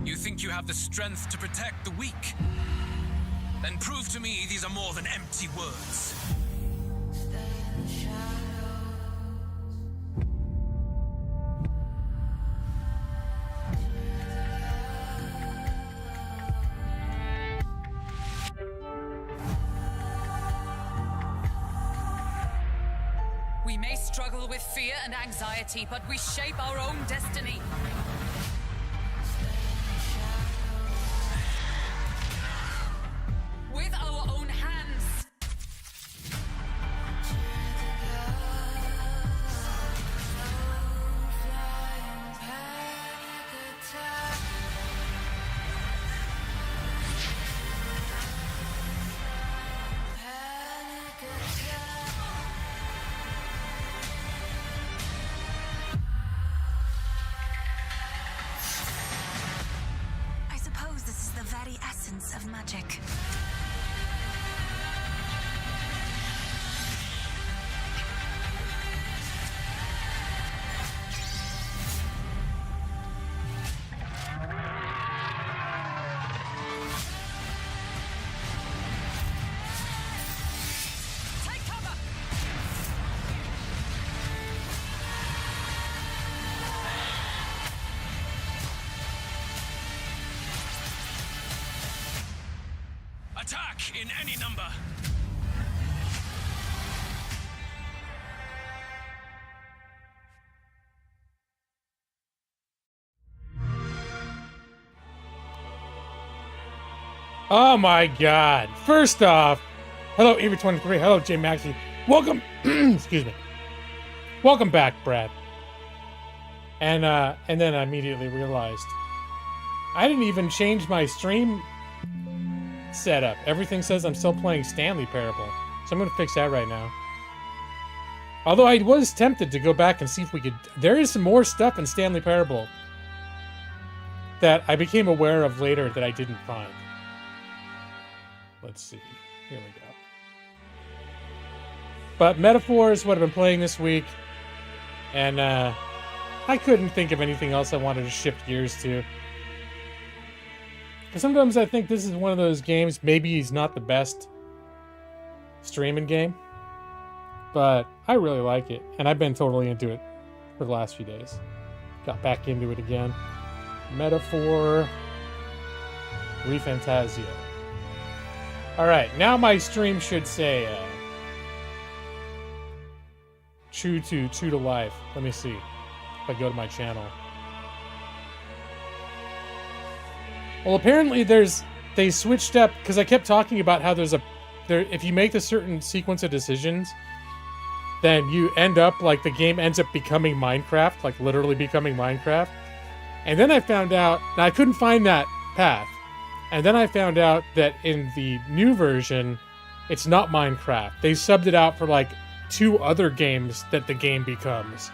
You think you have the strength to protect the weak? Then prove to me these are more than empty words. We may struggle with fear and anxiety, but we shape our own destiny. With our own hands. I suppose this is the very essence of magic. Take cover! Attack in any number! Oh my god. First off, hello Avery23, hello J Maxie. Welcome excuse me. Welcome back, Brad. And then I immediately realized I didn't even change my stream setup. Everything says I'm still playing Stanley Parable. So I'm gonna fix that right now. Although I was tempted to go back and see if we could. There is some more stuff in Stanley Parable that I became aware of later that I didn't find. Let's see. Here we go. But Metaphor is what I've been playing this week. And I couldn't think of anything else I wanted to shift gears to. Because sometimes I think this is one of those games, maybe he's not the best streaming game. But I really like it. And I've been totally into it for the last few days. Got back into it again. Metaphor ReFantazio. Alright, now my stream should say true to life. Let me see if I go to my channel. Well, apparently they switched up because I kept talking about how if you make a certain sequence of decisions, then you end up like the game ends up becoming Minecraft, like literally becoming Minecraft. And then I found out, now I couldn't find that path. And then I found out that in the new version, it's not Minecraft. They subbed it out for like 2 other games that the game becomes.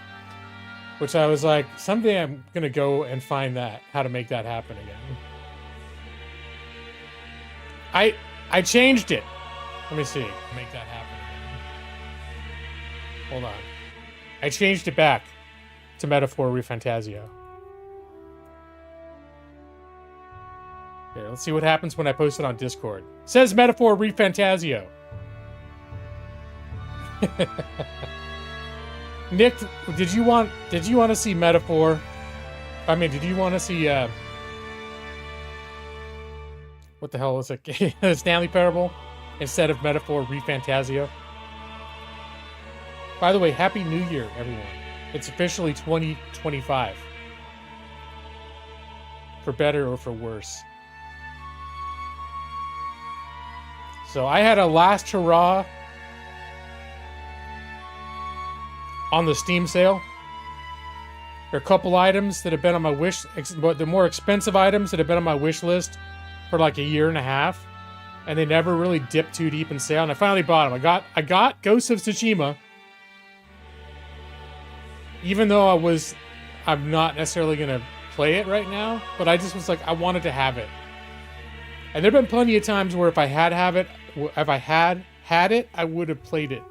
Which I was like, someday I'm gonna go and find that, how to make that happen again. I changed it. Let me see. Make that happen again. Hold on. I changed it back to Metaphor ReFantazio. Here, let's see what happens when I post it on Discord. It says Metaphor ReFantazio. Nick, did you want to see Metaphor? I mean, did you want to see what the hell was it? Stanley Parable instead of Metaphor ReFantazio? By the way, Happy New Year, everyone. It's officially 2025. For better or for worse. So I had a last hurrah on the Steam sale. There are a couple items that have been on my wish, but the more expensive items that have been on my wish list for like a year and a half, and they never really dipped too deep in sale. And I finally bought them. I got Ghost of Tsushima, even though I'm not necessarily gonna play it right now, but I just was like, I wanted to have it. And there've been plenty of times where if I had it, I would have played it,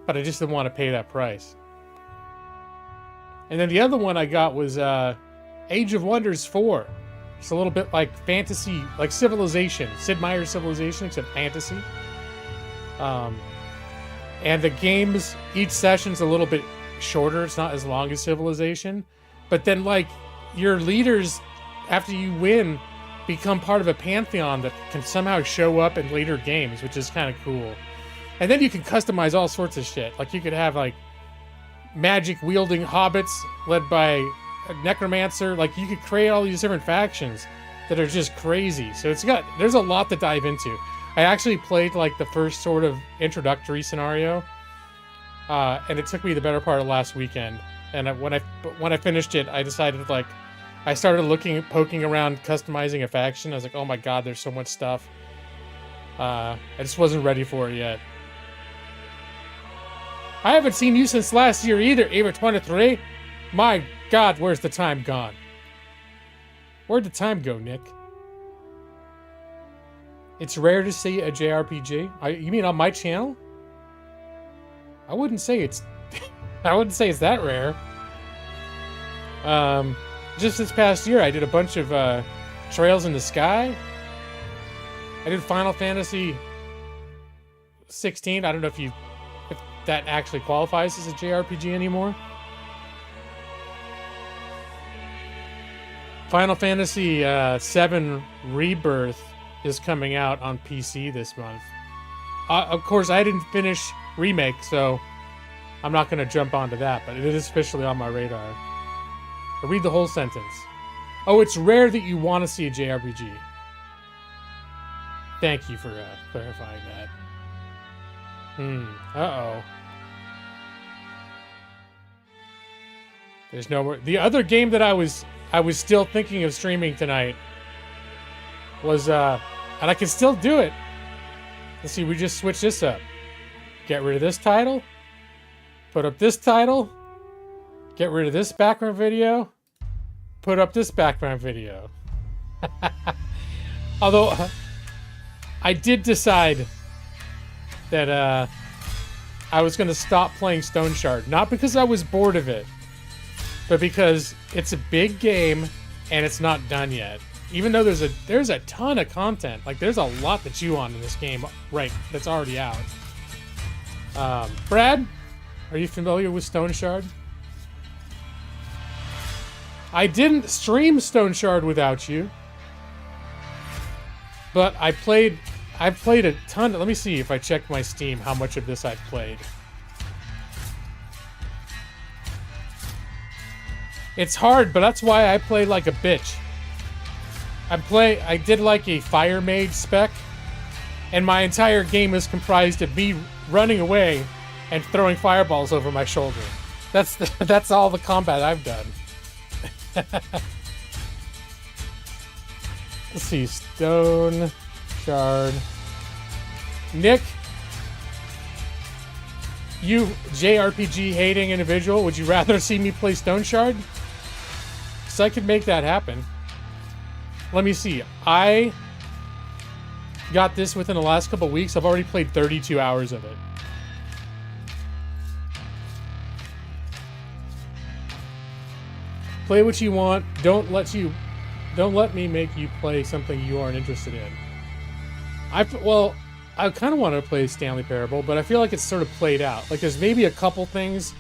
but I just didn't want to pay that price. And then the other one I got was Age of Wonders 4. It's a little bit like fantasy, like Civilization. Sid Meier's Civilization, except fantasy. And the games, each session's a little bit shorter. It's not as long as Civilization. But then, like, your leaders, after you win, become part of a pantheon that can somehow show up in later games, which is kind of cool. And then you can customize all sorts of shit. Like, you could have, like, magic-wielding hobbits led by a necromancer. Like, you could create all these different factions that are just crazy. So there's a lot to dive into. I actually played, like, the first sort of introductory scenario, and it took me the better part of last weekend. And when I finished it, I decided, like, I started poking around, customizing a faction. I was like, oh my god, there's so much stuff. I just wasn't ready for it yet. I haven't seen you since last year either, Ava 23. My god, where's the time gone? Where'd the time go, Nick? It's rare to see a JRPG. You mean on my channel? I wouldn't say it's that rare. Just this past year, I did a bunch of Trails in the Sky. I did Final Fantasy 16. I don't know if that actually qualifies as a JRPG anymore. Final Fantasy 7 Rebirth is coming out on PC this month. Of course, I didn't finish Remake, so I'm not going to jump onto that, but it is officially on my radar. I'll read the whole sentence. Oh, it's rare that you want to see a JRPG. Thank you for clarifying that. Uh-oh. There's no more. The other game that I was still thinking of streaming tonight was, and I can still do it. Let's see, we just switch this up. Get rid of this title. Put up this title. Get rid of this background video. Put up this background video. Although, I did decide that I was going to stop playing Stoneshard. Not because I was bored of it, but because it's a big game and it's not done yet. Even though there's a ton of content. Like, there's a lot to chew on in this game, right, that's already out. Brad, are you familiar with Stoneshard? I didn't stream Stoneshard without you, but I've played a ton. Let me see if I check my Steam how much of this I've played. It's hard, but that's why I play like a bitch. I did like a fire mage spec, and my entire game is comprised of me running away and throwing fireballs over my shoulder. That's all the combat I've done. Let's see, Stoneshard. Nick, you JRPG hating individual, would you rather see me play Stoneshard? Because I could make that happen. Let me see. I got this within the last couple weeks. I've already played 32 hours of it. Play what you want. Don't let me make you play something you aren't interested in. I kind of want to play Stanley Parable, but I feel like it's sort of played out. Like, there's maybe a couple things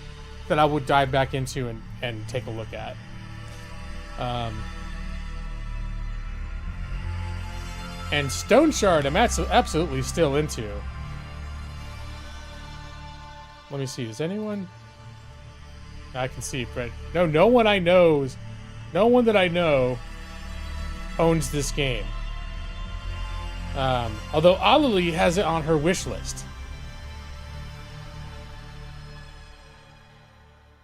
that I would dive back into and take a look at. And Stoneshard, I'm absolutely still into. Let me see. Is anyone? I can see, but no one I knows, no one that I know owns this game. Although Alali has it on her wish list.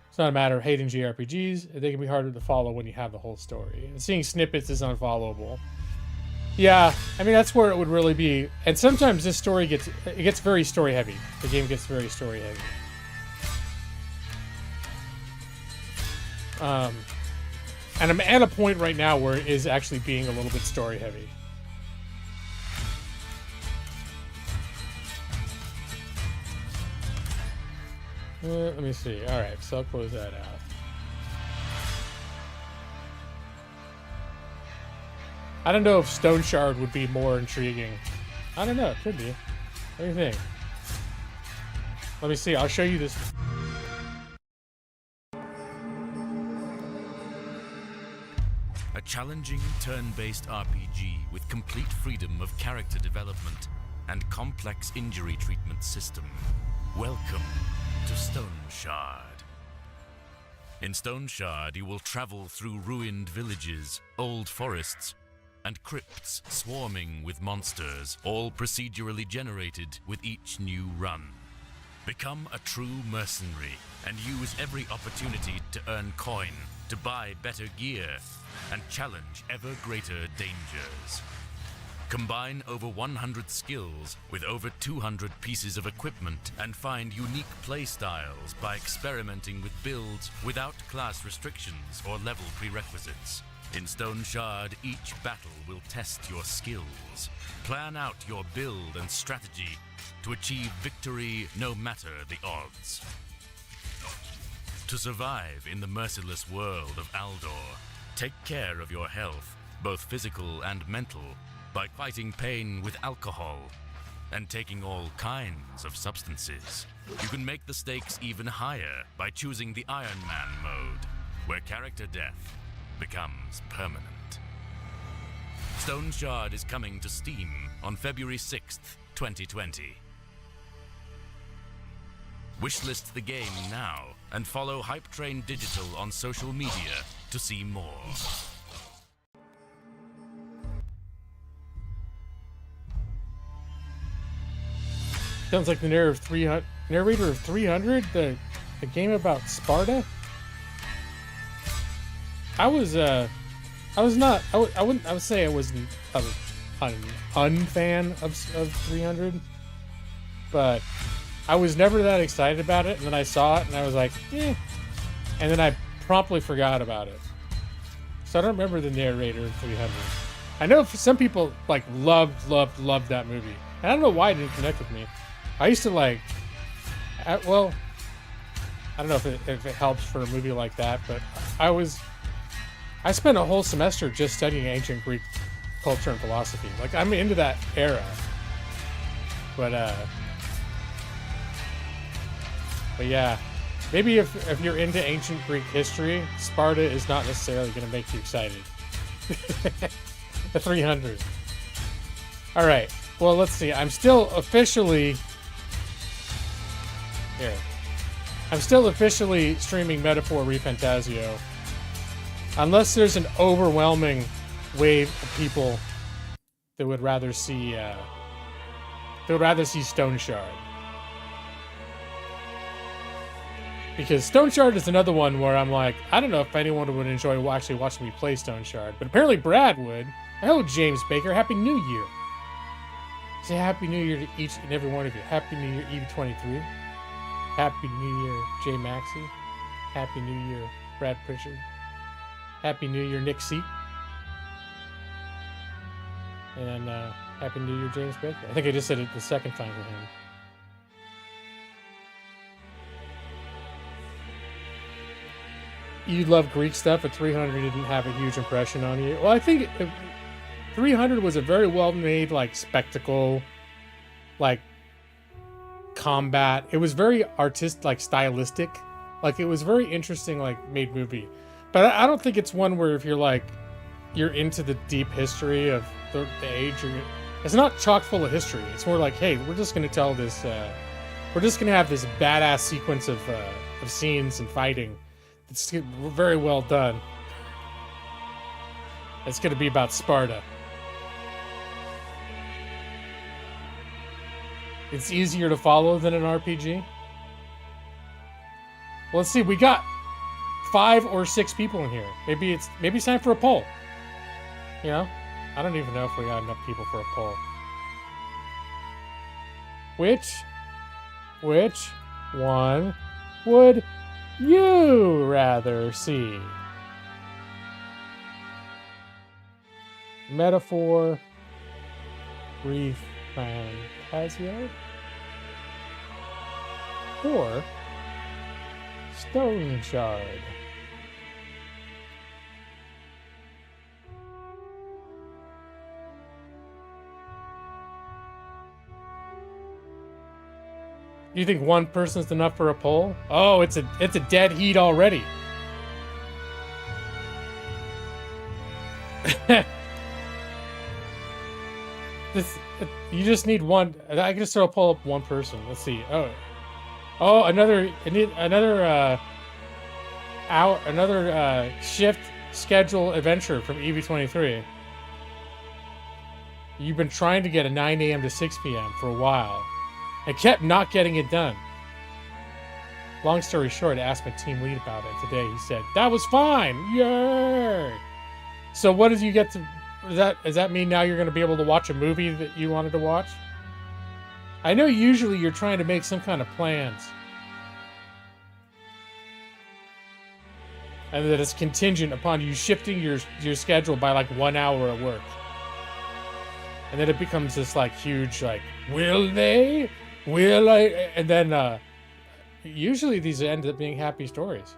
It's not a matter of hating JRPGs. They can be harder to follow when you have the whole story. And seeing snippets is unfollowable. Yeah, I mean, that's where it would really be. And sometimes this story gets very story heavy. The game gets very story heavy. And I'm at a point right now where it is actually being a little bit story heavy. Let me see. All right, so I'll close that out. I don't know if Stoneshard would be more intriguing. I don't know. It could be. What do you think? Let me see. I'll show you this. A challenging turn-based RPG with complete freedom of character development and complex injury treatment system. Welcome to Stoneshard. In Stoneshard, you will travel through ruined villages, old forests, and crypts swarming with monsters, all procedurally generated with each new run. Become a true mercenary and use every opportunity to earn coin, to buy better gear, and challenge ever greater dangers. Combine over 100 skills with over 200 pieces of equipment and find unique playstyles by experimenting with builds without class restrictions or level prerequisites. In Stoneshard, each battle will test your skills. Plan out your build and strategy to achieve victory no matter the odds. To survive in the merciless world of Aldor, take care of your health, both physical and mental, by fighting pain with alcohol and taking all kinds of substances. You can make the stakes even higher by choosing the Iron Man mode, where character death becomes permanent. Stoneshard is coming to Steam on February 6th, 2020. Wishlist the game now and follow Hype Train Digital on social media to see more. Sounds like the narrator of 300, the game about Sparta. I would say I wasn't an unfan of 300, but I was never that excited about it, and then I saw it and I was like, eh, and then I promptly forgot about it. So I don't remember the narrator of 300. I know some people like loved that movie. And I don't know why it didn't connect with me. I used to like, well, I don't know if it helps for a movie like that, but I spent a whole semester just studying ancient Greek culture and philosophy. Like, I'm into that era. But yeah, maybe if you're into ancient Greek history, Sparta is not necessarily going to make you excited. The 300. All right. Well, let's see. I'm still officially streaming Metaphor ReFantasio. Unless there's an overwhelming wave of people that would rather see Stoneshard. Because Stoneshard is another one where I'm like, I don't know if anyone would enjoy actually watching me play Stoneshard, but apparently Brad would. Hello, James Baker. Happy New Year. Say Happy New Year to each and every one of you. Happy New Year, Eve23. Happy New Year, Jay Maxey. Happy New Year, Brad Pritchard. Happy New Year, Nick Seat. And Happy New Year, James Baker. I think I just said it the second time for him. You love Greek stuff, but 300 didn't have a huge impression on you. Well, I think 300 was a very well-made, like, spectacle, like, combat. It was very stylistic. Like, it was very interesting, like, made movie. But I don't think it's one where if you're into the deep history of the age, it's not chock full of history. It's more like, hey, we're just going to tell this, we're just going to have this badass sequence of scenes and fighting. It's very well done. It's going to be about Sparta. It's easier to follow than an RPG. Well, let's see. We got 5 or 6 people in here. Maybe it's time for a poll. You know, I don't even know if we got enough people for a poll. Which one would you rather see? Metaphor ReFantasio or Stoneshard? You think one person's enough for a poll? Oh, it's a dead heat already. You just need one. I can just throw a poll up one person. Let's see. Oh, another shift schedule adventure from EV23. You've been trying to get a 9 a.m. to 6 p.m. for a while. I kept not getting it done. Long story short, I asked my team lead about it today. He said, that was fine. Yay! So what did you get to... Does that mean now you're going to be able to watch a movie that you wanted to watch? I know usually you're trying to make some kind of plans. And that it's contingent upon you shifting your schedule by like 1 hour at work. And then it becomes this like huge like, will they? Will I? And then usually these end up being happy stories.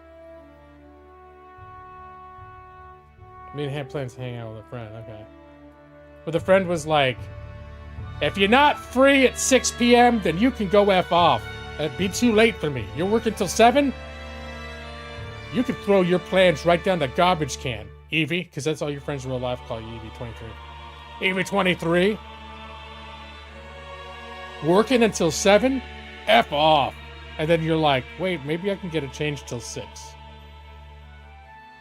Me and had plans to hang out with a friend, okay. But the friend was like, if you're not free at 6 p.m., then you can go F off. It'd be too late for me. You're working till 7? You can throw your plans right down the garbage can, Evie, because that's all your friends in real life call you, Evie23. Evie23? Working until 7? F off. And then you're like, wait, maybe I can get a change till 6.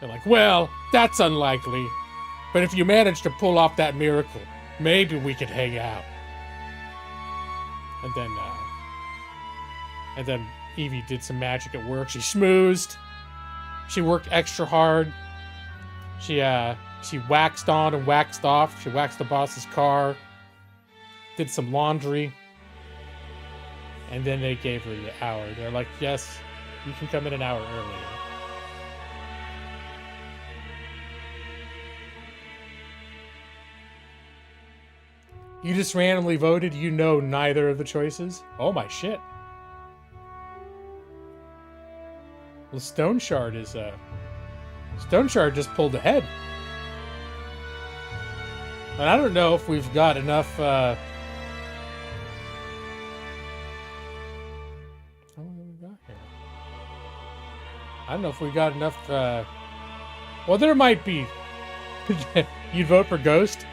They're like, well, that's unlikely. But if you manage to pull off that miracle, maybe we could hang out. And then Evie did some magic at work. She schmoozed. She worked extra hard. She waxed on and waxed off. She waxed the boss's car. Did some laundry. And then they gave her the hour. They're like, yes, you can come in an hour earlier. You just randomly voted, you know neither of the choices? Oh my shit. Well, Stoneshard is, Stoneshard just pulled ahead. And I don't know if we've got enough, how long have we got here? I don't know if we got enough, well, there might be. You'd vote for Ghost?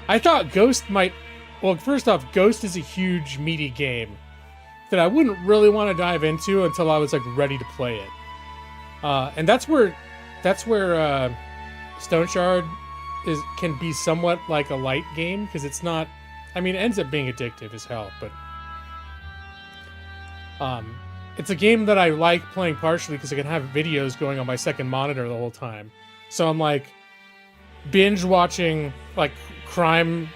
I thought Ghost might... Well, first off, Ghost is a huge, meaty game that I wouldn't really want to dive into until I was, like, ready to play it. And that's where Stoneshard can be somewhat like a light game, because it's not... I mean, it ends up being addictive as hell, but... it's a game that I like playing partially because I can have videos going on my second monitor the whole time. So I'm, like, binge-watching, like, crime...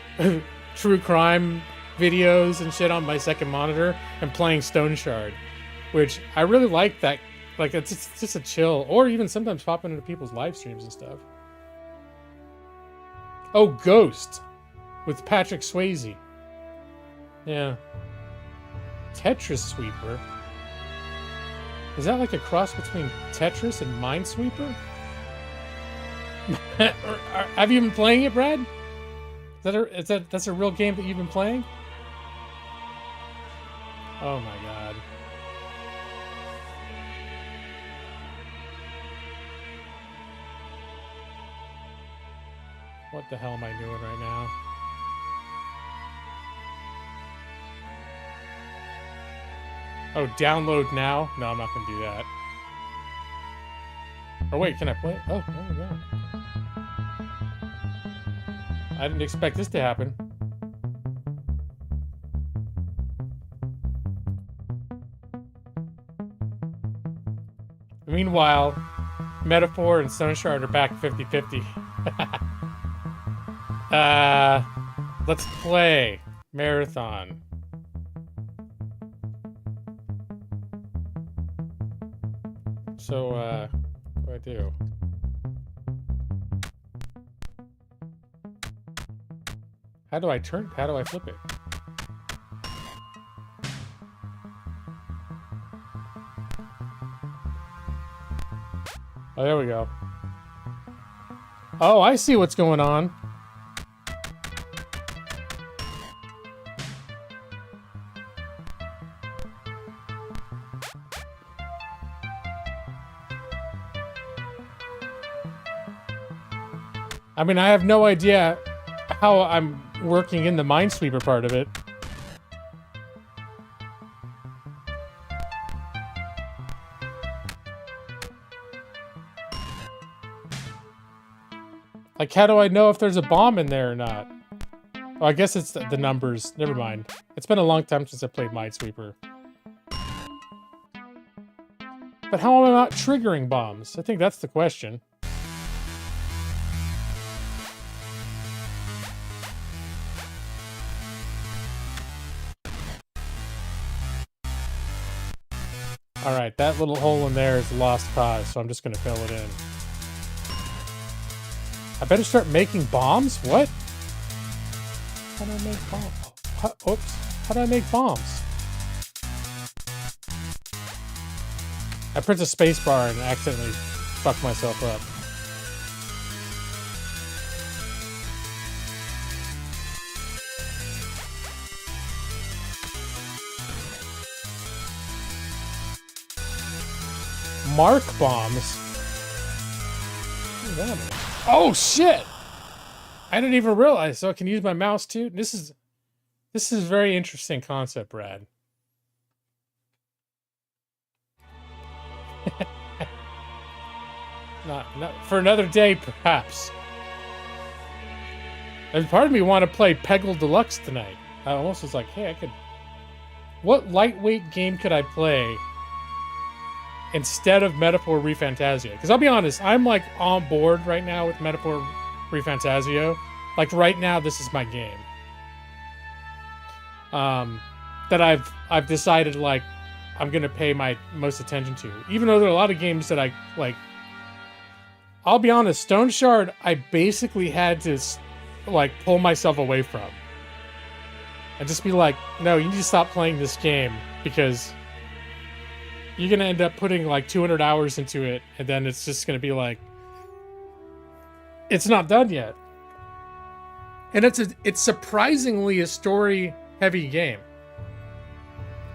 true crime videos and shit on my second monitor and playing Stoneshard, which I really like that. Like, it's just a chill, or even sometimes popping into people's live streams and stuff. Oh, Ghost with Patrick Swayze. Yeah. Tetris Sweeper. Is that like a cross between Tetris and Minesweeper? Have you been playing it, Brad? That's a real game that you've been playing? Oh my god. What the hell am I doing right now? Oh, download now? No, I'm not gonna do that. Oh wait, can I play it? Oh, there we go. I didn't expect this to happen. Meanwhile, Metaphor and Stoneshard are back 50-50. Let's play Marathon. So, what do I do? How do I flip it? Oh, there we go. Oh, I see what's going on. I mean, I have no idea how I'm working in the Minesweeper part of it. Like, how do I know if there's a bomb in there or not? Oh, I guess it's the numbers. Never mind. It's been a long time since I played Minesweeper. But how am I not triggering bombs? I think that's the question. Alright, that little hole in there is a lost cause, so I'm just gonna fill it in. I better start making bombs? What? How do I make bombs? Oops. How do I make bombs? I pressed a spacebar and accidentally fucked myself up. Mark bombs? What does that mean? Oh shit! I didn't even realize, so I can use my mouse too? This is a very interesting concept, Brad. not for another day, perhaps. And part of me want to play Peggle Deluxe tonight. I almost was like, hey, I could... What lightweight game could I play instead of Metaphor ReFantazio? Because I'll be honest, I'm like on board right now with Metaphor ReFantazio. Like right now, this is my game. That I've decided like I'm gonna pay my most attention to. Even though there are a lot of games that I like. I'll be honest, Stoneshard, I basically had to like pull myself away from. And just be like, no, you need to stop playing this game because you're gonna end up putting like 200 hours into it, and then it's just gonna be like, it's not done yet. And it's surprisingly a story-heavy game.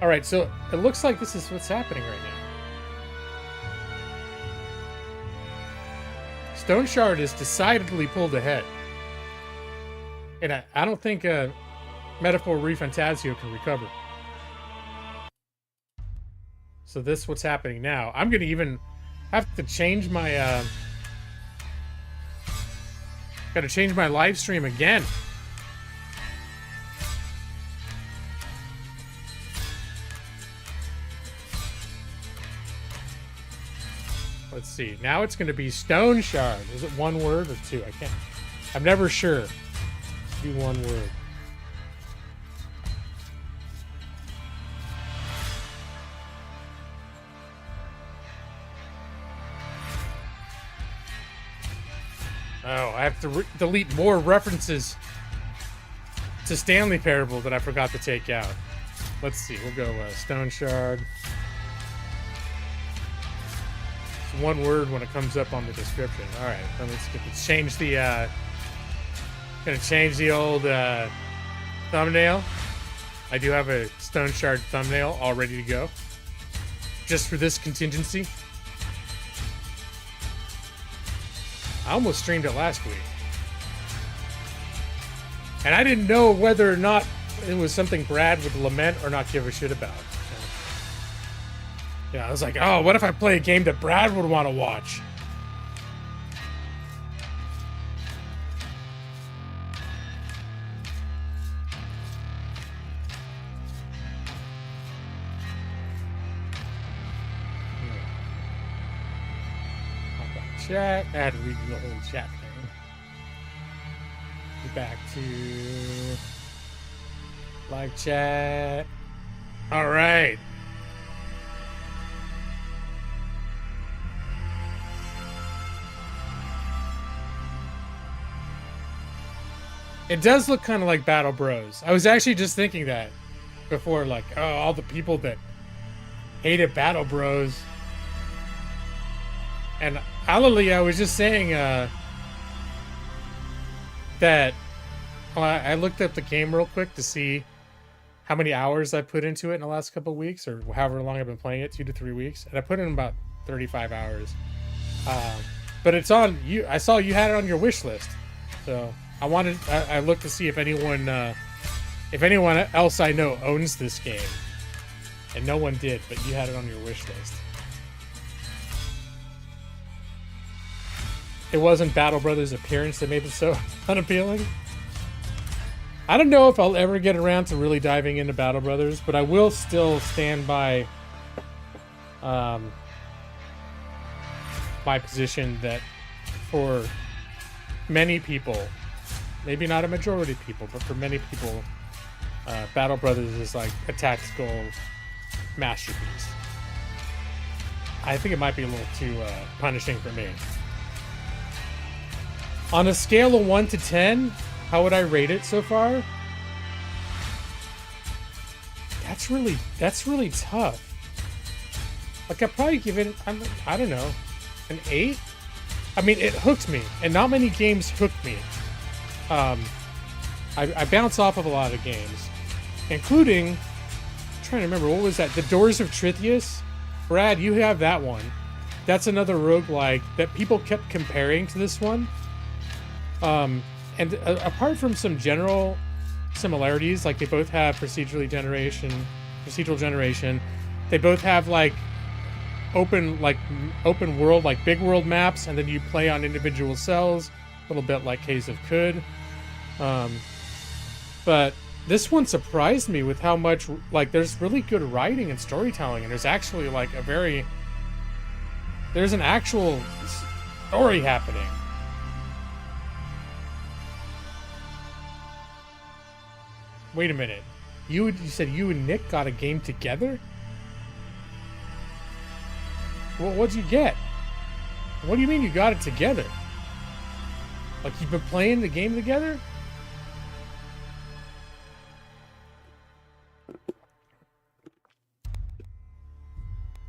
All right, so it looks like this is what's happening right now. Stoneshard is decidedly pulled ahead, and I don't think Metaphor ReFantazio can recover. So this is what's happening now. I'm gonna even have to change my gotta change my live stream again. Let's see. Now it's gonna be Stoneshard. Is it one word or two? I can't. I'm never sure. Let's do one word. Oh, I have to delete more references to Stanley Parable that I forgot to take out. Let's see. We'll go Stoneshard. It's one word when it comes up on the description. All right, let's change the. Gonna change the old thumbnail. I do have a Stoneshard thumbnail all ready to go, just for this contingency. I almost streamed it last week. And I didn't know whether or not it was something Brad would lament or not give a shit about. So, yeah, I was like, oh, what if I play a game that Brad would want to watch? Chat. I had to read the whole chat thing. Back to live chat. All right. It does look kind of like Battle Bros. I was actually just thinking that before, like, oh, all the people that hated Battle Bros. And Alalie, I was just saying that I looked up the game real quick to see how many hours I put into it in the last couple of weeks, or however long I've been playing it, 2 to 3 weeks, and I put in about 35 hours. But it's on you. I saw you had it on your wish list. So I looked to see if anyone else I know owns this game, and no one did. But you had it on your wish list. It wasn't Battle Brothers' appearance that made it so unappealing. I don't know if I'll ever get around to really diving into Battle Brothers, but I will still stand by my position that for many people, maybe not a majority of people, but for many people, Battle Brothers is like a tactical masterpiece. I think it might be a little too punishing for me. On a scale of 1 to 10, how would I rate it so far? That's really tough. Like, I'd probably give it, I don't know, an 8? I mean, it hooked me, and not many games hooked me. I bounce off of a lot of games, including, I'm trying to remember, what was that? The Doors of Trithius? Brad, you have that one. That's another roguelike that people kept comparing to this one. And apart from some general similarities, like they both have procedural generation, they both have like open world, like big world maps, and then you play on individual cells, a little bit like Caves of Could. But this one surprised me with how much, like, there's really good writing and storytelling, and there's actually like there's an actual story happening. Wait a minute. You said you and Nick got a game together? Well, what'd you get? What do you mean you got it together? Like, you've been playing the game together?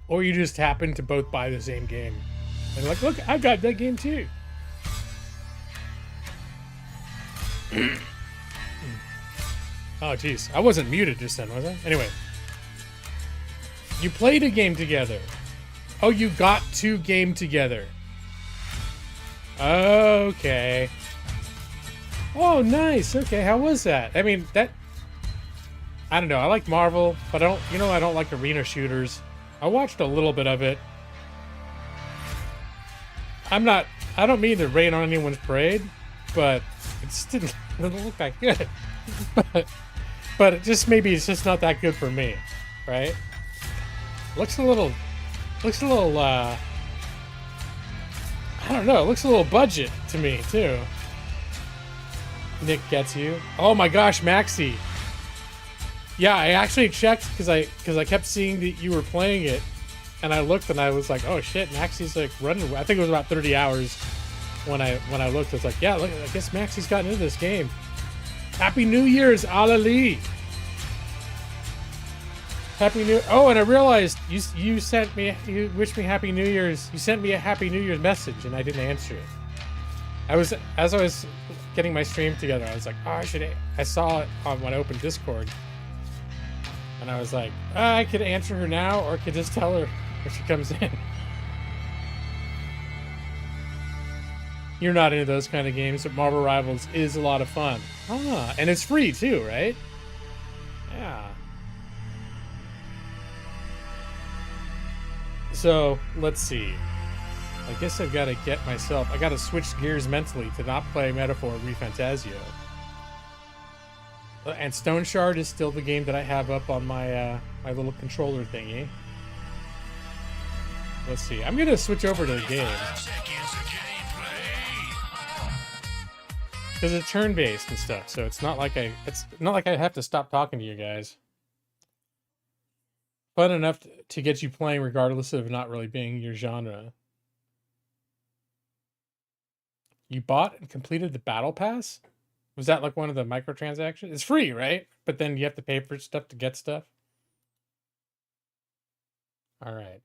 Or you just happened to both buy the same game? And like, look, I got that game too. Oh, jeez. I wasn't muted just then, was I? Anyway. You played a game together. Oh, you got to game together. Okay. Oh, nice. Okay, how was that? I mean, I don't know. I like Marvel, but I don't like arena shooters. I watched a little bit of it. I don't mean to rain on anyone's parade, but it just didn't look that good. But it just, maybe it's just not that good for me, right? Looks a little, I don't know, it looks a little budget to me, too. Nick gets you. Oh my gosh, Maxi. Yeah, I actually checked because I kept seeing that you were playing it, and I looked and I was like, oh shit, Maxi's like running. I think it was about 30 hours when I looked. I was like, yeah, look, I guess Maxi's gotten into this game. Happy New Year's, Alali. Happy New. Oh, and I realized you wished me Happy New Year's. You sent me a Happy New Year's message, and I didn't answer it. As I was getting my stream together, I was like, oh, I saw it when I opened Discord. And I was like, I could answer her now, or I could just tell her if she comes in. You're not into those kind of games, but Marvel Rivals is a lot of fun. Ah, and it's free too, right? Yeah. So, let's see. I guess I've got to I got to switch gears mentally to not play Metaphor ReFantazio. And Stoneshard is still the game that I have up on my my little controller thingy. Let's see. I'm gonna switch over to the game because it's turn-based and stuff. So it's not like I have to stop talking to you guys. Fun enough to get you playing, regardless of not really being your genre. You bought and completed the battle pass? Was that like one of the microtransactions? It's free, right? But then you have to pay for stuff to get stuff. All right.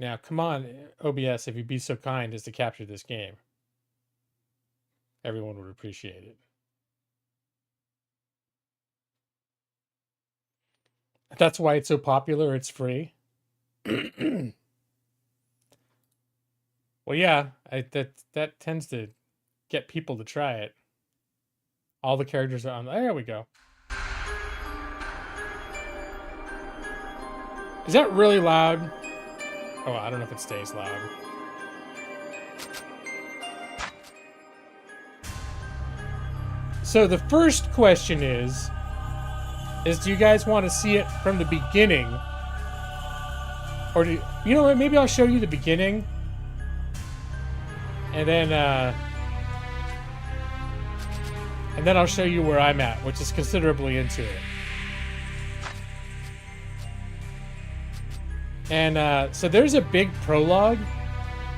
Now, come on, OBS, if you'd be so kind as to capture this game. Everyone would appreciate it. That's why it's so popular. It's free. Well, yeah, that tends to get people to try it. All the characters are on. There we go. Is that really loud? Oh, I don't know if it stays loud. So the first question is do you guys want to see it from the beginning? Or do you know what? Maybe I'll show you the beginning. And then I'll show you where I'm at, which is considerably into it. And so there's a big prologue,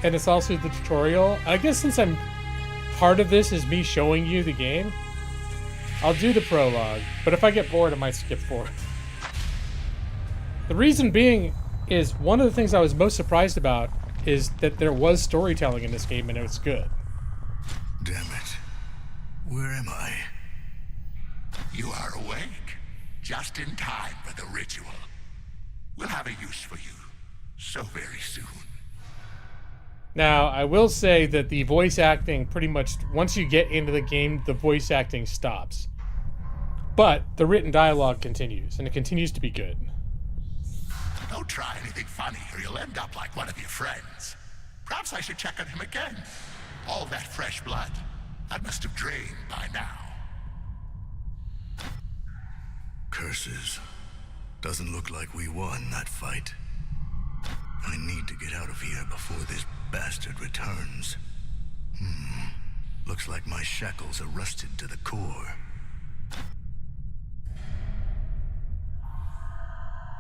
and it's also the tutorial. I guess since part of this is me showing you the game, I'll do the prologue. But if I get bored, I might skip forward. The reason being is one of the things I was most surprised about is that there was storytelling in this game, and it was good. Damn it. Where am I? You are awake, just in time for the ritual. We'll have a use for you so very soon. Now, I will say that the voice acting pretty much, once you get into the game, the voice acting stops. But the written dialogue continues, and it continues to be good. Don't try anything funny or you'll end up like one of your friends. Perhaps I should check on him again. All that fresh blood, that must have drained by now. Curses. Doesn't look like we won that fight. I need to get out of here before this bastard returns. Looks like my shackles are rusted to the core.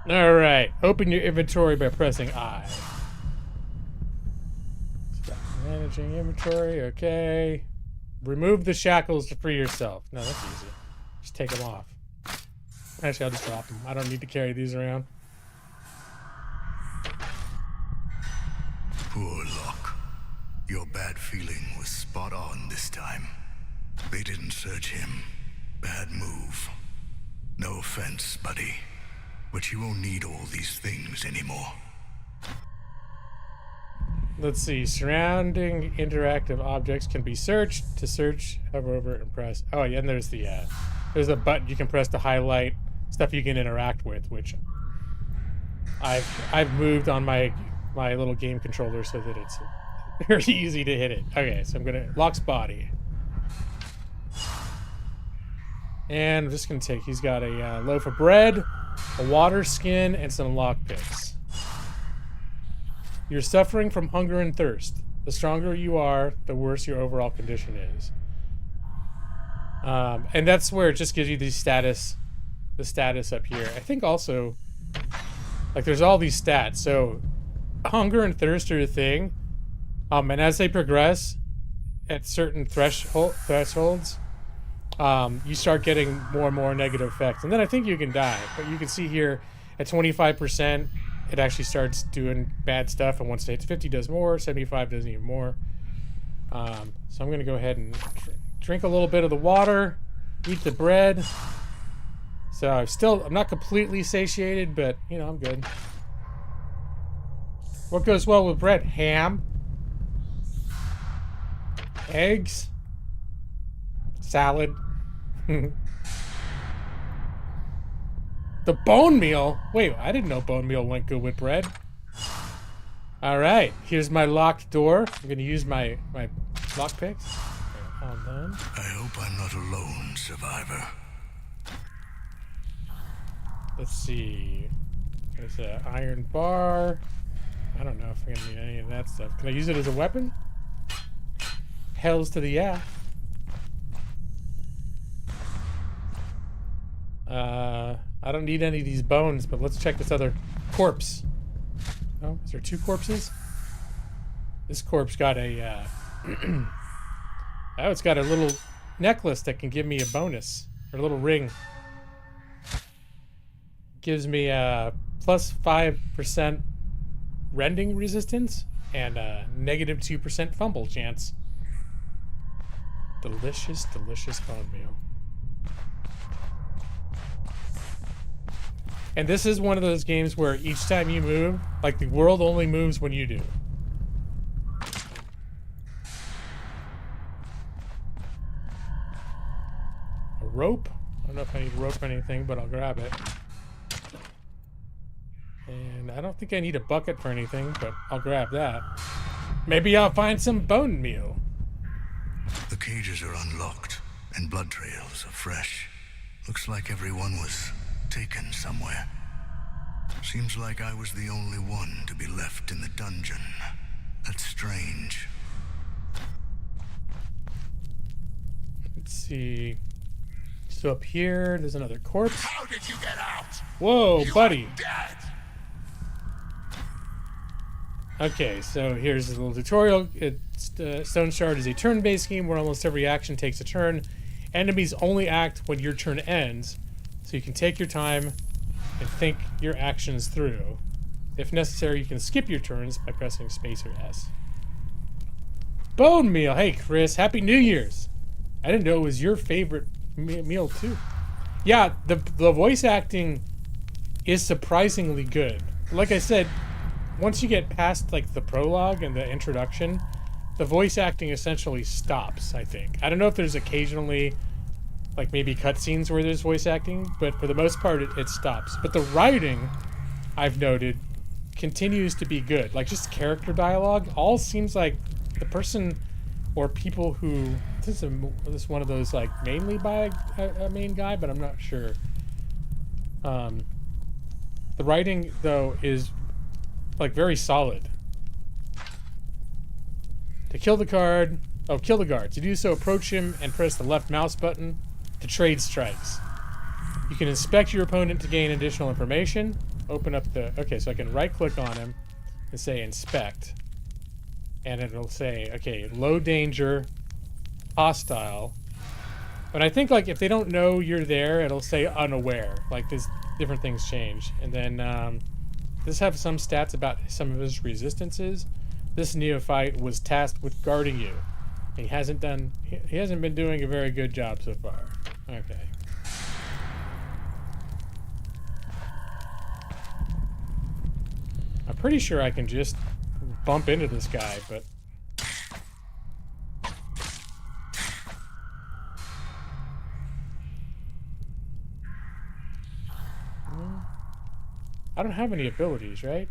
Alright, open your inventory by pressing I. Stop managing inventory, okay. Remove the shackles to free yourself. No, that's easy. Just take them off. Actually, I'll just drop them. I don't need to carry these around. Poor Locke. Your bad feeling was spot on this time. They didn't search him. Bad move. No offense, buddy. But you won't need all these things anymore. Let's see. Surrounding interactive objects can be searched. To search, hover over and press. Oh, yeah, and there's a button you can press to highlight stuff you can interact with, which I've moved on my little game controller so that it's very easy to hit it. Okay, so I'm gonna Locke's body. And I'm just gonna take, he's got a loaf of bread, a water skin, and some lockpicks. You're suffering from hunger and thirst. The stronger you are, the worse your overall condition is. And that's where it just gives you the status up here. I think also, like, there's all these stats. So hunger and thirst are a thing. And as they progress at certain thresholds, you start getting more and more negative effects. And then I think you can die. But you can see here at 25%, it actually starts doing bad stuff. And once it hits 50, does more. 75 does even more. So I'm going to go ahead and drink a little bit of the water, eat the bread. So I'm not completely satiated, but, you know, I'm good. What goes well with bread? Ham. Eggs. Salad. The bone meal? Wait, I didn't know bone meal went good with bread. Alright, here's my locked door. I'm going to use my lockpicks. All done. I hope I'm not alone, survivor. Let's see. There's an iron bar. I don't know if I'm gonna need any of that stuff. Can I use it as a weapon? Hells to the yeah. I don't need any of these bones, but let's check this other corpse. Oh, is there two corpses? This corpse got a oh, it's got a little necklace that can give me a bonus, or a little ring. Gives me a plus 5% rending resistance and a negative 2% fumble chance. Delicious, delicious bone meal. And this is one of those games where each time you move, like, the world only moves when you do. A rope. I don't know if I need rope or anything, but I'll grab it. And I don't think I need a bucket for anything, but I'll grab that. Maybe I'll find some bone meal. The cages are unlocked, and blood trails are fresh. Looks like everyone was taken somewhere. Seems like I was the only one to be left in the dungeon. That's strange. Let's see. So up here, there's another corpse. How did you get out? Whoa, You buddy. are dead. Okay, so here's a little tutorial. Stoneshard is a turn-based game where almost every action takes a turn. Enemies only act when your turn ends, so you can take your time and think your actions through. If necessary, you can skip your turns by pressing space or S. Bone meal! Hey, Chris, Happy New Year's! I didn't know it was your favorite meal, too. Yeah, the voice acting is surprisingly good. Like I said, once you get past like the prologue and the introduction, the voice acting essentially stops, I think. I don't know if there's occasionally like maybe cutscenes where there's voice acting, but for the most part it stops. But the writing, I've noted, continues to be good. Like just character dialogue, all seems like the person or people who this is one of those like mainly by a main guy, but I'm not sure. The writing though is like very solid. To kill the guard, kill the guard. To do so, approach him and press the left mouse button to trade strikes. You can inspect your opponent to gain additional information. Open up the, okay, so I can right click on him and say inspect. And it'll say, okay, low danger, hostile. But I think like if they don't know you're there, it'll say unaware. Like this, different things change. And then this have some stats about some of his resistances. This neophyte was tasked with guarding you. He hasn't been doing a very good job so far. Okay. I'm pretty sure I can just bump into this guy, but I don't have any abilities, right?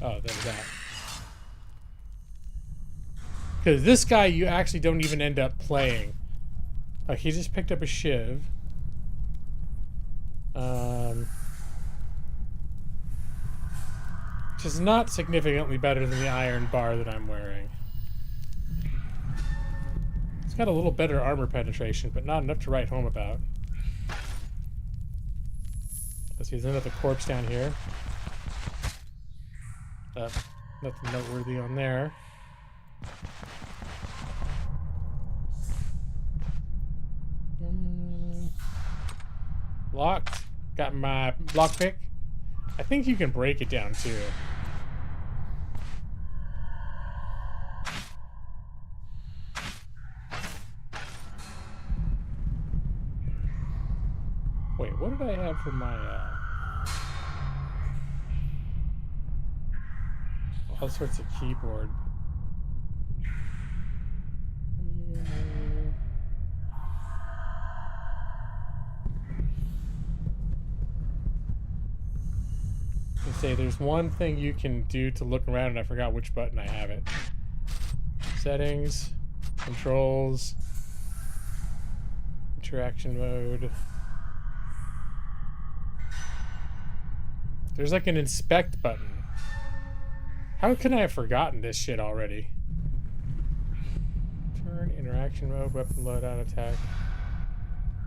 Oh, there's that. Because this guy, you actually don't even end up playing. Like, he just picked up a shiv. Which is not significantly better than the iron bar that I'm wearing. It's got a little better armor penetration, but not enough to write home about. Let's see, there's another corpse down here. Nothing noteworthy on there. Locked. Got my lockpick. I think you can break it down too. Wait, what did I have for my all sorts of keyboard? Let's say there's one thing you can do to look around, and I forgot which button I have it. Settings, controls, interaction mode. There's like an inspect button. How can I have forgotten this shit already? Turn, interaction mode, weapon loadout, attack.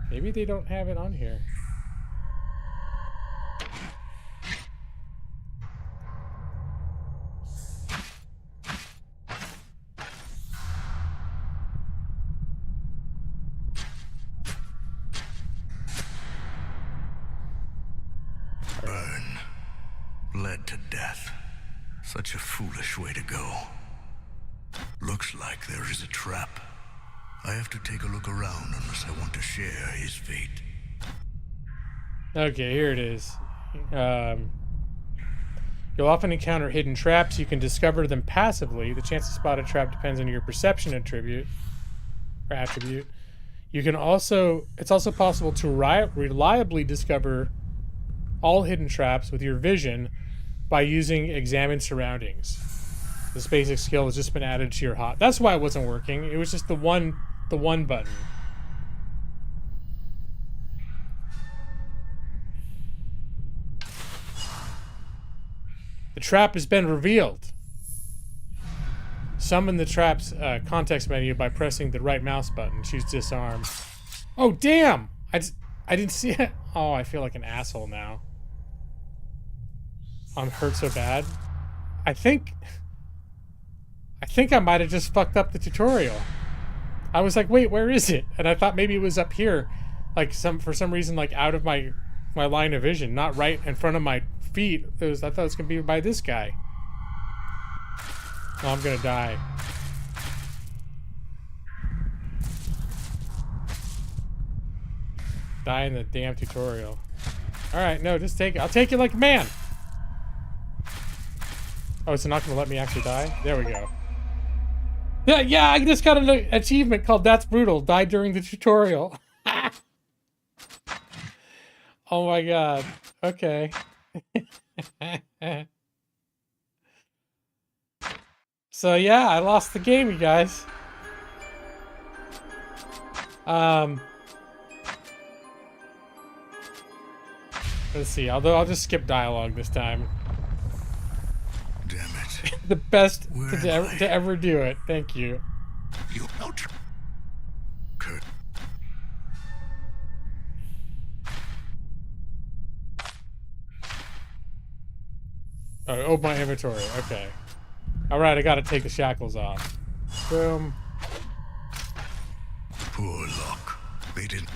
Maybe they don't have it on here. Burn. Bled to death. Such a foolish way to go. Looks like there is a trap. I have to take a look around unless I want to share his fate. Okay, here it is. It You'll often encounter hidden traps. You can discover them passively. The chance to spot a trap depends on your perception attribute. You can also, it's also possible to reliably discover all hidden traps with your vision by using examine surroundings. This basic skill has just been added to your hot. That's why it wasn't working. It was just the one button. The trap has been revealed. Summon the trap's context menu by pressing the right mouse button. Choose disarm. Oh, damn! I didn't see it. Oh, I feel like an asshole now. I'm hurt so bad. I think I might have just fucked up the tutorial. I was like, wait, where is it? And I thought maybe it was up here. Like, for some reason, like, out of my line of vision. Not right in front of my feet. I thought it was going to be by this guy. Oh, I'm going to die. Die in the damn tutorial. Alright, no, just take it. I'll take it like a man. Oh, it's not going to let me actually die? There we go. Yeah, I just got an achievement called That's Brutal. Died during the tutorial. Oh my god. Okay. So yeah, I lost the game, you guys. Let's see. Although I'll just skip dialogue this time. Damn it. The best to ever do it. Thank you. You know, Kurt. Oh, my inventory. Okay. Alright, I gotta take the shackles off. Boom. Poor luck. They didn't.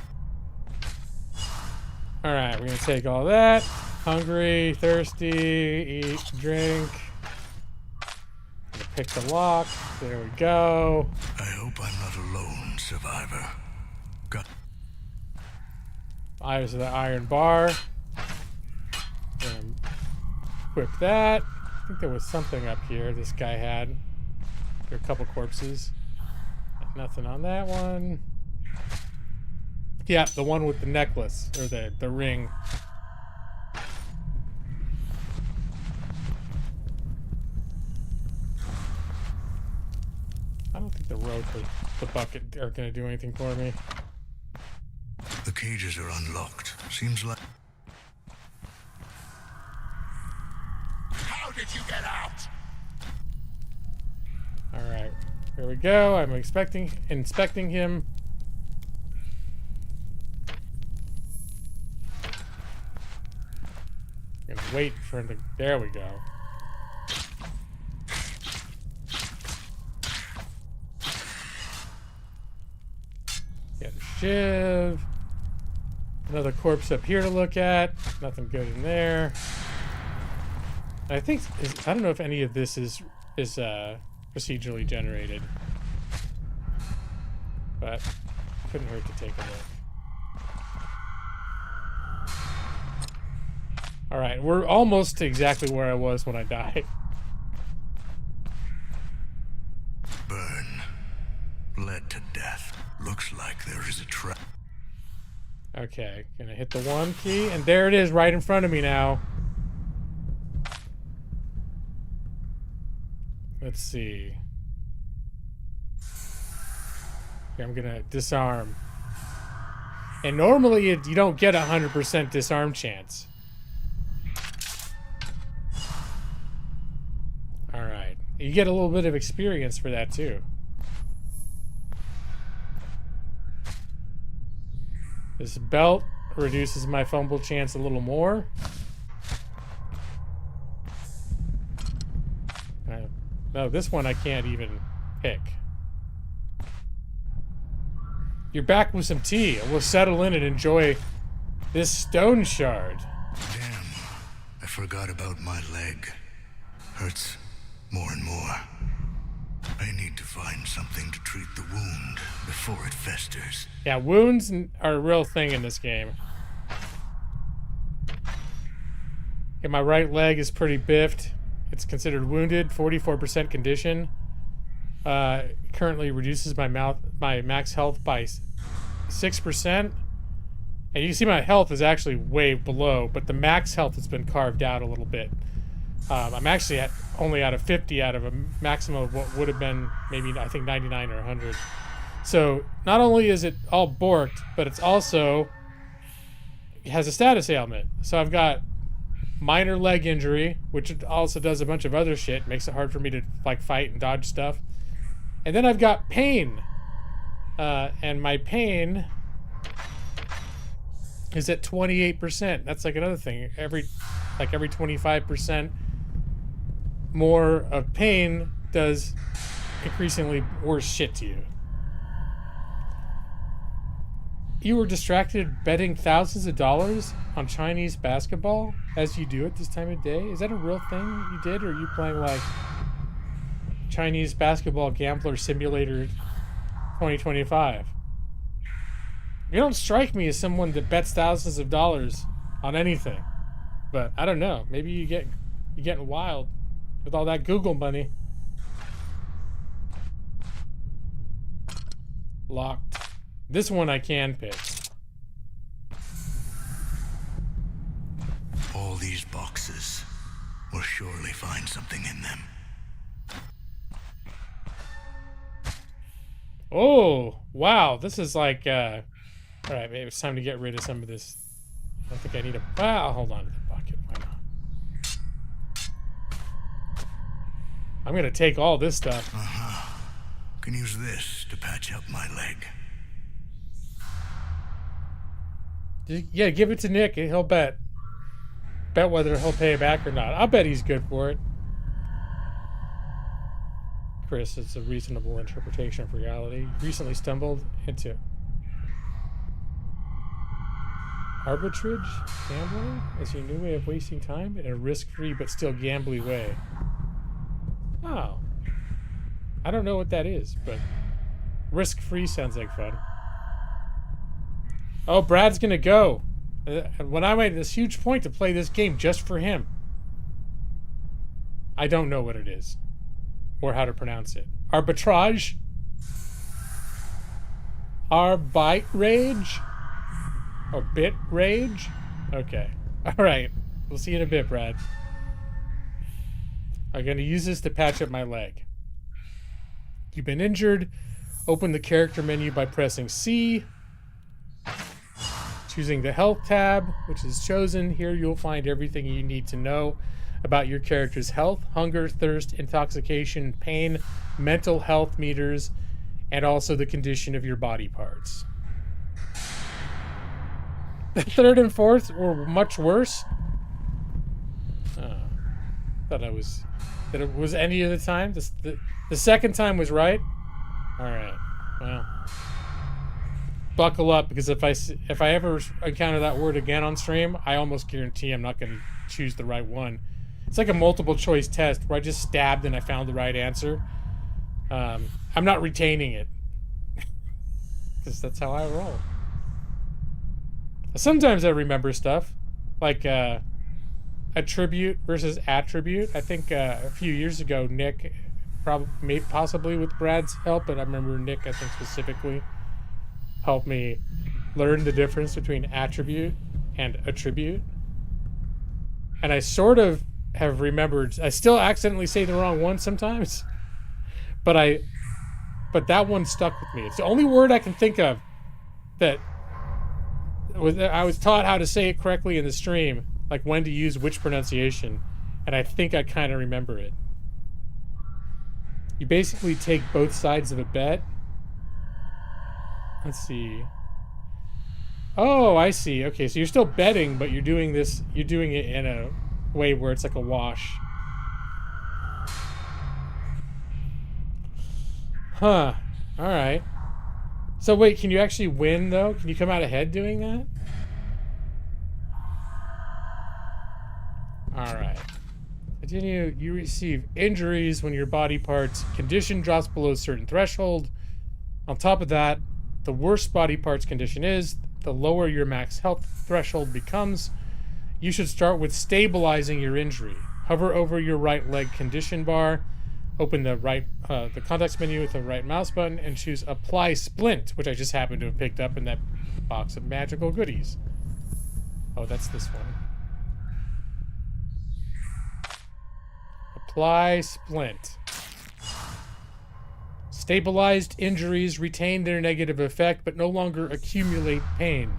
Alright, we're gonna take all that. Hungry, thirsty, eat, drink. Gonna pick the lock. There we go. I hope I'm not alone, survivor. Got. Eyes of the iron bar. Gonna equip that. I think there was something up here this guy had. There are a couple corpses. Nothing on that one. Yeah, the one with the necklace, or the ring. I don't think the rope or the bucket are going to do anything for me. The cages are unlocked. Seems like. how did you get out? Alright, here we go. I'm inspecting him. Gonna wait for him to. There we go. Get a shiv. Another corpse up here to look at. Nothing good in there. I think I don't know if any of this is procedurally generated, but couldn't hurt to take a look. All right, we're almost to exactly where I was when I died. Burn. Bled to death. Looks like there is a trap. Okay, gonna hit the 1 key, and there it is right in front of me now. Let's see. Okay, I'm gonna disarm. And normally you don't get 100% disarm chance. Alright. You get a little bit of experience for that too. This belt reduces my fumble chance a little more. No, this one I can't even pick. You're back with some tea, and we'll settle in and enjoy this Stoneshard. Damn. I forgot about my leg. Hurts more and more. I need to find something to treat the wound before it festers. Yeah, wounds are a real thing in this game. And my right leg is pretty biffed. It's considered wounded, 44% condition. Currently reduces my max health by 6%. And you can see my health is actually way below, but the max health has been carved out a little bit. I'm actually only at a 50 out of a maximum of what would have been maybe, I think, 99 or 100. So not only is it all borked, but it has a status ailment. So I've got minor leg injury, which also does a bunch of other shit, makes it hard for me to like fight and dodge stuff. And then I've got pain, and my pain is at 28%. That's like another thing. Every 25% more of pain does increasingly worse shit to you. You were distracted betting thousands of dollars on Chinese basketball, as you do at this time of day? Is that a real thing you did, or are you playing like Chinese basketball gambler simulator 2025? You don't strike me as someone that bets thousands of dollars on anything, but I don't know. Maybe you're getting wild with all that Google money. Locked. This one I can pick. All these boxes will surely find something in them. Oh, wow. This is like, all right, maybe it's time to get rid of some of this. I don't think I need a... I'll hold on to the bucket. Why not? I'm going to take all this stuff. Can use this to patch up my leg. Yeah, give it to Nick and he'll bet. Bet whether he'll pay it back or not. I'll bet he's good for it. Chris, it's a reasonable interpretation of reality. Recently stumbled into arbitrage gambling as your new way of wasting time in a risk-free but still gambly way. Oh. I don't know what that is, but risk-free sounds like fun. Oh, Brad's gonna go. When I made this huge point to play this game just for him. I don't know what it is. Or how to pronounce it. Arbitrage? Arbite rage? Or bit rage? Okay. Alright. We'll see you in a bit, Brad. I'm gonna use this to patch up my leg. You've been injured. Open the character menu by pressing C. Choosing the health tab, which is chosen. Here you'll find everything you need to know about your character's health, hunger, thirst, intoxication, pain, mental health meters, and also the condition of your body parts. The third and fourth were much worse. Thought that it was any of the time. The second time was right. All right. Well, buckle up, because if I ever encounter that word again on stream, I almost guarantee I'm not going to choose the right one. It's like a multiple choice test where I just stabbed and I found the right answer. I'm not retaining it because that's how I roll. Sometimes I remember stuff like attribute versus attribute. I think a few years ago, Nick, possibly with Brad's help, but I remember Nick, I think specifically, helped me learn the difference between attribute and attribute. And I sort of have remembered, I still accidentally say the wrong one sometimes, but that one stuck with me. It's the only word I can think of that I was taught how to say it correctly in the stream, like when to use which pronunciation, and I think I kind of remember it. You basically take both sides of a bet. Let's see. Oh, I see. Okay, so you're still betting, but you're doing it in a way where it's like a wash. Huh. Alright. So wait, can you actually win, though? Can you come out ahead doing that? Alright. Continue. You receive injuries when your body part's condition drops below a certain threshold. On top of that, the worse body parts condition is, the lower your max health threshold becomes. You should start with stabilizing your injury. Hover over your right leg condition bar, open the context menu with the right mouse button, and choose Apply Splint, which I just happened to have picked up in that box of magical goodies. Oh, that's this one. Apply Splint. Stabilized injuries retain their negative effect, but no longer accumulate pain.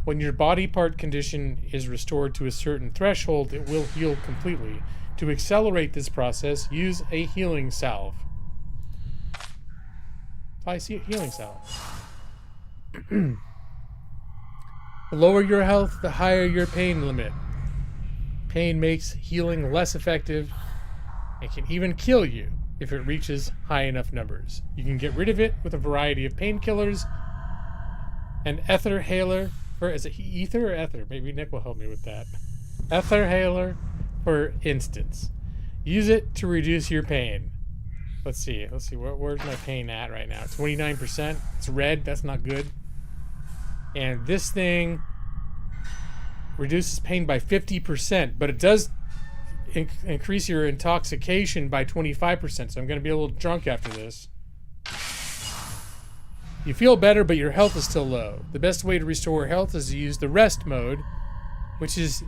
When your body part condition is restored to a certain threshold, it will heal completely. To accelerate this process, use a healing salve. Apply healing salve. The lower your health, the higher your pain limit. Pain makes healing less effective and can even kill you if it reaches high enough numbers. You can get rid of it with a variety of painkillers. An ether haler, or is it ether or ether? Maybe Nick will help me with that. Ether haler, for instance. Use it to reduce your pain. Let's see. Where's my pain at right now? 29%. It's red. That's not good. And this thing reduces pain by 50%, but it does increase your intoxication by 25%, so I'm going to be a little drunk after this. You feel better, but your health is still low. The best way to restore health is to use the rest mode, which is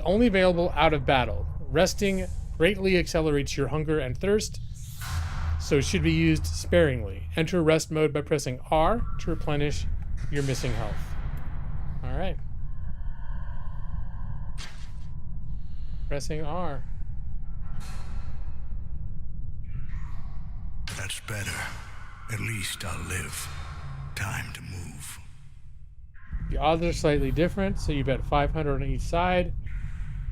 only available out of battle. Resting greatly accelerates your hunger and thirst, so it should be used sparingly. Enter rest mode by pressing R to replenish your missing health. All right. Pressing R. That's better. At least I'll live. Time to move. The odds are slightly different, so you bet 500 on each side,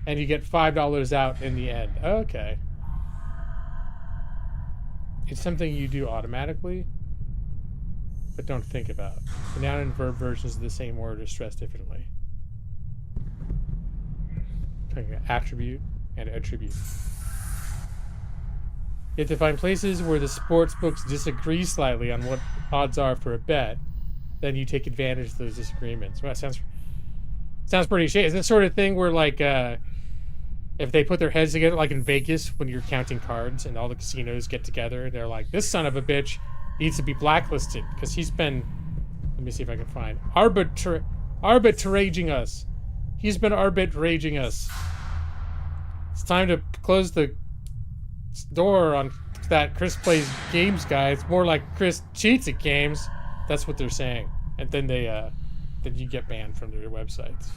and you get $5 out in the end. Okay. It's something you do automatically, but don't think about. The noun and verb versions of the same word are stressed differently. Attribute and attribute. You have to find places where the sports books disagree slightly on what odds are for a bet. Then you take advantage of those disagreements. Well, that sounds pretty shady. Is it the sort of thing where, like, if they put their heads together, like in Vegas, when you're counting cards and all the casinos get together, they're like, this son of a bitch needs to be blacklisted because he's been, let me see if I can find, arbitraging us. He's been arbitraging us. It's time to close the door on that Chris plays games guy. It's more like Chris cheats at games. That's what they're saying. And then then you get banned from their websites.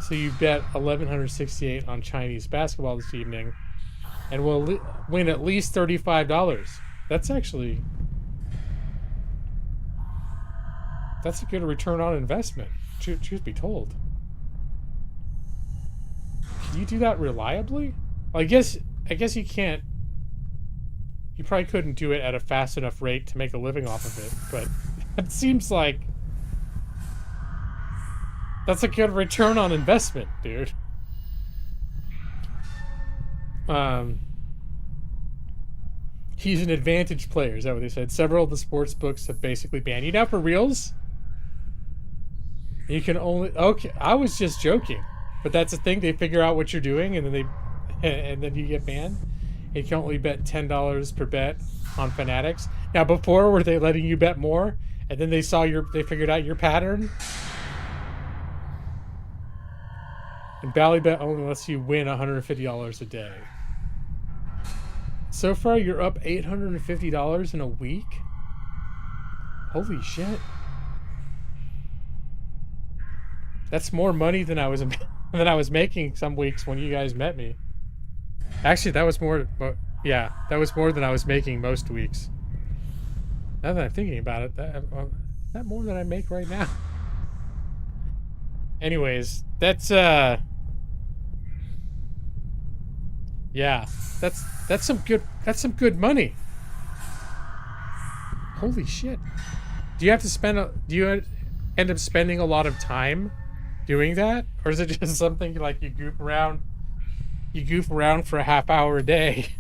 So you bet 1,168 on Chinese basketball this evening, and will win at least $35. That's actually, that's a good return on investment. Truth be told. Can you do that reliably? Well, I guess you can't. You probably couldn't do it at a fast enough rate to make a living off of it, but it seems like that's a good return on investment, dude. He's an advantage player, is that what they said? Several of the sports books have basically banned you. Now for reals? You can only, okay, I was just joking. But that's the thing, they figure out what you're doing and then you get banned. You can only bet $10 per bet on Fanatics. Now before, were they letting you bet more? And then they figured out your pattern? And Ballybet only lets you win $150 a day. So far, you're up $850 in a week? Holy shit. That's more money than I was making some weeks when you guys met me. Actually, that was more, yeah, that was more than I was making most weeks. Now that I'm thinking about it, that more than I make right now. Anyways, that's yeah, that's some good money. Holy shit. Do you end up spending a lot of time doing that? Or is it just something like you goof around for a half hour a day?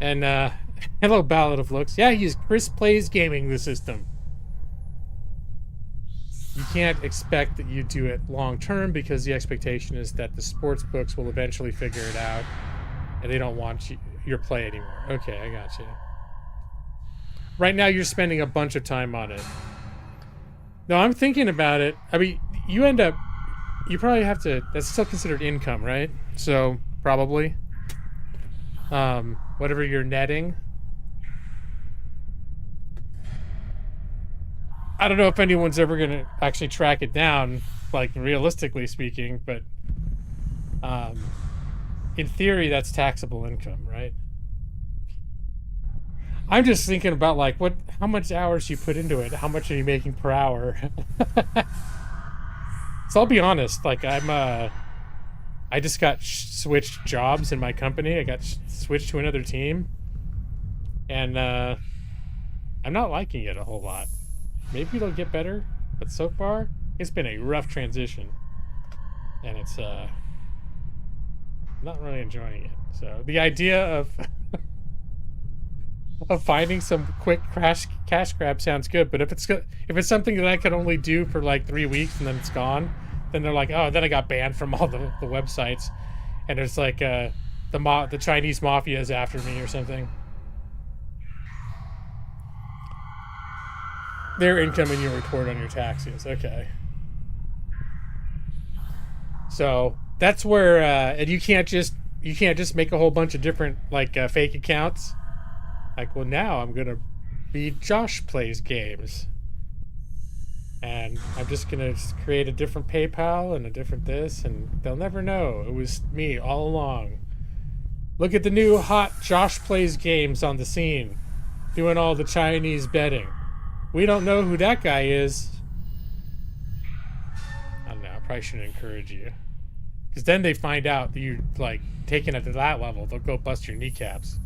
And hello, Ballad of Looks. Yeah, Chris plays gaming the system. You can't expect that you do it long term because the expectation is that the sports books will eventually figure it out, and they don't want your play anymore. Okay, I got you. Right now, you're spending a bunch of time on it. No, I'm thinking about it. I mean, you probably have to. That's still considered income, right? So probably, whatever you're netting. I don't know if anyone's ever going to actually track it down, like realistically speaking, but in theory, that's taxable income, right? I'm just thinking about like how much hours you put into it, how much are you making per hour? So I'll be honest, like I just got switched jobs in my company. I got switched to another team, and I'm not liking it a whole lot. Maybe it'll get better, but so far, it's been a rough transition. And it's, not really enjoying it. So, the idea of of finding some quick cash grab sounds good, but if it's something that I can only do for like 3 weeks and then it's gone, then they're like, oh, then I got banned from all the websites. And there's like, the Chinese mafia is after me or something. Their income in your report on your taxes. Okay. So that's where and you can't just make a whole bunch of different like fake accounts. Like, well, now I'm gonna be Josh Plays Games, and I'm just gonna create a different PayPal and a different this, and they'll never know it was me all along. Look at the new hot Josh Plays Games on the scene, doing all the Chinese betting. We don't know who that guy is. I don't know, I probably shouldn't encourage you. Because then they find out that you're, like, taking it to that level. They'll go bust your kneecaps.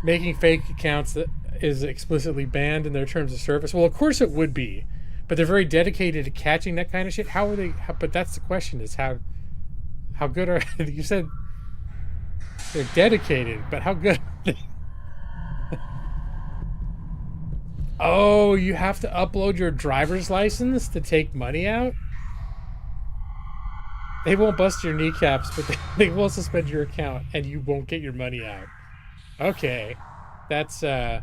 Making fake accounts that is explicitly banned in their terms of service. Well, of course it would be. But they're very dedicated to catching that kind of shit. How are they... but that's the question, is how good are... You said... They're dedicated, but how good are they? Oh, you have to upload your driver's license to take money out? They won't bust your kneecaps, but they will suspend your account, and you won't get your money out. Okay. That's, yeah.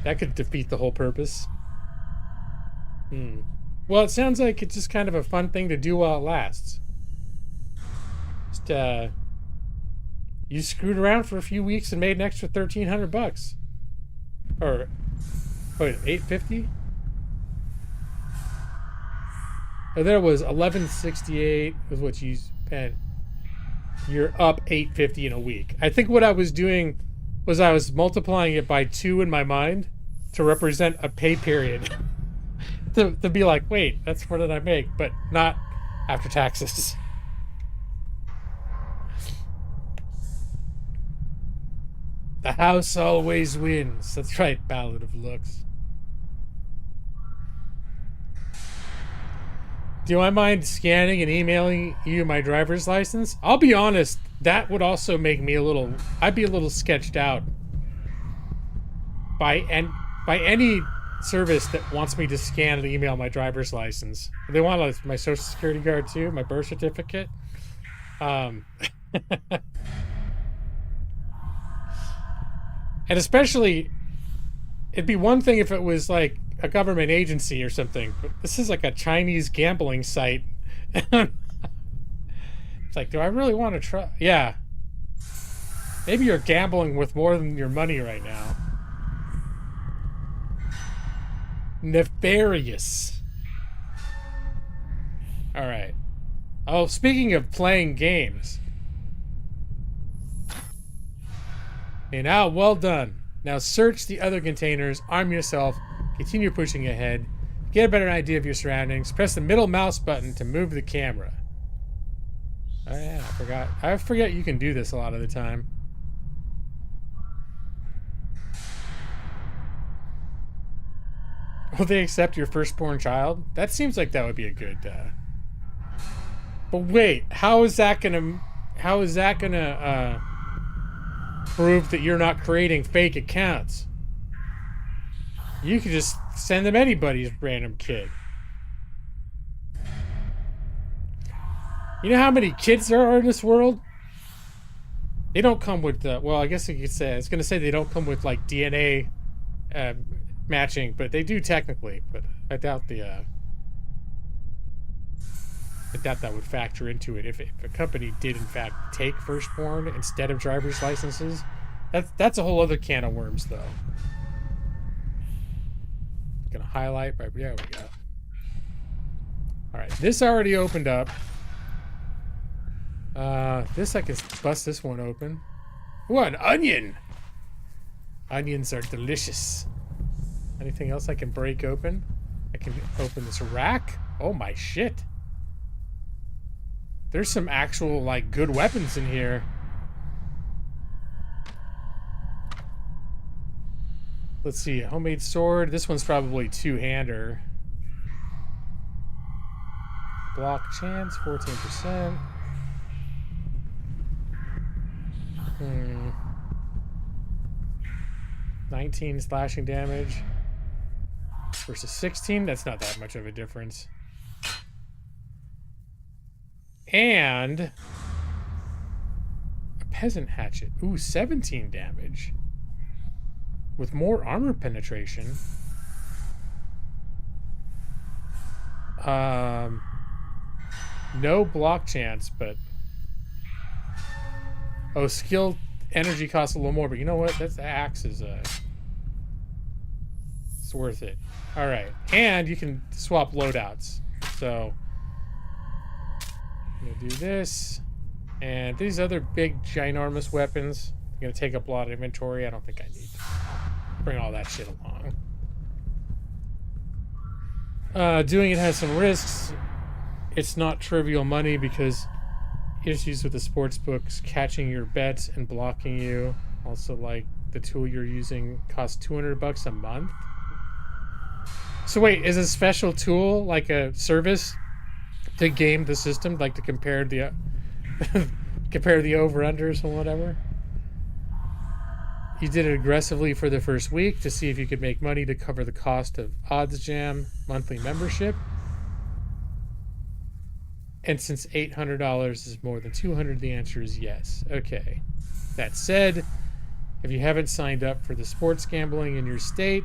That could defeat the whole purpose. Well, it sounds like it's just kind of a fun thing to do while it lasts. You screwed around for a few weeks and made an extra $1,300. Or, wait, $850? Oh, there was $1,168 was what you spent. You're up $850 in a week. I think what I was doing was I was multiplying it by 2 in my mind to represent a pay period. to be like, wait, that's what did I make, but not after taxes. The house always wins. That's right, Ballad of Looks. Do I mind scanning and emailing you my driver's license? I'll be honest, that would also make me I'd be a little sketched out by any service that wants me to scan and email my driver's license. They want my social security card too, my birth certificate. And especially, it'd be one thing if it was like a government agency or something, but this is like a Chinese gambling site. It's like, do I really want to try? Yeah. Maybe you're gambling with more than your money right now. Nefarious. All right. Oh, speaking of playing games. Okay, now, well done. Now search the other containers, arm yourself, continue pushing ahead, get a better idea of your surroundings, press the middle mouse button to move the camera. Oh yeah, I forgot. I forget you can do this a lot of the time. Will they accept your firstborn child? That seems like that would be a good, But wait, how is that gonna prove that you're not creating fake accounts? You could just send them anybody's random kid. You know how many kids there are in this world? They don't come with well, I guess you could say, I was gonna say they don't come with like DNA matching, but they do technically. But I doubt that would factor into it if a company did in fact take firstborn instead of driver's licenses. That's a whole other can of worms, though. Gonna highlight by there we go. All right, this already opened up. This I can bust this one open. Ooh, an onion. Onions are delicious. Anything else I can break open? I can open this rack. Oh my shit. There's some actual, like, good weapons in here. Let's see, homemade sword. This one's probably two-hander. Block chance, 14%. 19 slashing damage versus 16. That's not that much of a difference. And a peasant hatchet. Ooh, 17 damage. With more armor penetration. No block chance, but... Oh, skill energy costs a little more, but you know what? That's the axe is it's worth it. Alright. And you can swap loadouts. So I'm gonna do this. And these other big ginormous weapons are gonna take up a lot of inventory. I don't think I need to bring all that shit along. Doing it has some risks. It's not trivial money because issues with the sports books catching your bets and blocking you. Also, like, the tool you're using costs $200 a month. So wait, is a special tool like a service to game the system, like to compare the compare the over-unders and whatever? You did it aggressively for the first week to see if you could make money to cover the cost of Odds Jam monthly membership. And since $800 is more than $200, the answer is yes. Okay. That said, if you haven't signed up for the sports gambling in your state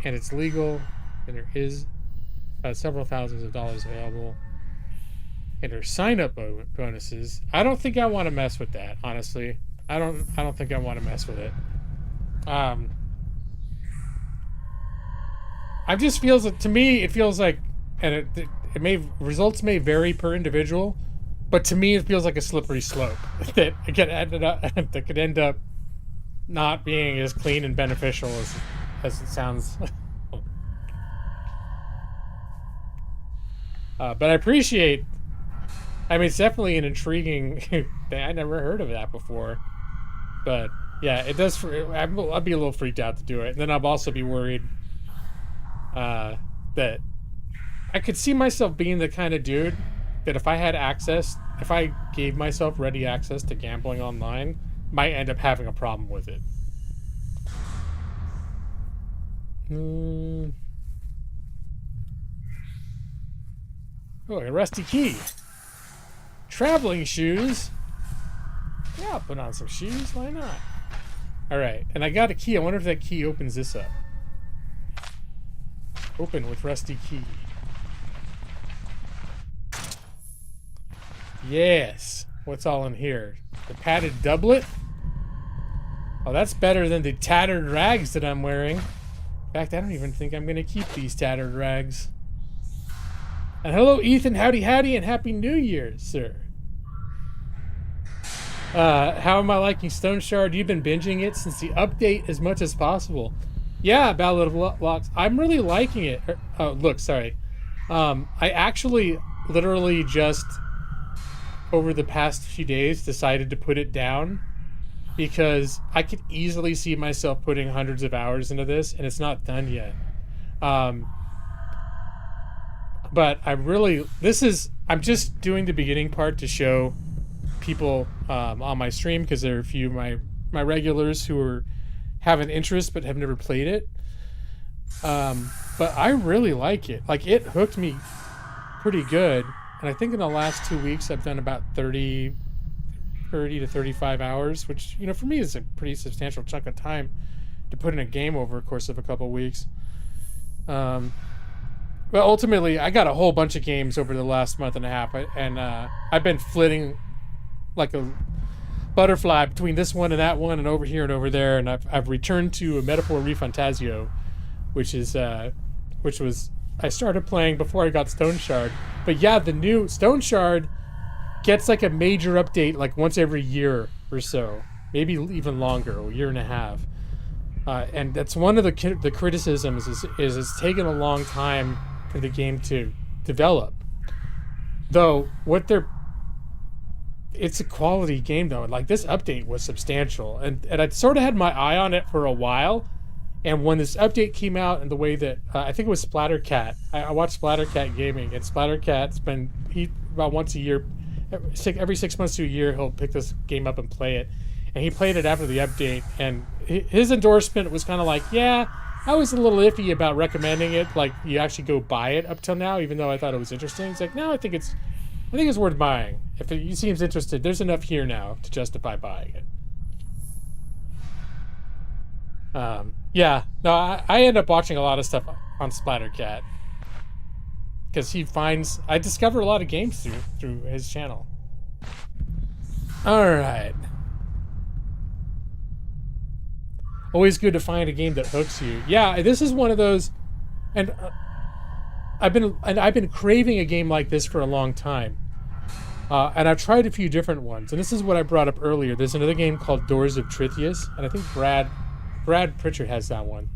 and it's legal, then there is several thousands of dollars available. And there's sign-up bonuses. I don't think I want to mess with that, honestly. I don't think I want to mess with it. I just feels to me it feels like, and results may vary per individual, but to me it feels like a slippery slope that could end up not being as clean and beneficial as it sounds. But I appreciate. I mean, it's definitely an intriguing thing. I never heard of that before, but yeah, it does. I'll be a little freaked out to do it, and then I'll also be worried that. I could see myself being the kind of dude that if I had access, if I gave myself ready access to gambling online, might end up having a problem with it. Oh, a rusty key. Traveling shoes. Yeah, I'll put on some shoes. Why not? Alright, and I got a key. I wonder if that key opens this up. Open with rusty key. Yes. What's all in here? The padded doublet? Oh, that's better than the tattered rags that I'm wearing. In fact, I don't even think I'm going to keep these tattered rags. And hello, Ethan. Howdy, howdy, and Happy New Year, sir. How am I liking Stoneshard? You've been binging it since the update as much as possible. Yeah, Ballad of Locks. I'm really liking it. Oh, look, sorry. I actually literally just... over the past few days decided to put it down because I could easily see myself putting hundreds of hours into this and it's not done yet. But I I'm just doing the beginning part to show people on my stream, because there are a few of my regulars who have an interest but have never played it. But I really like it. Like, it hooked me pretty good. And I think in the last 2 weeks, I've done about 30 to 35 hours, which, you know, for me is a pretty substantial chunk of time to put in a game over a course of a couple of weeks. But ultimately, I got a whole bunch of games over the last month and a half, and I've been flitting like a butterfly between this one and that one, and over here and over there, and I've returned to a Metaphor Refantasio, which was I started playing before I got Stoneshard. But yeah, the new Stoneshard gets like a major update like once every year or so, maybe even longer, a year and a half. And that's one of the criticisms is it's taken a long time for the game to develop. Though it's a quality game though. Like, this update was substantial, and I sort of had my eye on it for a while. And when this update came out, and the way that I think it was Splattercat, I watched Splattercat Gaming, and Splattercat's been about once a year, every 6 months to a year, he'll pick this game up and play it. And he played it after the update, and his endorsement was kind of like, yeah, I was a little iffy about recommending it, like you actually go buy it up till now, even though I thought it was interesting. It's like, no, I think it's worth buying. If he seems interested, there's enough here now to justify buying it. Yeah, no, I end up watching a lot of stuff on Splattercat because I discover a lot of games through his channel. All right. Always good to find a game that hooks you. Yeah, this is one of those, and I've been craving a game like this for a long time. And I've tried a few different ones, and this is what I brought up earlier. There's another game called Doors of Trithyius, and I think Brad Pritchard has that one.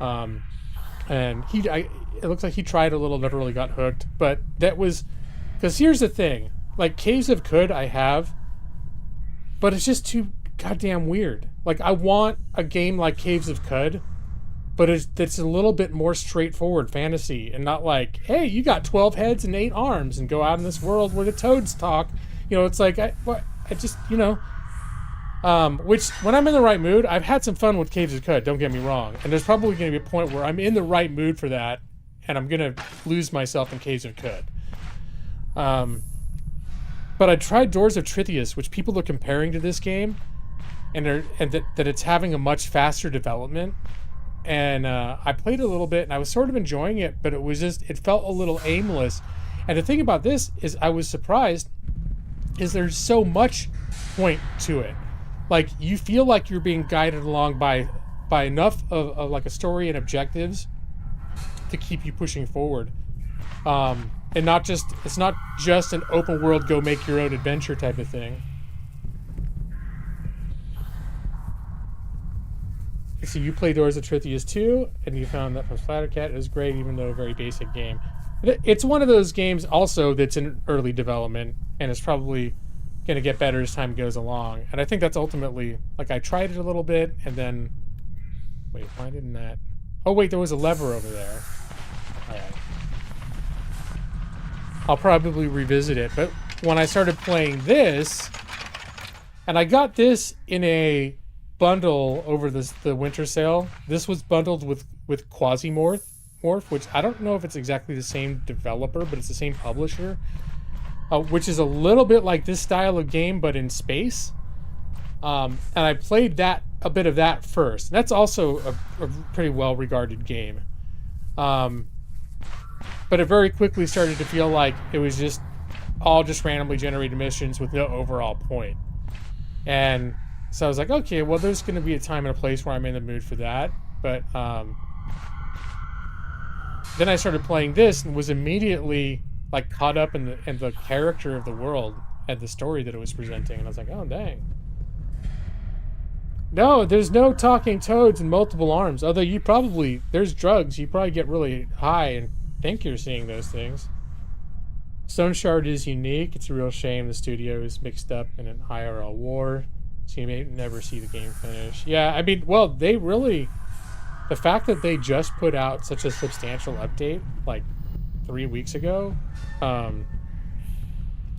And it looks like he tried a little, never really got hooked. But that was, because here's the thing, like Caves of Khud I have, but it's just too goddamn weird. Like, I want a game like Caves of Khud, but it's a little bit more straightforward fantasy, and not like, hey, you got 12 heads and 8 arms and go out in this world where the toads talk. You know, it's like, I just, you know. Which, when I'm in the right mood, I've had some fun with Caves of Khud, don't get me wrong. And there's probably going to be a point where I'm in the right mood for that, and I'm going to lose myself in Caves of Khud. But I tried Doors of Trithyius, which people are comparing to this game, and that it's having a much faster development. And I played a little bit, and I was sort of enjoying it, but it felt a little aimless. And the thing about this is, I was surprised, is there's so much point to it. Like, you feel like you're being guided along by enough of like a story and objectives to keep you pushing forward. And it's not just an open world, go make your own adventure type of thing. So you play Doors of Trithyius 2, and you found that from Splattercat. It was great, even though a very basic game. It's one of those games also that's in early development, and it's probably going to get better as time goes along. And I think that's ultimately, like, I tried it a little bit, and then, wait, why didn't that? Oh wait, there was a lever over there. All right. I'll probably revisit it. But when I started playing this, and I got this in a bundle over the winter sale. This was bundled with Quasimorph, which I don't know if it's exactly the same developer, but it's the same publisher. Which is a little bit like this style of game, but in space. And I played a bit of that first. That's also a pretty well-regarded game. But it very quickly started to feel like it was just randomly generated missions with no overall point. And so I was like, okay, well, there's going to be a time and a place where I'm in the mood for that. But then I started playing this and was immediately like caught up in the character of the world and the story that it was presenting, and I was like, oh dang. No, there's no talking toads and multiple arms. Although there's drugs. You probably get really high and think you're seeing those things. Stoneshard is unique. It's a real shame the studio is mixed up in an IRL war, so you may never see the game finish. Yeah, I mean, well, the fact that they just put out such a substantial update, like 3 weeks ago,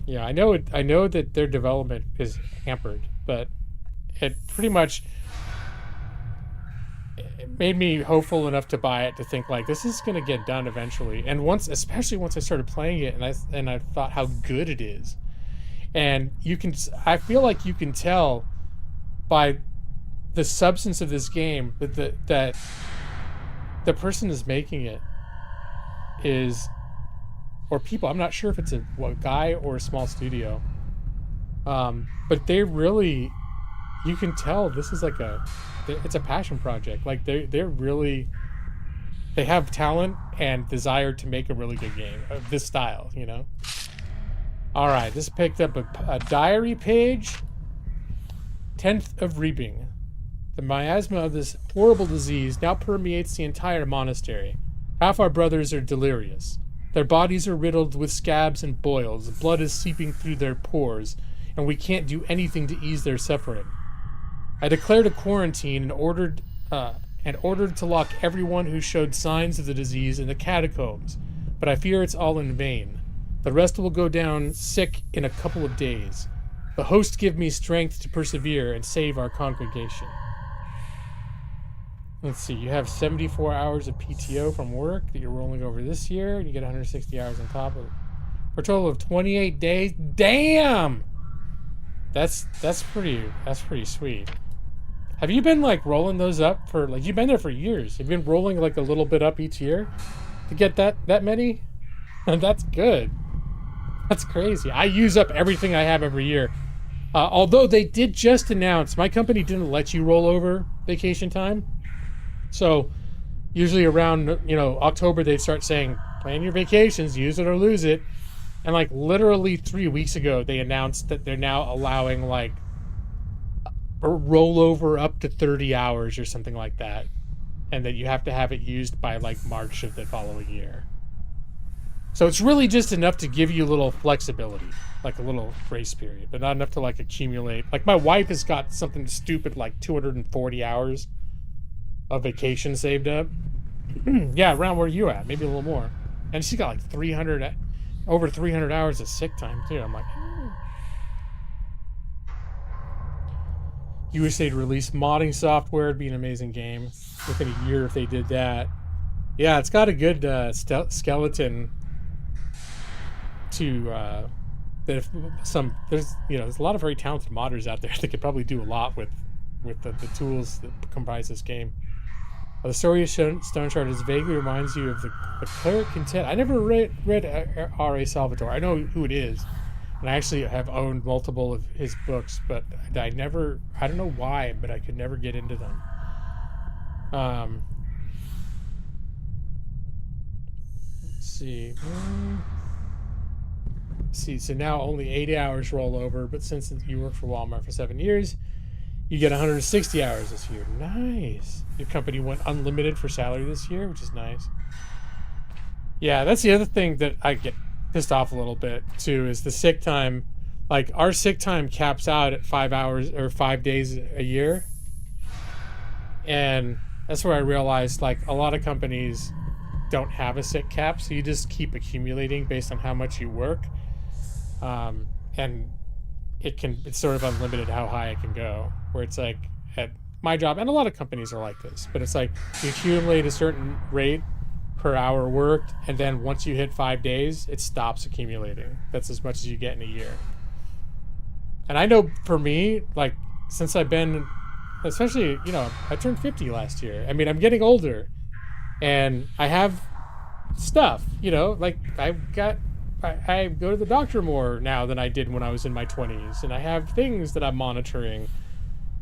Yeah, I know it. I know that their development is hampered, but it pretty much it made me hopeful enough to buy it, to think like this is going to get done eventually. And especially once I started playing it, and I thought how good it is. And I feel like you can tell by the substance of this game that the person is making it is, or people, I'm not sure if it's a guy or a small studio, but they really, you can tell this is like it's a passion project. Like they have talent and desire to make a really good game of this style, you know. All right, this picked up a diary page. 10th of Reaping. The miasma of this horrible disease now permeates the entire monastery. Half our brothers are delirious. Their bodies are riddled with scabs and boils. Blood is seeping through their pores, and we can't do anything to ease their suffering. I declared a quarantine and ordered to lock everyone who showed signs of the disease in the catacombs, but I fear it's all in vain. The rest will go down sick in a couple of days. The host give me strength to persevere and save our congregation. Let's see, you have 74 hours of PTO from work that you're rolling over this year, and you get 160 hours on top of it. For a total of 28 days. Damn! That's pretty sweet. Have you been like rolling those up for, like, you've been there for years. You've been rolling like a little bit up each year to get that many? That's good. That's crazy. I use up everything I have every year. Although they did just announce, my company didn't let you roll over vacation time. So usually around, October, they start saying, plan your vacations, use it or lose it. And like literally 3 weeks ago, they announced that they're now allowing like a rollover up to 30 hours or something like that. And that you have to have it used by like March of the following year. So it's really just enough to give you a little flexibility, like a little grace period, but not enough to like accumulate. Like my wife has got something stupid like 240 hours of vacation saved up. Yeah, around where you at, maybe a little more. And she's got like over 300 hours of sick time too. I'm like, you wish they'd release modding software. It'd be an amazing game within a year if they did that. Yeah, it's got a good skeleton to there's a lot of very talented modders out there that could probably do a lot with the tools that comprise this game. The story of Stoneshard vaguely reminds you of the cleric content. I never read R.A. Salvatore. I know who it is, and I actually have owned multiple of his books, but I don't know why, but I could never get into them. Let's see. So now only 80 hours roll over, but since you worked for Walmart for 7 years, you get 160 hours this year. Nice. Your company went unlimited for salary this year, which is nice. Yeah, that's the other thing that I get pissed off a little bit too, is the sick time. Like our sick time caps out at 5 hours or 5 days a year. And that's where I realized like a lot of companies don't have a sick cap, so you just keep accumulating based on how much you work. And it's sort of unlimited how high it can go, where it's like at my job, and a lot of companies are like this, but it's like you accumulate a certain rate per hour worked, and then once you hit 5 days, it stops accumulating. That's as much as you get in a year. And I know for me, like since I've been, especially, I turned 50 last year. I mean, I'm getting older and I have stuff, like I go to the doctor more now than I did when I was in my 20s, and I have things that I'm monitoring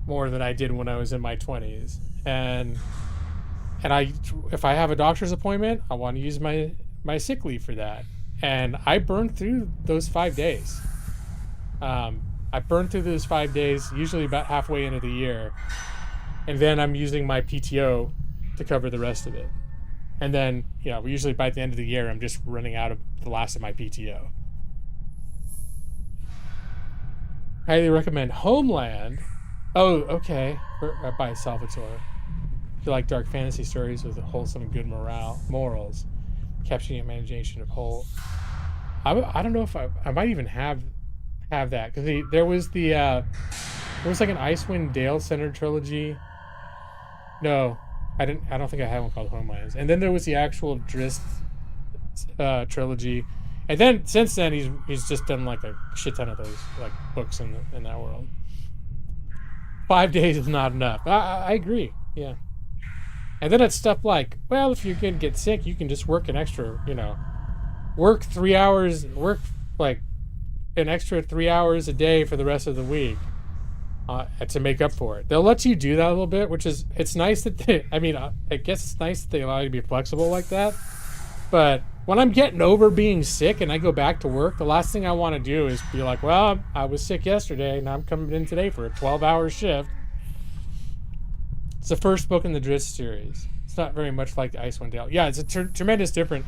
more than I did when I was in my 20s. And if I have a doctor's appointment, I want to use my sick leave for that. And I burned through those 5 days. I burned through those 5 days, usually about halfway into the year. And then I'm using my PTO to cover the rest of it. And then, usually by the end of the year, I'm just running out of the last of my PTO. Highly recommend Homeland. Oh, okay. By Salvatore. If you like dark fantasy stories with a wholesome and good morals, capturing imagination of whole I don't know if I might even have that, because there was like an Icewind Dale centered trilogy. No, I don't think I had one called Homelands. And then there was the actual Drizzt trilogy. And then since then he's just done like a shit ton of those like books in that world. 5 days is not enough. I agree. Yeah. And then it's stuff like, well, if you can get sick, you can just work an extra, work 3 hours, work like an extra 3 hours a day for the rest of the week to make up for it. They'll let you do that a little bit, which is, it's nice that I guess it's nice that they allow you to be flexible like that. But when I'm getting over being sick and I go back to work, the last thing I want to do is be like, well, I was sick yesterday and I'm coming in today for a 12-hour shift. It's the first book in the Drizzt series. It's not very much like Icewind Dale. Yeah, it's a tremendous different.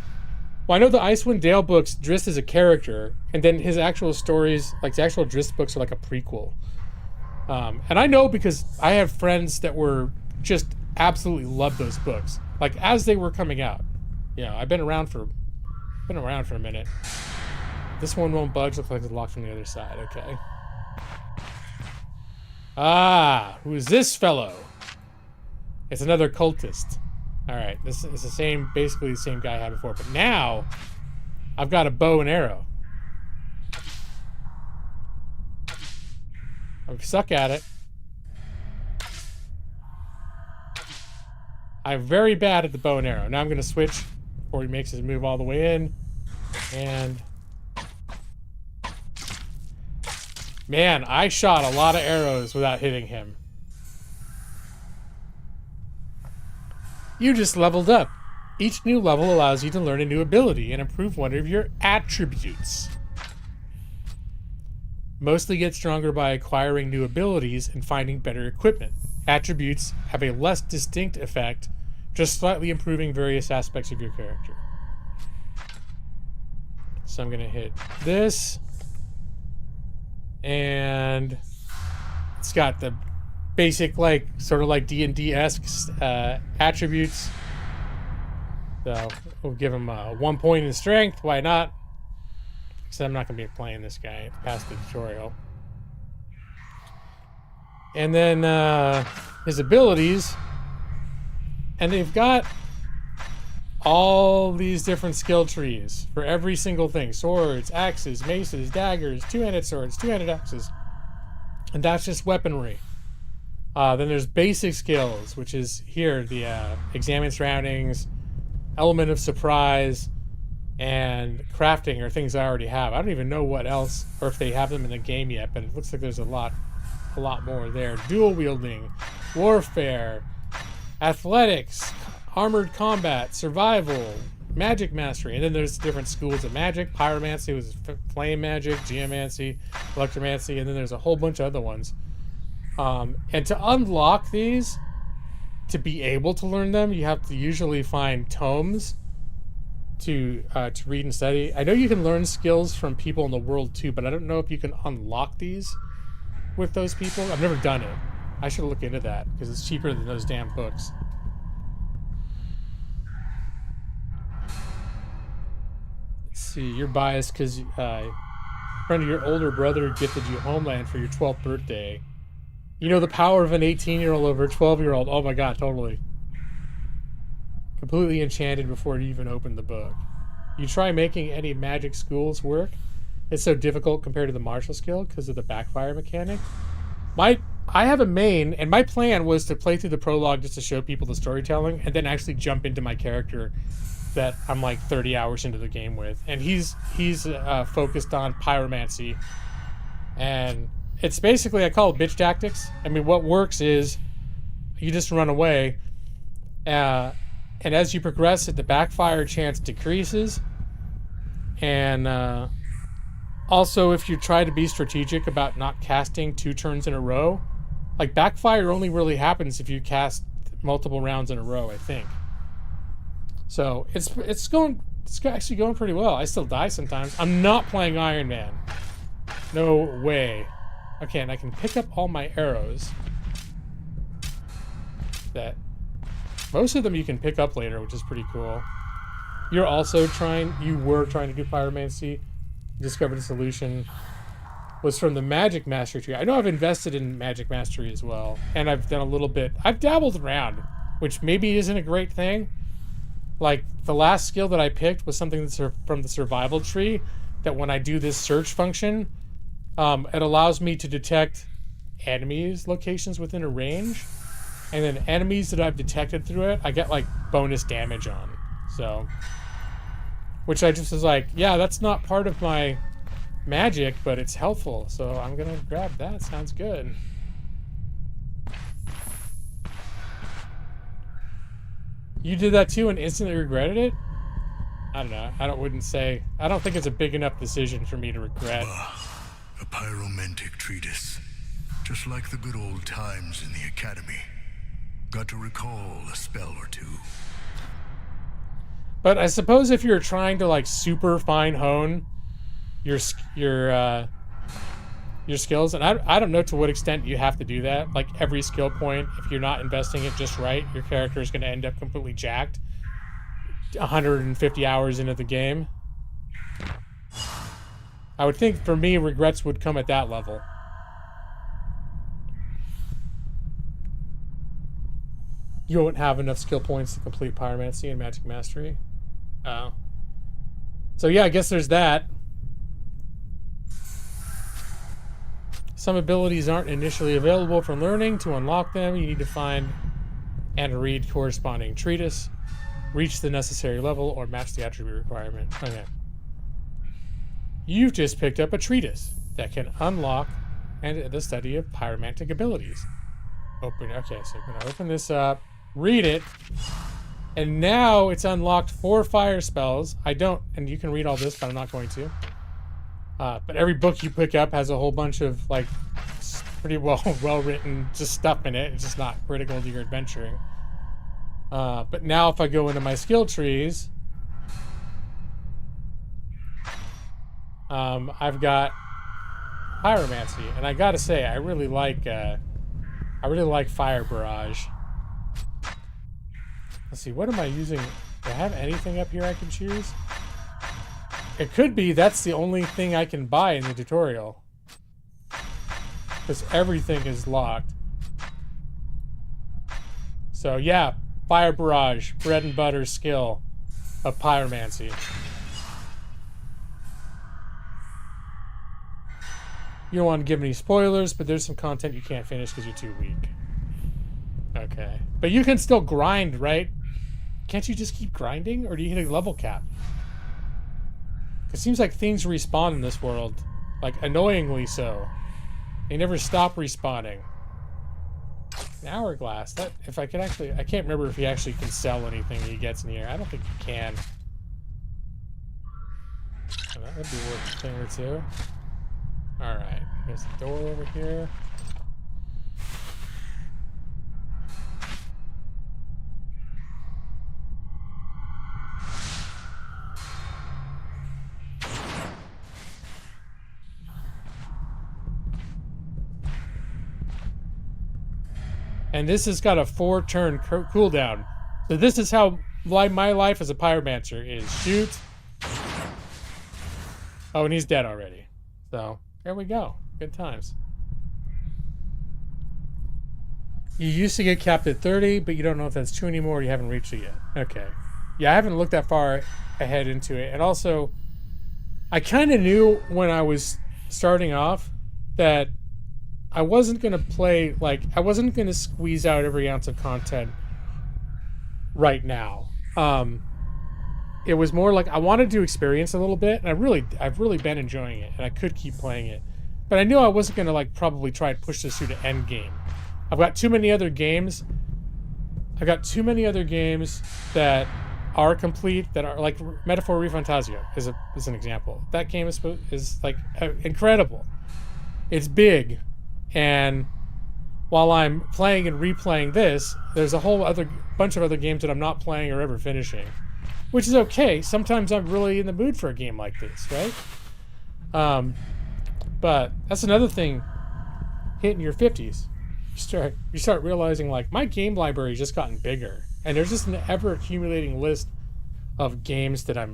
Well, I know the Icewind Dale books, Drizzt is a character, and then his actual stories, like the actual Drizzt books, are like a prequel. And I know because I have friends that were just absolutely loved those books, like as they were coming out. I've been around for a minute. This one won't budge. Looks like it's locked from the other side. Okay. Who is this fellow? It's another cultist. All right, this is basically the same guy I had before, but now I've got a bow and arrow. I suck at it. I'm very bad at the bow and arrow. Now I'm going to switch before he makes his move all the way in. And man, I shot a lot of arrows without hitting him. You just leveled up. Each new level allows you to learn a new ability and improve one of your attributes. Mostly get stronger by acquiring new abilities and finding better equipment. Attributes have a less distinct effect, just slightly improving various aspects of your character. So I'm going to hit this. And it's got the basic, like, sort of like D&D-esque attributes. So we'll give him 1 point in strength. Why not? Because I'm not going to be playing this guy past the tutorial. And then his abilities. And they've got all these different skill trees for every single thing. Swords, axes, maces, daggers, two-handed swords, two-handed axes. And that's just weaponry. Then there's basic skills, which is here, the examine surroundings, element of surprise, and crafting are things I already have. I don't even know what else, or if they have them in the game yet, but it looks like there's a lot more there. Dual wielding, warfare, athletics, armored combat, survival, magic mastery, and then there's different schools of magic. Pyromancy was flame magic, geomancy, electromancy, and then there's a whole bunch of other ones. And to unlock these, to be able to learn them, you have to usually find tomes to read and study. I know you can learn skills from people in the world too, but I don't know if you can unlock these with those people. I've never done it. I should look into that because it's cheaper than those damn books. Let's see, you're biased because a friend of your older brother gifted you Homeland for your 12th birthday. You know the power of an 18-year-old over a 12-year-old. Oh my god, totally. Completely enchanted before you even opened the book. You try making any magic schools work. It's so difficult compared to the martial skill because of the backfire mechanic. I have a main, and my plan was to play through the prologue just to show people the storytelling, and then actually jump into my character that I'm like 30 hours into the game with. And he's focused on pyromancy. And it's basically, I call it bitch tactics. I mean, what works is you just run away. And as you progress, the backfire chance decreases. And also, if you try to be strategic about not casting 2 turns in a row, like backfire only really happens if you cast multiple rounds in a row, I think. So it's actually going pretty well. I still die sometimes. I'm not playing Iron Man. No way. Okay, and I can pick up all my arrows. That most of them you can pick up later, which is pretty cool. You were trying to do pyromancy. discovered a solution was from the Magic Mastery tree. I know I've invested in Magic Mastery as well, and I've done a little bit. I've dabbled around, which maybe isn't a great thing. Like, the last skill that I picked was something that's from the survival tree, that when I do this search function, it allows me to detect enemies' locations within a range, and then enemies that I've detected through it, I get, like, bonus damage on. So, which I just was like, yeah, that's not part of my magic, but it's helpful, so I'm gonna grab that. Sounds good. You did that too and instantly regretted it? I don't know. I don't think it's a big enough decision for me to regret. A pyromantic treatise. Just like the good old times in the academy. Got to recall a spell or two. But I suppose if you're trying to, like, super fine hone your skills, and I don't know to what extent you have to do that. Like, every skill point, if you're not investing it just right, your character is going to end up completely jacked 150 hours into the game. I would think, for me, regrets would come at that level. You won't have enough skill points to complete Pyromancy and Magic Mastery. Oh. So yeah, I guess there's that. Some abilities aren't initially available for learning. To unlock them, you need to find and read corresponding treatise, reach the necessary level, or match the attribute requirement. Okay. You've just picked up a treatise that can unlock and the study of pyromantic abilities. Okay, so I'm gonna open this up, read it, and now it's unlocked 4 fire spells. And you can read all this, but I'm not going to. But every book you pick up has a whole bunch of, like, pretty well-written just stuff in it. It's just not critical to your adventuring. But now if I go into my skill trees, I've got Pyromancy, and I gotta say, I really like Fire Barrage. Let's see, what am I using? Do I have anything up here I can choose? It could be that's the only thing I can buy in the tutorial, because everything is locked. So yeah, Fire Barrage, bread and butter skill of Pyromancy. You don't want to give any spoilers, but there's some content you can't finish because you're too weak. Okay. But you can still grind, right? Can't you just keep grinding, or do you hit a level cap? It seems like things respawn in this world. Like, annoyingly so. They never stop respawning. An hourglass. That, if I can actually... I can't remember if he actually can sell anything he gets in here. I don't think he can. So that would be worth a thing or two. Alright. There's the door over here. And this has got a 4-turn cooldown. So this is how my life as a pyromancer is. Shoot. Oh, and he's dead already. So, there we go. Good times. You used to get capped at 30, but you don't know if that's true anymore. You haven't reached it yet. Okay. Yeah, I haven't looked that far ahead into it. And also, I kind of knew when I was starting off that I wasn't going to play, like, I wasn't going to squeeze out every ounce of content right now. It was more like I wanted to experience a little bit, and I've really been enjoying it, and I could keep playing it. But I knew I wasn't going to, like, probably try and push this through to end game. I've got too many other games. I got too many other games that are complete, that are, like, Metaphor Refantasio is an example. That game is like, incredible. It's big. And while I'm playing and replaying this, there's a whole other bunch of other games that I'm not playing or ever finishing, which is okay. Sometimes I'm really in the mood for a game like this, right? But that's another thing. Hitting your 50s, you start realizing, like, my game library has just gotten bigger, and there's just an ever accumulating list of games that I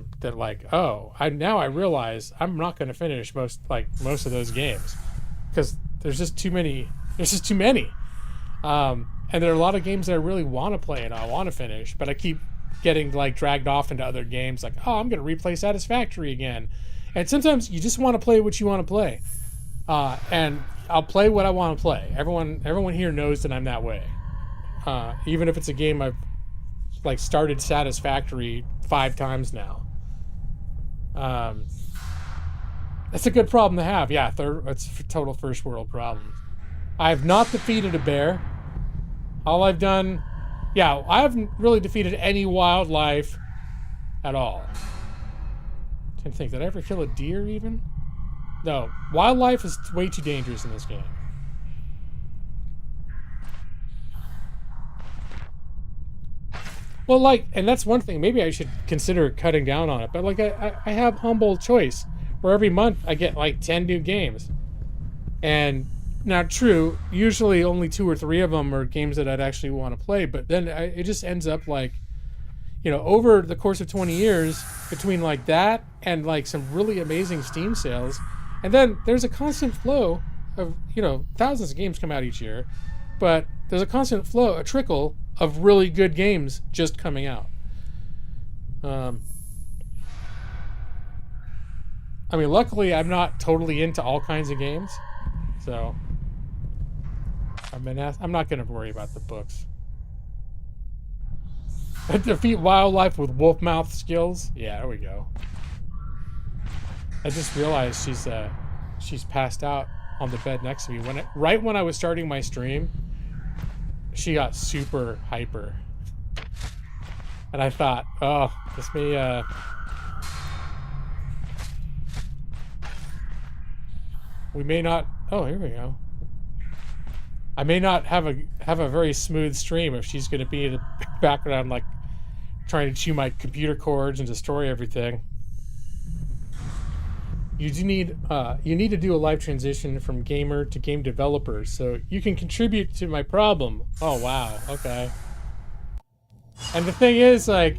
realize I'm not going to finish most of those games because there's just too many. And there are a lot of games that I really want to play and I want to finish, but I keep getting like dragged off into other games. Like, oh, I'm going to replay Satisfactory again. And sometimes you just want to play what you want to play. And I'll play what I want to play. Everyone here knows that I'm that way. Even if it's a game I've like started Satisfactory 5 times now. That's a good problem to have. Yeah, it's a total first world problem. I have not defeated a bear. All I've done, I haven't really defeated any wildlife at all. Can't think, did I ever kill a deer even? No, wildlife is way too dangerous in this game. Well, and that's one thing. Maybe I should consider cutting down on it. But I have humble choice, where every month I get like 10 new games, and now true, usually only 2 or 3 of them are games that I'd actually want to play. But then it just ends up over the course of 20 years, between like that and like some really amazing Steam sales, and then there's a constant flow of thousands of games come out each year, but there's a constant flow, a trickle of really good games just coming out. Luckily I'm not totally into all kinds of games, so I'm not going to worry about the books. Defeat wildlife with wolf mouth skills. Yeah, there we go. I just realized she's passed out on the bed next to me. Right when I was starting my stream, she got super hyper. And I thought, oh, this may we may not, oh, here we go. I may not have a very smooth stream if she's going to be in the background like trying to chew my computer cords and destroy everything. You need to do a live transition from gamer to game developer so you can contribute to my problem. Oh wow, okay. And the thing is, there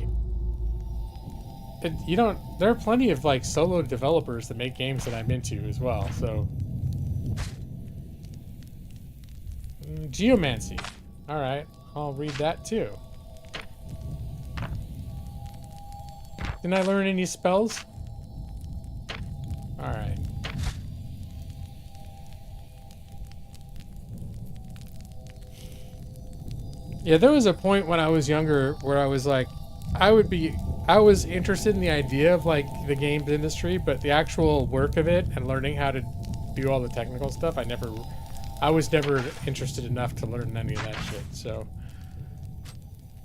are plenty of like solo developers that make games that I'm into as well. So geomancy. All right, I'll read that too. Didn't I learn any spells? All right. Yeah, there was a point when I was younger where I was like, I was interested in the idea of like the games industry, but the actual work of it and learning how to do all the technical stuff, I was never interested enough to learn any of that shit. So,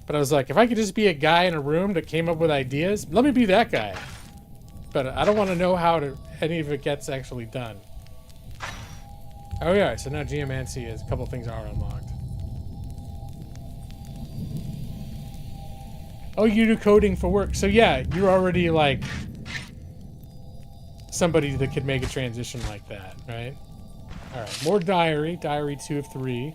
but I was like, if I could just be a guy in a room that came up with ideas, let me be that guy. But I don't want to know how any of it gets actually done. Oh yeah, so now geomancy is a couple things are unlocked. Oh, you do coding for work. So yeah, you're already like somebody that could make a transition like that, right? Alright, more diary. Diary 2 of 3.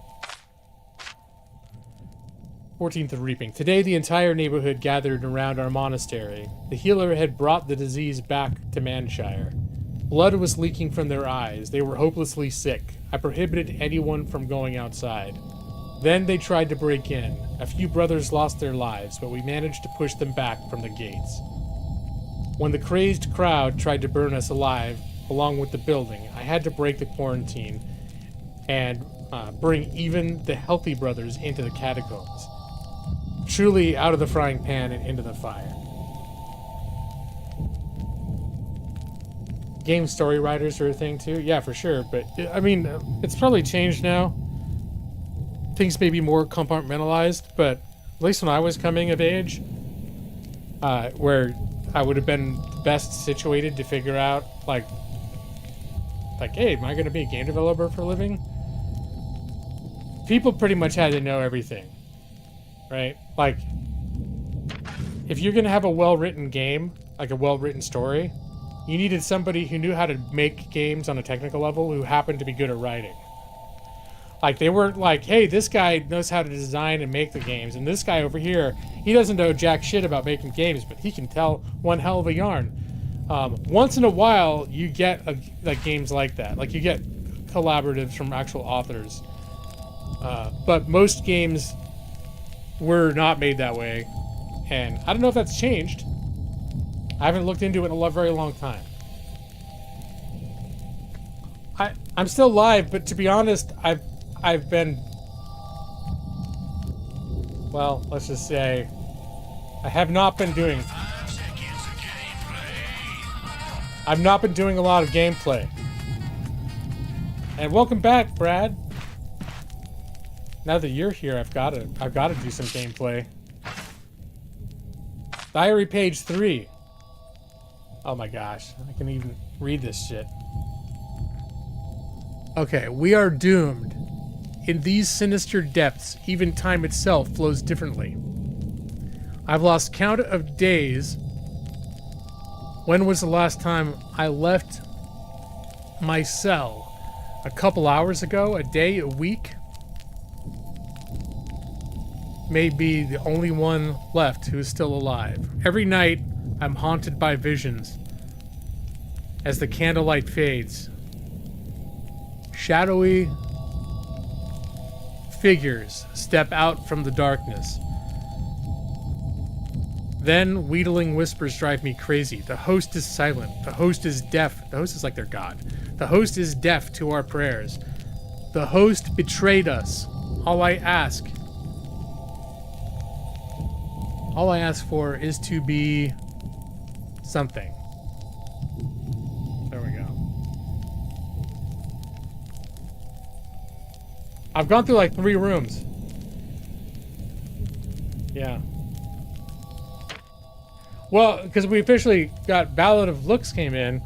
14th of Reaping. Today the entire neighborhood gathered around our monastery. The healer had brought the disease back to Manshire. Blood was leaking from their eyes. They were hopelessly sick. I prohibited anyone from going outside. Then they tried to break in. A few brothers lost their lives, but we managed to push them back from the gates. When the crazed crowd tried to burn us alive, along with the building, I had to break the quarantine and bring even the healthy brothers into the catacombs. Truly out of the frying pan and into the fire. Game story writers are a thing too? Yeah, for sure, but I mean, it's probably changed now. Things may be more compartmentalized, but at least when I was coming of age, where I would have been best situated to figure out, like, hey, am I going to be a game developer for a living? People pretty much had to know everything, right? Like, if you're going to have a well-written game, like a well-written story, you needed somebody who knew how to make games on a technical level who happened to be good at writing. Like, they weren't like, hey, this guy knows how to design and make the games, and this guy over here, he doesn't know jack shit about making games, but he can tell one hell of a yarn. Once in a while, you get like games like that. Like, you get collaboratives from actual authors. But most games were not made that way. And I don't know if that's changed. I haven't looked into it in a very long time. I'm still live, but to be honest, I've been, well, let's just say, I have not been doing, I've not been doing a lot of gameplay. And welcome back, Brad. Now that you're here, I've got to do some gameplay. Diary page 3. Oh my gosh, I can even read this shit. Okay, we are doomed. In these sinister depths, even time itself flows differently. I've lost count of days. When was the last time I left my cell? A couple hours ago? A day? A week? May be the only one left who is still alive. Every night, I'm haunted by visions. As the candlelight fades, shadowy figures step out from the darkness. Then wheedling whispers drive me crazy. The host is silent. The host is deaf. The host is like their god. The host is deaf to our prayers. The host betrayed us. All I ask for is to be something. There we go. I've gone through like 3 rooms. Yeah. Well, because we officially got Ballad of Looks came in.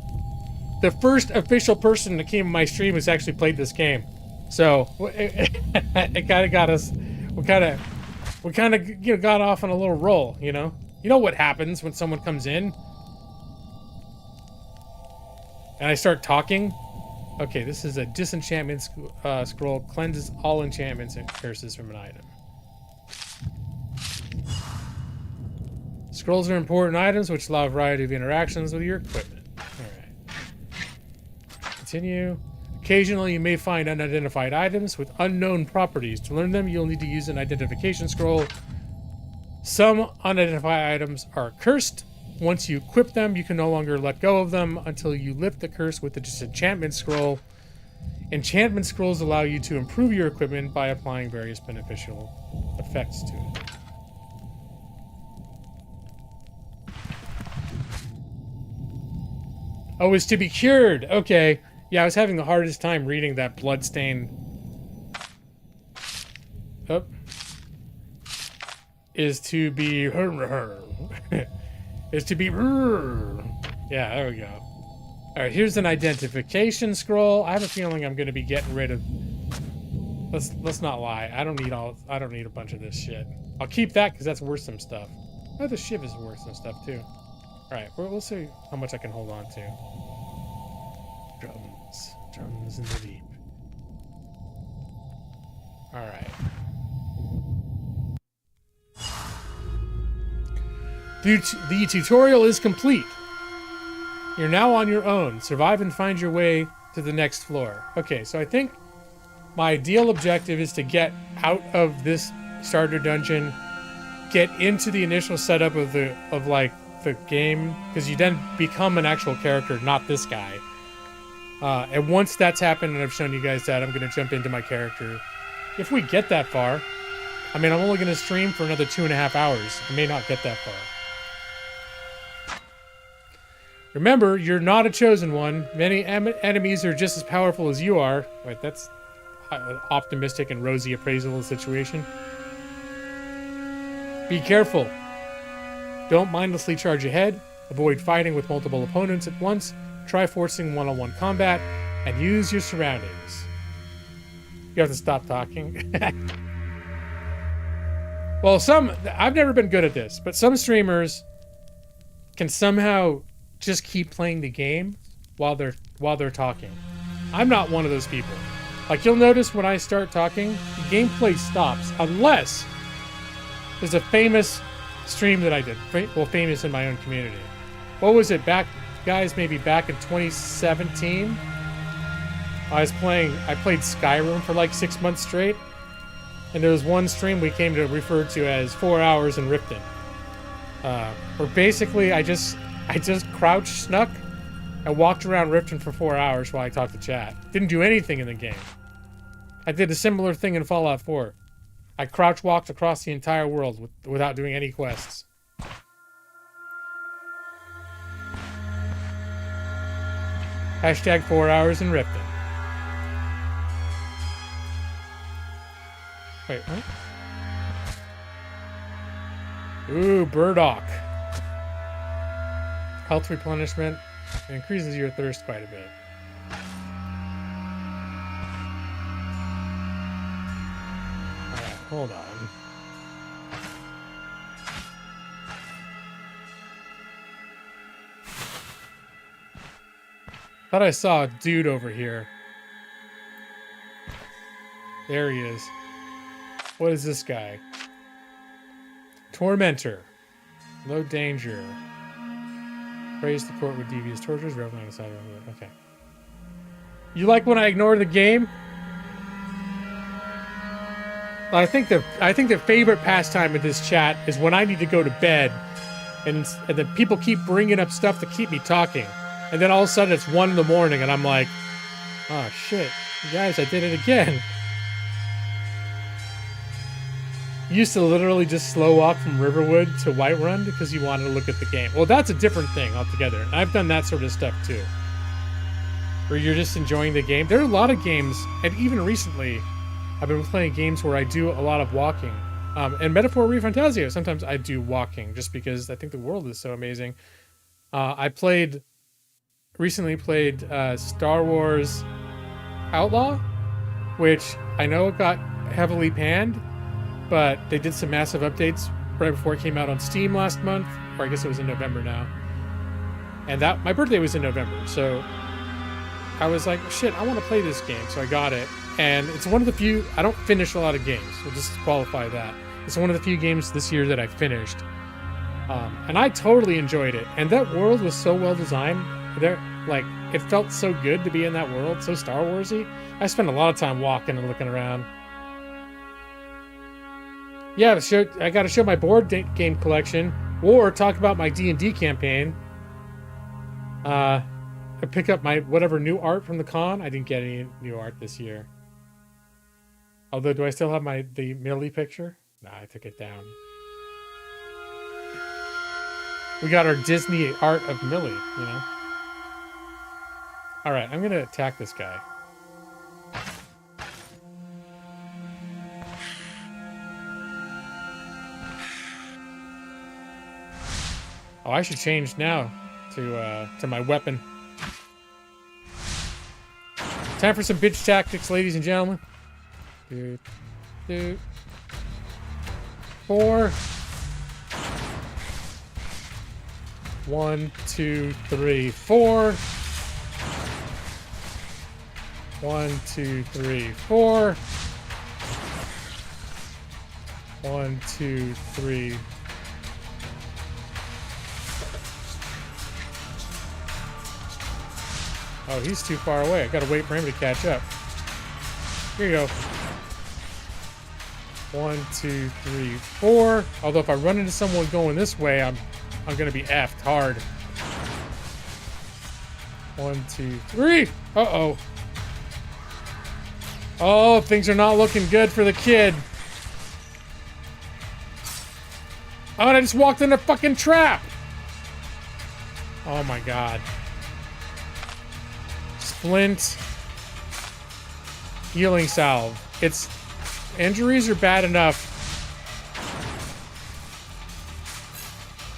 The first official person that came in my stream has actually played this game. So, it kind of got us, we kind of you know, got off on a little roll, you know? You know what happens when someone comes in? And I start talking? Okay, this is a disenchantment scroll. Cleanses all enchantments and curses from an item. Scrolls are important items which allow a variety of interactions with your equipment. Alright. Continue. Occasionally you may find unidentified items with unknown properties. To learn them, you'll need to use an identification scroll. Some unidentified items are cursed. Once you equip them, you can no longer let go of them until you lift the curse with the disenchantment scroll. Enchantment scrolls allow you to improve your equipment by applying various beneficial effects to it. Oh, it's to be cured. Okay. Yeah, I was having the hardest time reading that bloodstain. Oh. Is to be... is to be... Yeah, there we go. Alright, here's an identification scroll. I have a feeling I'm going to be getting rid of... Let's not lie. I don't need a bunch of this shit. I'll keep that because that's worth some stuff. Oh, the shiv is worth some stuff too. Alright, we'll see how much I can hold on to. Drums in the deep. Alright. The tutorial is complete. You're now on your own. Survive and find your way to the next floor. Okay, so I think my ideal objective is to get out of this starter dungeon, get into the initial setup of the game, because you then become an actual character, not this guy. And once that's happened and I've shown you guys that, I'm going to jump into my character. If we get that far. I mean, I'm only going to stream for another 2.5 hours. I may not get that far. Remember, you're not a chosen one. Many enemies are just as powerful as you are. Wait, that's an optimistic and rosy appraisal of the situation. Be careful. Don't mindlessly charge ahead. Avoid fighting with multiple opponents at once. Try forcing one-on-one combat. And use your surroundings. You have to stop talking. Well, I've never been good at this, but some streamers can somehow just keep playing the game while they're talking. I'm not one of those people. Like, you'll notice when I start talking, the gameplay stops. Unless there's a famous stream that I did. Well, famous in my own community. What was it? Guys, maybe back in 2017? I played Skyrim for like 6 months straight. And there was one stream we came to refer to as 4 hours in Riften. Where basically I just crouch snuck and walked around Riften for 4 hours while I talked to chat. Didn't do anything in the game. I did a similar thing in Fallout 4. I crouch walked across the entire world without doing any quests. Hashtag 4 hours in Riften. Wait, what? Ooh, Burdock. Health replenishment. It increases your thirst quite a bit. Alright, hold on. Thought I saw a dude over here. There he is. What is this guy? Tormentor. Low danger. Praise the court with devious tortures. Reveling on the side of it. Okay. You like when I ignore the game? I think the favorite pastime of this chat is when I need to go to bed, and then people keep bringing up stuff to keep me talking, and then all of a sudden it's 1 in the morning, and I'm like, oh shit, you guys, I did it again. You used to literally just slow walk from Riverwood to Whiterun because you wanted to look at the game. Well, that's a different thing altogether. And I've done that sort of stuff too. Where you're just enjoying the game. There are a lot of games, and even recently, I've been playing games where I do a lot of walking. And Metaphor Refantasio, sometimes I do walking just because I think the world is so amazing. I recently played Star Wars Outlaw, which I know it got heavily panned, but they did some massive updates right before it came out on Steam last month, or I guess it was in November now. And my birthday was in November, so I was like, shit, I want to play this game, so I got it. And it's one of the few, I don't finish a lot of games, so just to qualify that. It's one of the few games this year that I finished. And I totally enjoyed it. And that world was so well designed. It felt so good to be in that world, so Star Warsy. I spent a lot of time walking and looking around. Yeah, I got to show my board game collection, or talk about my D&D campaign. I pick up my whatever new art from the con. I didn't get any new art this year. Although, do I still have the Millie picture? Nah, I took it down. We got our Disney art of Millie, you know. All right, I'm gonna attack this guy. Oh, I should change now to my weapon. Time for some bitch tactics, ladies and gentlemen. 2, 4. 1, 2, 3, 4. 1, 2, 3, 4. 1, 2, 3. Oh, he's too far away. I gotta wait for him to catch up. Here you go. 1, 2, 3, 4. Although if I run into someone going this way, I'm gonna be effed hard. 1, 2, 3. Uh-oh. Oh, things are not looking good for the kid. Oh, and I just walked in a fucking trap. Oh my god. Splint. Healing salve. Injuries are bad enough.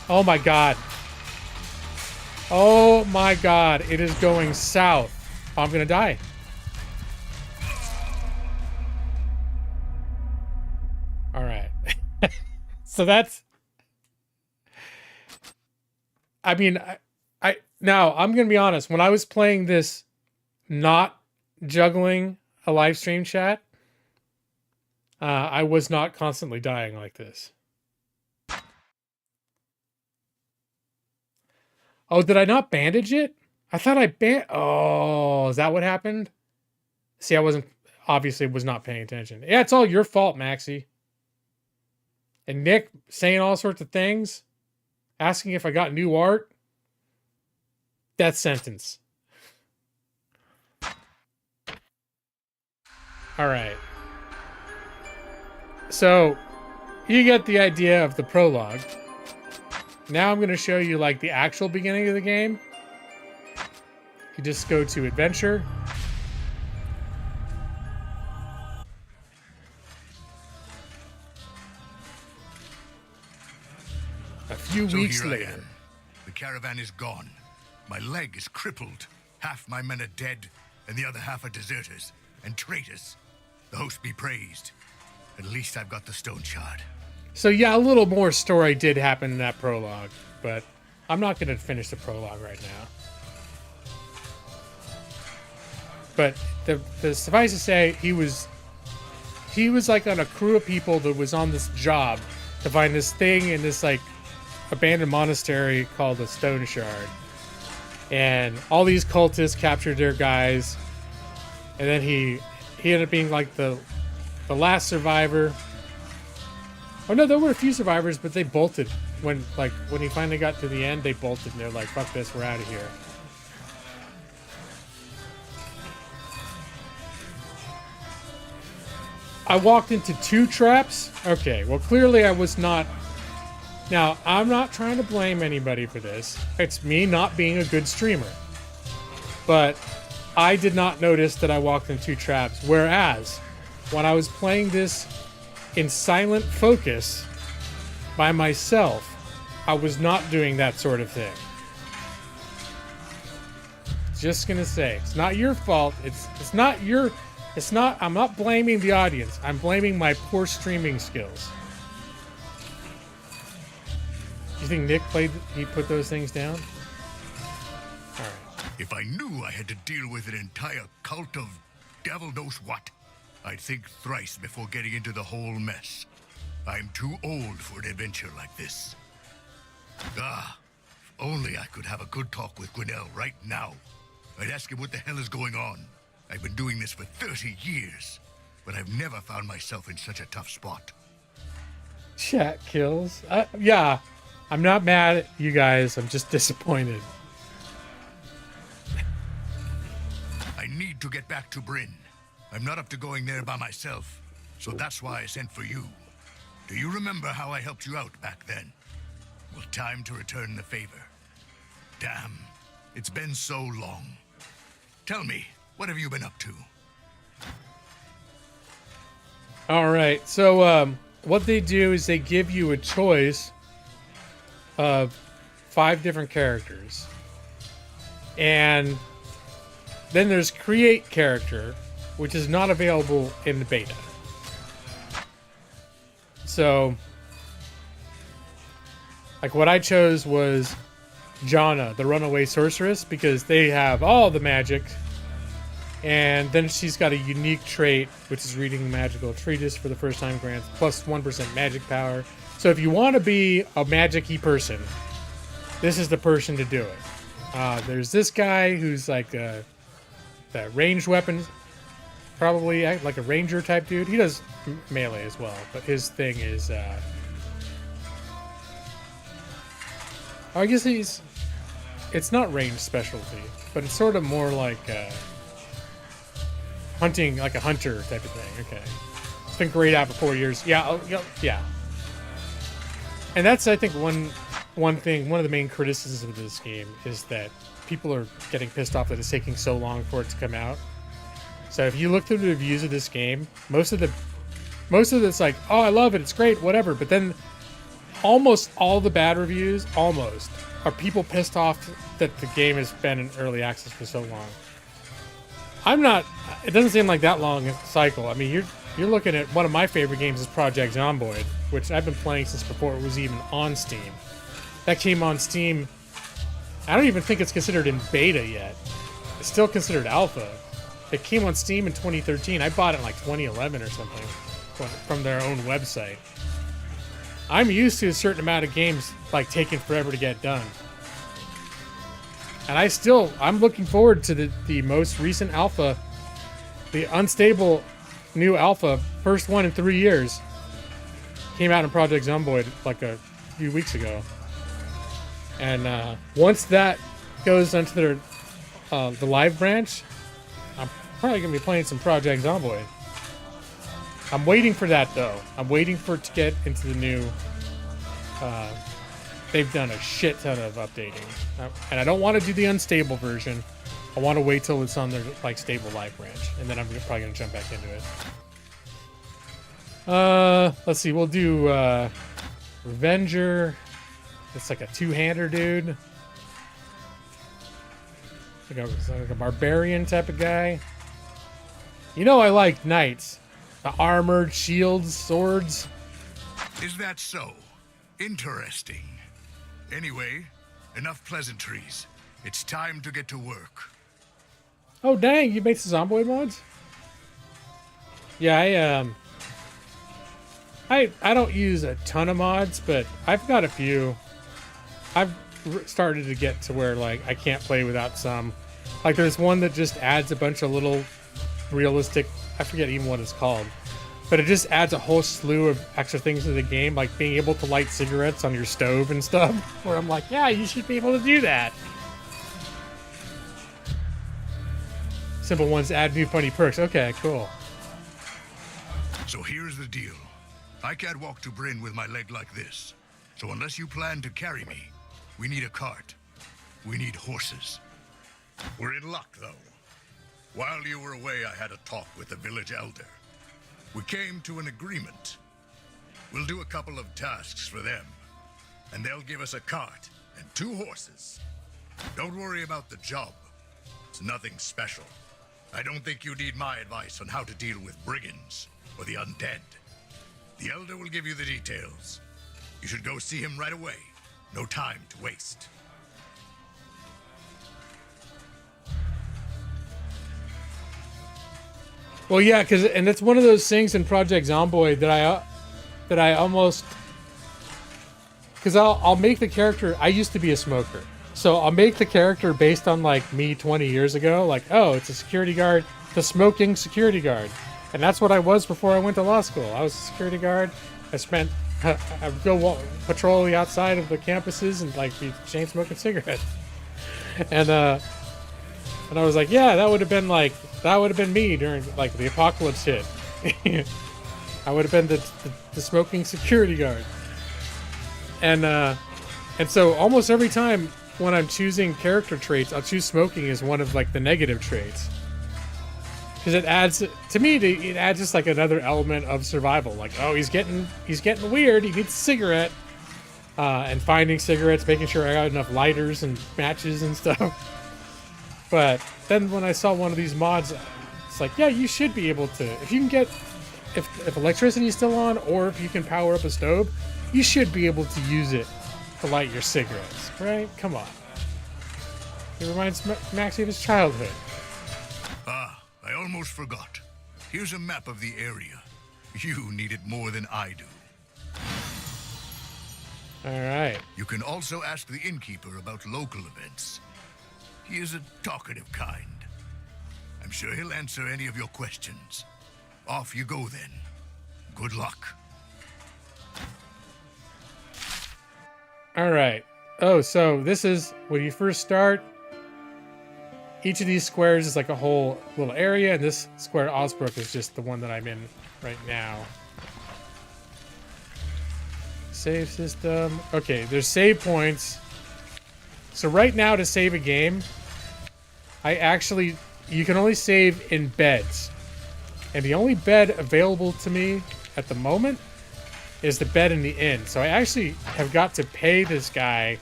Oh my god. Oh my god. It is going south. Oh, I'm gonna die. Alright. So that's... I mean, now, I'm gonna be honest. When I was playing this not juggling a live stream chat, I was not constantly dying like this. Oh, did I not bandage it? I thought I Oh, is that what happened? See, I obviously was not paying attention. Yeah, it's all your fault, Maxie. And Nick saying all sorts of things, asking if I got new art. Death sentence. All right. So, you get the idea of the prologue. Now I'm going to show you like the actual beginning of the game. You just go to adventure. A few weeks here later. I am. The caravan is gone. My leg is crippled. Half my men are dead, and the other half are deserters and traitors. The host be praised. At least I've got the Stoneshard. So yeah, a little more story did happen in that prologue, but I'm not going to finish the prologue right now. But the suffice to say, he was like on a crew of people that was on this job to find this thing in this like abandoned monastery called the Stoneshard. And all these cultists captured their guys, and then he ended up being like the last survivor. Oh no, there were a few survivors, but they bolted when he finally got to the end. They bolted and they're like, "Fuck this, we're out of here." I walked into 2 traps. Okay, well clearly I was not. Now, I'm not trying to blame anybody for this. It's me not being a good streamer. But I did not notice that I walked in 2 traps. Whereas, when I was playing this in silent focus by myself, I was not doing that sort of thing. Just gonna say, it's not your fault. I'm not blaming the audience. I'm blaming my poor streaming skills. You think Nick put those things down? All right. If I knew I had to deal with an entire cult of devil knows what, I'd think thrice before getting into the whole mess. I'm too old for an adventure like this. If only I could have a good talk with Gwinnell right now. I'd ask him what the hell is going on. I've been doing this for 30 years, but I've never found myself in such a tough spot. Chat kills. Yeah, I'm not mad at you guys. I'm just disappointed. I need to get back to Bryn. I'm not up to going there by myself, so that's why I sent for you. Do you remember how I helped you out back then? Well, time to return the favor. Damn, it's been so long. Tell me, what have you been up to? All right, so what they do is they give you a choice of 5 different characters. And then there's create character, which is not available in the beta. So, like what I chose was Jana, the runaway sorceress, because they have all the magic. And then she's got a unique trait, which is reading a magical treatise for the first time grants plus 1% magic power. So if you want to be a magic-y person, this is the person to do it. There's this guy who's like that ranged weapons, probably like a ranger type dude. He does melee as well, but his thing is, I guess it's not ranged specialty, but it's sort of more like hunting, like a hunter type of thing. Okay, it's been grayed out for 4 years. Yeah, yeah. And that's, I think, one thing. One of the main criticisms of this game is that people are getting pissed off that it's taking so long for it to come out. So if you look through the reviews of this game, most of it's like, oh, I love it, it's great, whatever. But then almost all the bad reviews, are people pissed off that the game has been in early access for so long. It doesn't seem like that long a cycle. I mean, you're looking at one of my favorite games is Project Zomboid, which I've been playing since before it was even on Steam. That came on Steam. I don't even think it's considered in beta yet. It's still considered alpha. It came on Steam in 2013. I bought it in like 2011 or something from their own website. I'm used to a certain amount of games like taking forever to get done. And I'm looking forward to the most recent alpha, the unstable new alpha, first one in 3 years. Came out in Project Zomboid like a few weeks ago. And once that goes onto their the live branch, I'm probably gonna be playing some Project Zomboid. I'm waiting for that though. I'm waiting for it to get into the new. They've done a shit ton of updating, and I don't want to do the unstable version. I want to wait till it's on their like stable live branch, and then I'm probably gonna jump back into it. Let's see. We'll do Revenger. It's like a two-hander dude. It's like a barbarian type of guy. You know I like knights. The armored shields, swords. Is that so? Interesting. Anyway, enough pleasantries. It's time to get to work. Oh dang, you make some Zomboid mods? Yeah, I don't use a ton of mods, but I've got a few. I've started to get to where like I can't play without some. Like there's one that just adds a bunch of little realistic, I forget even what it's called, but it just adds a whole slew of extra things to the game, like being able to light cigarettes on your stove and stuff, where I'm like, yeah, you should be able to do that. Simple ones add new funny perks. Okay, cool. So here's the deal. I can't walk to Bryn with my leg like this. So unless you plan to carry me, we need a cart. We need horses. We're in luck, though. While you were away, I had a talk with the village elder. We came to an agreement. We'll do a couple of tasks for them, and they'll give us a cart and 2 horses. Don't worry about the job. It's nothing special. I don't think you need my advice on how to deal with brigands or the undead. The elder will give you the details. You should go see him right away. No time to waste. Well, yeah, and that's one of those things in Project Zomboid that I almost, because I'll make the character. I used to be a smoker, so I'll make the character based on like me 20 years ago. Like, oh, it's a security guard, the smoking security guard, and that's what I was before I went to law school. I was a security guard. I would go patrol the outside of the campuses and like be chain smoking cigarettes, and I was like, yeah, that would have been me during like the apocalypse hit. I would have been the smoking security guard. And so almost every time when I'm choosing character traits, I'll choose smoking as one of like the negative traits. Because it adds, to me, it adds just like another element of survival. Like, oh, he's getting weird. He needs a cigarette. And finding cigarettes, making sure I got enough lighters and matches and stuff. But then when I saw one of these mods, it's like, yeah, you should be able to, if you can get, if electricity is still on, or if you can power up a stove, you should be able to use it to light your cigarettes, right? Come on. It reminds Maxie of his childhood. Ah, I almost forgot. Here's a map of the area. You need it more than I do. All right. You can also ask the innkeeper about local events. He is a talkative kind. I'm sure he'll answer any of your questions. Off you go then. Good luck. All right. Oh, so this is when you first start. Each of these squares is like a whole little area, and this square Osbrook is just the one that I'm in right now. Save system. Okay, there's save points. So right now to save a game, you can only save in beds. And the only bed available to me at the moment is the bed in the inn. So I actually have got to pay this guy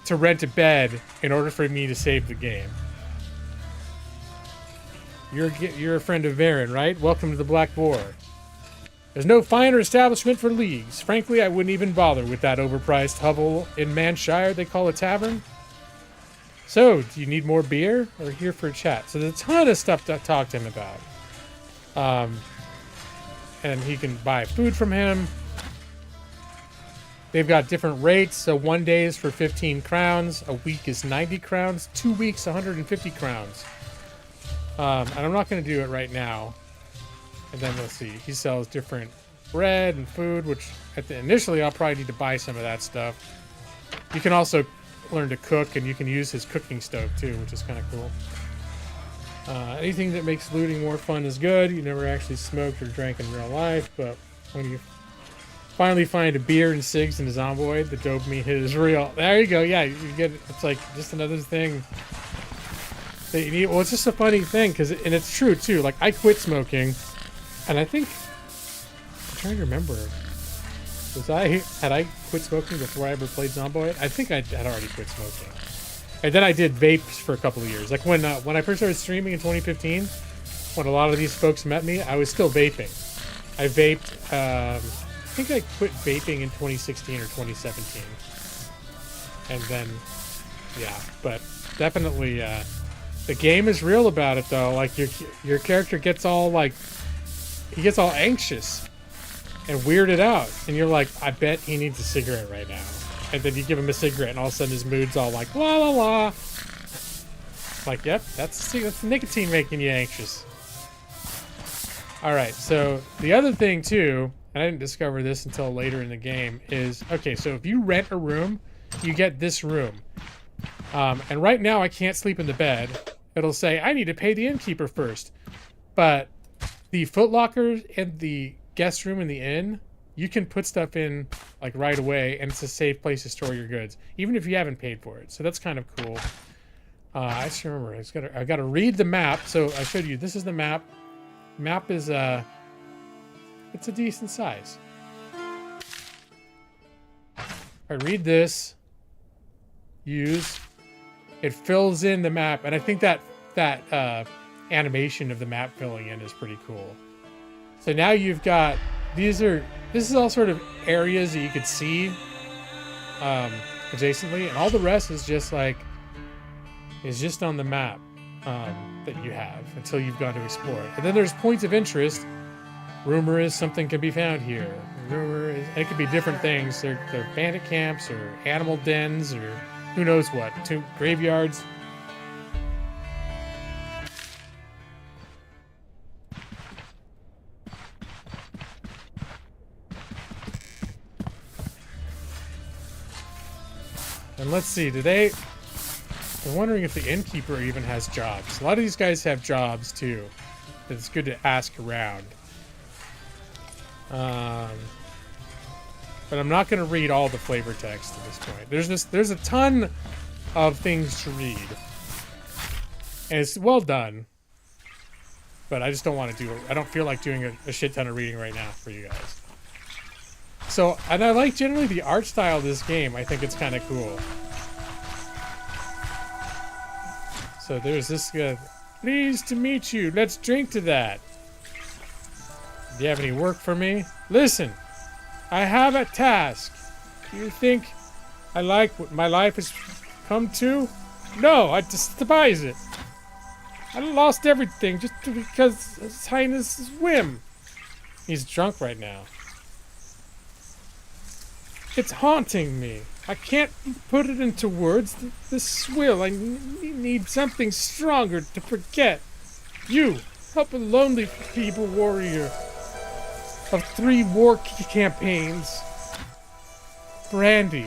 to rent a bed in order for me to save the game. You're a friend of Varen, right? Welcome to the Black Boar. There's no finer establishment for leagues. Frankly, I wouldn't even bother with that overpriced hovel in Manshire they call a tavern. So, do you need more beer or here for a chat? So there's a ton of stuff to talk to him about. And he can buy food from him. They've got different rates. So 1 day is for 15 crowns. A week is 90 crowns. 2 weeks, 150 crowns. And I'm not going to do it right now. And then let's see. He sells different bread and food, which initially I'll probably need to buy some of that stuff. You can also learn to cook, and you can use his cooking stove too, which is kind of cool. Anything that makes looting more fun is good. You never actually smoked or drank in real life, but when you finally find a beer and cigs in a zomboid, the dopamine hit is real. There you go. Yeah, you get it. It's like just another thing that you need. Well, it's just a funny thing and it's true too. Like I quit smoking, and I think I'm trying to remember. Had I quit smoking before I ever played Zomboid? I think I had already quit smoking. And then I did vapes for a couple of years. Like when I first started streaming in 2015, when a lot of these folks met me, I was still vaping. I vaped. I think I quit vaping in 2016 or 2017. And then, yeah, but definitely, the game is real about it though. Like your character gets all he gets all anxious and weirded out, and you're like, I bet he needs a cigarette right now. And then you give him a cigarette, and all of a sudden his mood's all like, la la la. Like, yep, that's nicotine making you anxious. All right, so the other thing too, and I didn't discover this until later in the game, is okay. So if you rent a room, you get this room, and right now I can't sleep in the bed. It'll say I need to pay the innkeeper first, but the Foot Locker and the guest room in the inn, you can put stuff in like right away, and it's a safe place to store your goods, even if you haven't paid for it. So that's kind of cool. I just remember I got to read the map. So I showed you. This is the map. Map is it's a decent size. I read this. Use. It fills in the map, and I think that animation of the map filling in is pretty cool. So now you've got this is all sort of areas that you could see adjacently, and all the rest is just on the map that you have until you've gone to explore it. And then there's points of interest. Rumor is something can be found here. Rumor is it could be different things. They're bandit camps or animal dens or who knows what. Graveyards. And let's see, I'm wondering if the innkeeper even has jobs. A lot of these guys have jobs too. But it's good to ask around. But I'm not going to read all the flavor text at this point. There's a ton of things to read. And it's well done. But I just don't want to do it. I don't feel like doing a shit ton of reading right now for you guys. So, and I like generally the art style of this game. I think it's kind of cool. So there's this guy. Pleased to meet you. Let's drink to that. Do you have any work for me? Listen, I have a task. Do you think I like what my life has come to? No, I despise it. I lost everything just because of His Highness's whim. He's drunk right now. It's haunting me. I can't put it into words. This swill. I need something stronger to forget. You, help a lonely feeble warrior of 3 war campaigns. Brandy,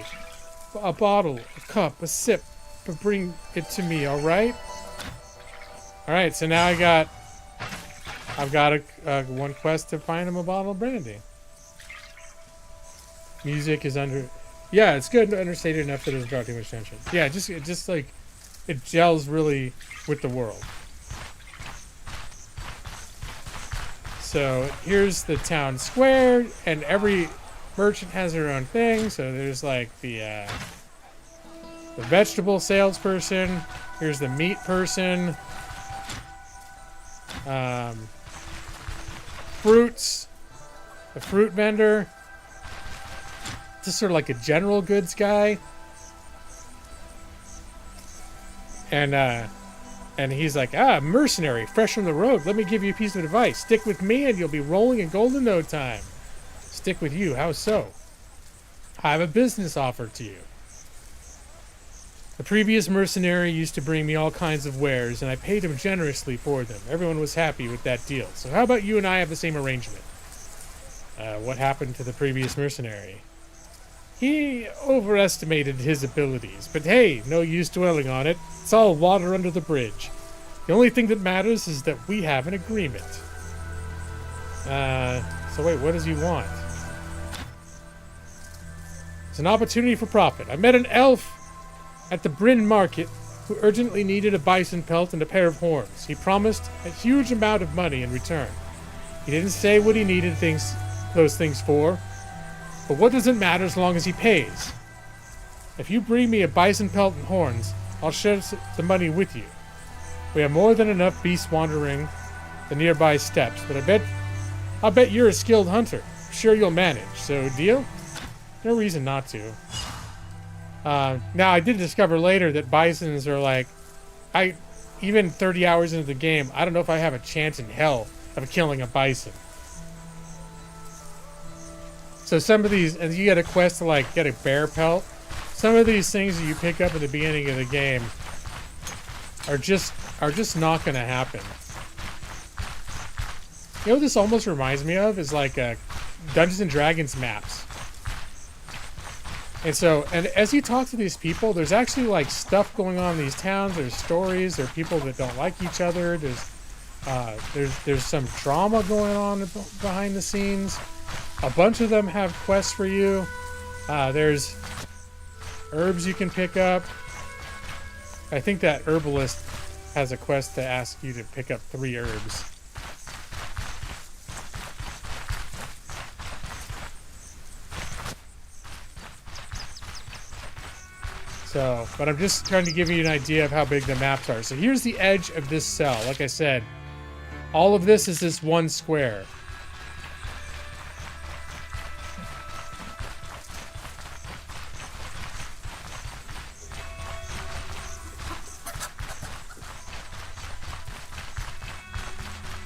a bottle, a cup, a sip, but bring it to me, alright? Alright, so now I've got one quest to find him a bottle of brandy. Music is yeah, it's good and understated enough that it doesn't draw too much attention. Yeah, it just like it gels really with the world. So here's the town square, and every merchant has their own thing. So there's like the vegetable salesperson. Here's the meat person. Fruits. The fruit vendor. Just sort of like a general goods guy. And he's like, mercenary, fresh from the road. Let me give you a piece of advice. Stick with me and you'll be rolling in gold in no time. Stick with you, how so? I have a business offer to you. The previous mercenary used to bring me all kinds of wares, and I paid him generously for them. Everyone was happy with that deal. So how about you and I have the same arrangement? What happened to the previous mercenary? He overestimated his abilities, but hey, no use dwelling on it. It's all water under the bridge. The only thing that matters is that we have an agreement. So wait, what does he want? It's an opportunity for profit. I met an elf at the Bryn Market who urgently needed a bison pelt and a pair of horns. He promised a huge amount of money in return. He didn't say what he needed those things for, but what does it matter as long as he pays? If you bring me a bison pelt and horns, I'll share the money with you. We have more than enough beasts wandering the nearby steppes, but I'll bet you're a skilled hunter. I'm sure you'll manage. So, deal? No reason not to. Now, I did discover later that bisons are like... even 30 hours into the game, I don't know if I have a chance in hell of killing a bison. So some of these... And you get a quest to, like, get a bear pelt. Some of these things that you pick up at the beginning of the game are just not going to happen. You know what this almost reminds me of? Is like Dungeons and Dragons maps. And as you talk to these people, there's actually like stuff going on in these towns. There's stories. There are people that don't like each other. There's some drama going on behind the scenes. A bunch of them have quests for you. There's herbs you can pick up. I think that herbalist has a quest to ask you to pick up 3 herbs. So, but I'm just trying to give you an idea of how big the maps are. So here's the edge of this cell. Like I said, all of this is this one square.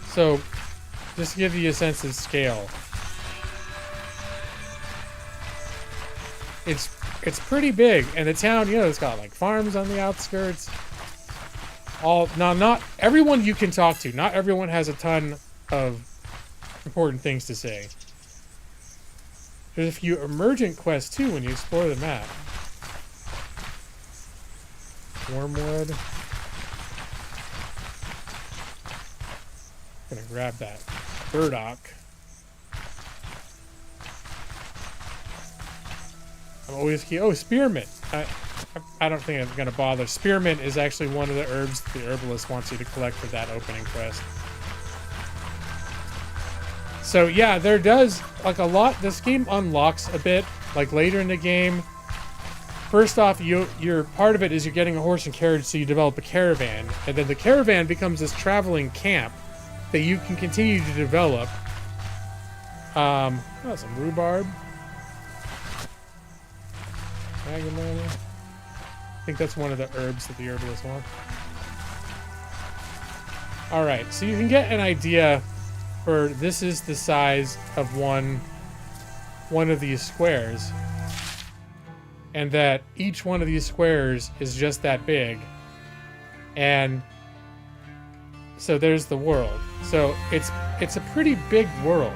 So, just to give you a sense of scale. It's pretty big, and the town, you know, it's got like farms on the outskirts. Now, not everyone you can talk to. Not everyone has a ton of important things to say. There's a few emergent quests too when you explore the map. Wormwood. Gonna grab that burdock. I'm always key. Oh, spearmint. I don't think I'm gonna bother. Spearmint is actually one of the herbs the herbalist wants you to collect for that opening quest. So yeah, there does like a lot. This game unlocks a bit like later in the game. First off, you're part of it is you're getting a horse and carriage, so you develop a caravan, and then the caravan becomes this traveling camp that you can continue to develop. Oh, some rhubarb. Agamony. I think that's one of the herbs that the herbalist wants. Alright, so you can get an idea for this is the size of one of these squares. And that each one of these squares is just that big. And so there's the world. So it's a pretty big world.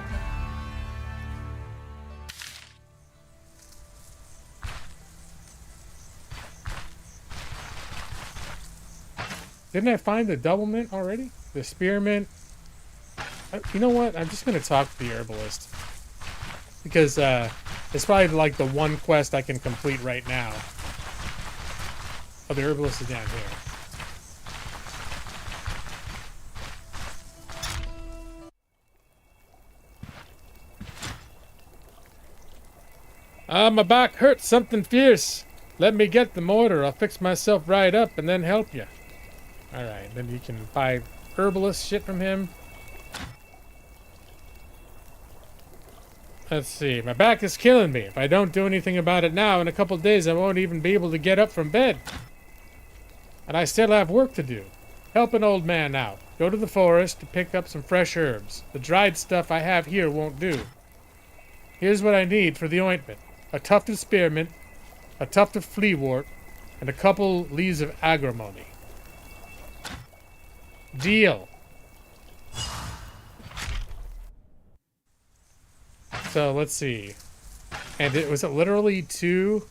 Didn't I find the double mint already? The spearmint? You know what? I'm just going to talk to the herbalist. Because it's probably like the one quest I can complete right now. Oh, the herbalist is down here. My back hurts something fierce. Let me get the mortar. I'll fix myself right up and then help you. Alright, then you can buy herbalist shit from him. Let's see. My back is killing me. If I don't do anything about it now, in a couple days I won't even be able to get up from bed. And I still have work to do. Help an old man out. Go to the forest to pick up some fresh herbs. The dried stuff I have here won't do. Here's what I need for the ointment. A tuft of spearmint, a tuft of fleawort, and a couple leaves of agrimony. Deal. So let's see. And it was literally 2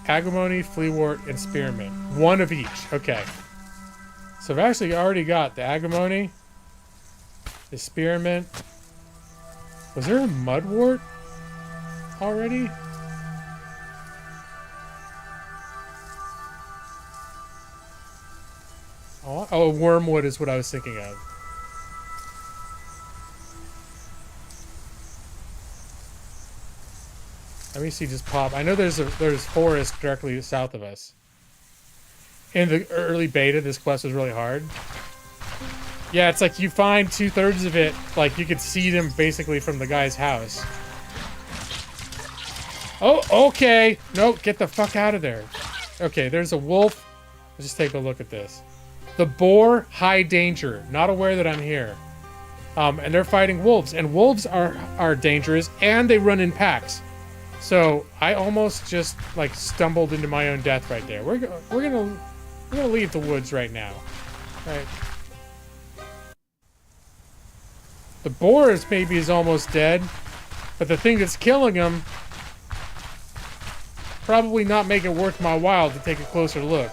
agrimony, fleawort, and spearmint. 1 of each. Okay. So I've actually already got the agrimony, the spearmint. Was there a mudwort already? Oh, wormwood is what I was thinking of. Let me see, just pop. I know there's forest directly south of us. In the early beta, this quest was really hard. Yeah, it's like you find 2/3 of it, like you could see them basically from the guy's house. Oh, okay. No, get the fuck out of there. Okay, there's a wolf. Let's just take a look at this. The boar, high danger. Not aware that I'm here. And they're fighting wolves. And wolves are dangerous, and they run in packs. So I almost just like stumbled into my own death right there. We're gonna leave the woods right now. All right. The boar is almost dead, but the thing that's killing him probably not make it worth my while to take a closer look.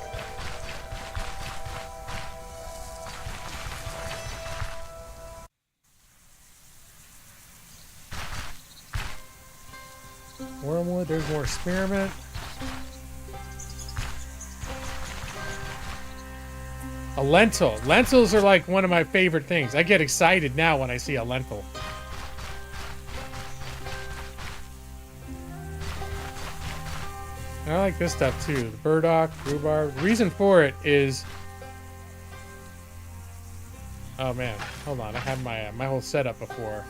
Wormwood, there's more spearmint. A lentil. Lentils are like one of my favorite things. I get excited now when I see a lentil. And I like this stuff too. The burdock, rhubarb. The reason for it is... Oh man, hold on. I had my whole setup before.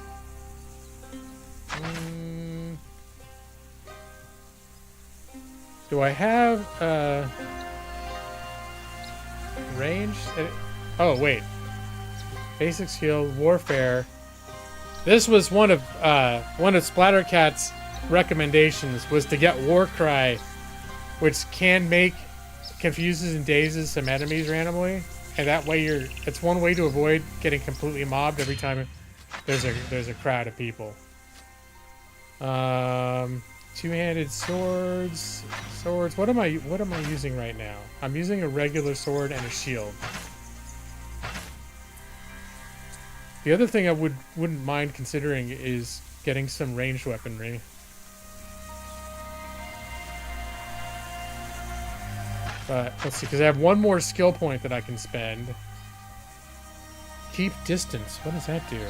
Do I have range? Oh wait, basic skill, warfare. This was one of Splattercat's recommendations, was to get Warcry, which can make confuses and dazes some enemies randomly, and that way it's one way to avoid getting completely mobbed every time there's a crowd of people. Two-handed swords. What am I using right now? I'm using a regular sword and a shield. The other thing I wouldn't mind considering is getting some ranged weaponry. But let's see, because I have one more skill point that I can spend. Keep distance. What does that do?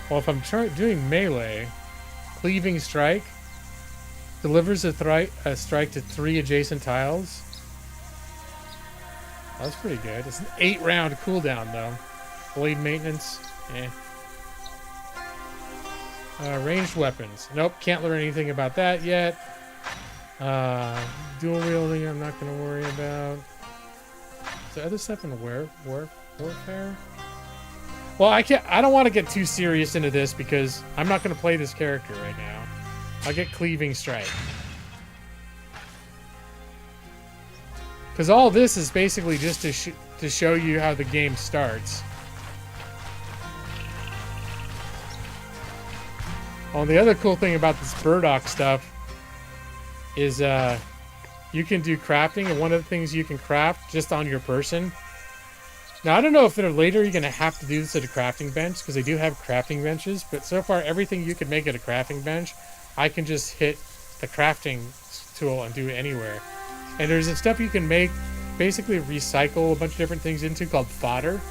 Well, if I'm doing melee, cleaving strike delivers a strike to 3 adjacent tiles. That's pretty good. It's an 8-round cooldown, though. Blade maintenance, ranged weapons. Nope, can't learn anything about that yet. Dual wielding, I'm not going to worry about. Is there other stuff in warfare? Well, I don't want to get too serious into this because I'm not going to play this character right now. I'll get cleaving strike. Because all this is basically just to show you how the game starts. Oh, and the other cool thing about this burdock stuff is you can do crafting, and one of the things you can craft just on your person. Now, I don't know if later you're going to have to do this at a crafting bench, because they do have crafting benches, but so far everything you can make at a crafting bench, I can just hit the crafting tool and do it anywhere. And there's stuff you can make, basically recycle a bunch of different things into, called fodder.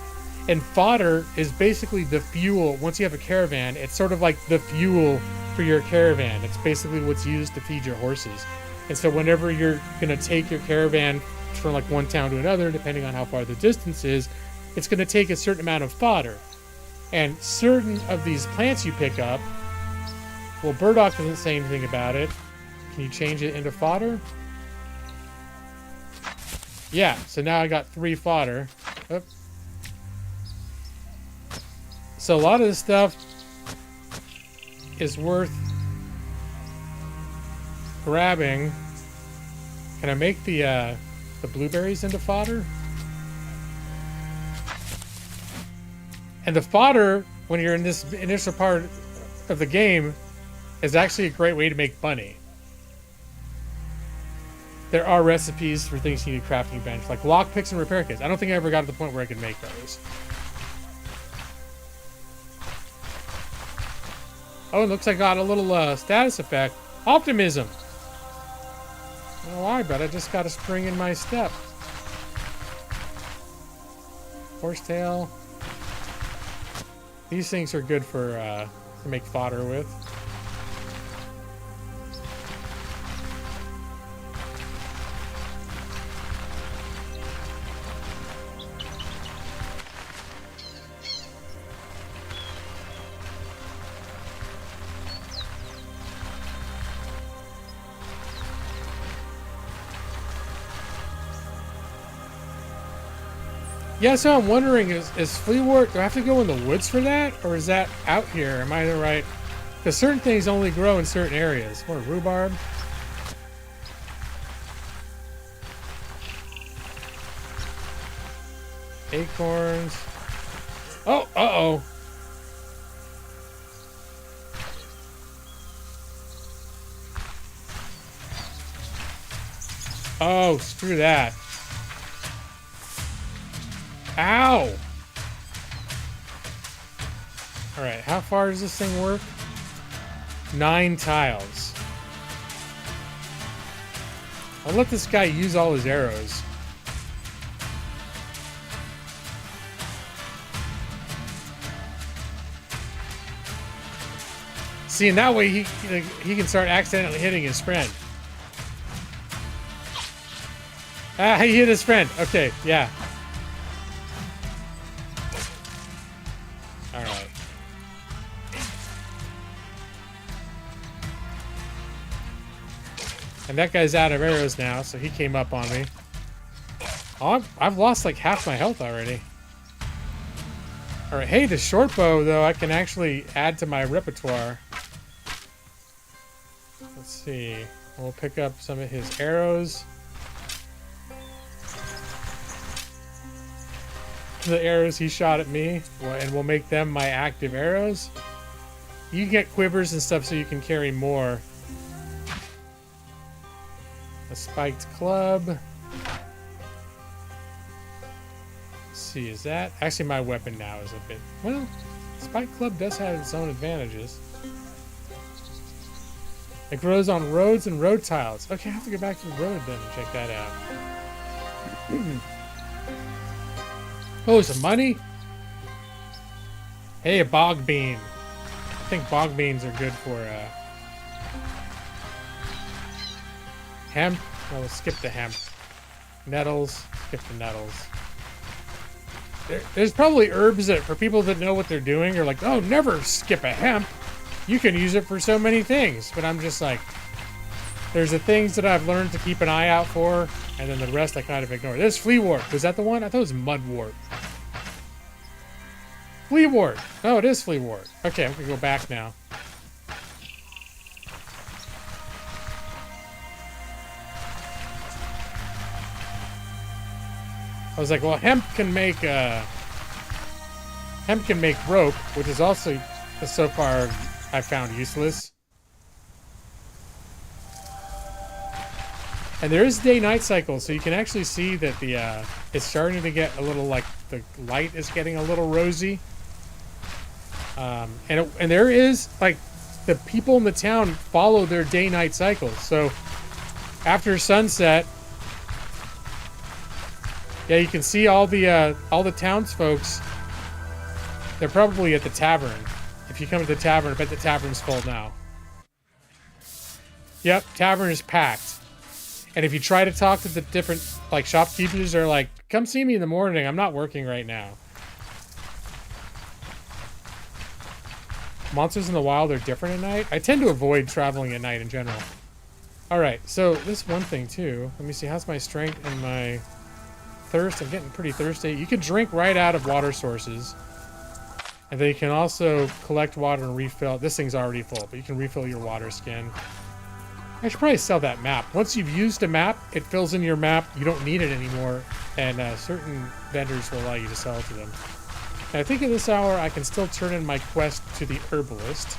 And fodder is basically the fuel. Once you have a caravan, it's sort of like the fuel for your caravan. It's basically what's used to feed your horses. And so whenever you're going to take your caravan from like one town to another, depending on how far the distance is, it's going to take a certain amount of fodder. And certain of these plants you pick up Well, Burdock doesn't say anything about it. Can you change it into fodder? Yeah, so now I got 3 fodder. Oop. So a lot of this stuff is worth grabbing. Can I make the blueberries into fodder? And the fodder, when you're in this initial part of the game, is actually a great way to make money. There are recipes for things you need a crafting bench, like lockpicks and repair kits. I don't think I ever got to the point where I could make those. Oh, it looks like I got a little status effect. Optimism. I don't know why, but I just got a spring in my step. Horsetail. These things are good for to make fodder with. Yeah, so I'm wondering, is Fleawort, do I have to go in the woods for that? Or is that out here? Am I the right? Because certain things only grow in certain areas. What, rhubarb? Acorns. Oh, uh-oh. Oh, screw that. Ow! Alright, how far does this thing work? 9 tiles. I'll let this guy use all his arrows. See, and that way he can start accidentally hitting his friend. Ah, he hit his friend. Okay, yeah. Alright. And that guy's out of arrows now, so he came up on me. Oh, I've lost like half my health already. Alright, hey, the short bow, though, I can actually add to my repertoire. Let's see. We'll pick up some of his arrows. The arrows he shot at me, and we'll make them my active arrows. You can get quivers and stuff so you can carry more. A spiked club. Let's see, is that... Actually, my weapon now is a bit... Well, spiked club does have its own advantages. It grows on roads and road tiles. Okay, I have to go back to the road then and check that out. Oh, some money? Hey, a bog bean. I think bog beans are good for hemp. No, we'll skip the hemp. Nettles. Skip the nettles. There's probably herbs that, for people that know what they're doing, are like, oh, never skip a hemp. You can use it for so many things. But I'm just like, there's the things that I've learned to keep an eye out for, and then the rest I kind of ignore. There's Fleawort. Was that the one? I thought it was Mudwort. Fleawort. Oh, it is Fleawort. Okay, I'm gonna go back now. I was like, well, hemp can make rope, which is also so far I found useless. And there is day-night cycle, so you can actually see that the it's starting to get a little, like, the light is getting a little rosy. And there is, like, the people in the town follow their day-night cycles. So after sunset, yeah, you can see all the townsfolks. They're probably at the tavern. If you come to the tavern, I bet the tavern's full now. Yep, tavern is packed. And if you try to talk to the different, like, shopkeepers, they're like, come see me in the morning. I'm not working right now. monsters in the wild are different at night. I tend to avoid traveling at night in general. Alright, so this one thing too. Let me see, how's my strength and my thirst? I'm getting pretty thirsty. You can drink right out of water sources. And then you can also collect water and refill. This thing's already full, but you can refill your water skin. I should probably sell that map. Once you've used a map, it fills in your map. You don't need it anymore. And certain vendors will allow you to sell it to them. And I think at this hour, I can still turn in my quest to the herbalist.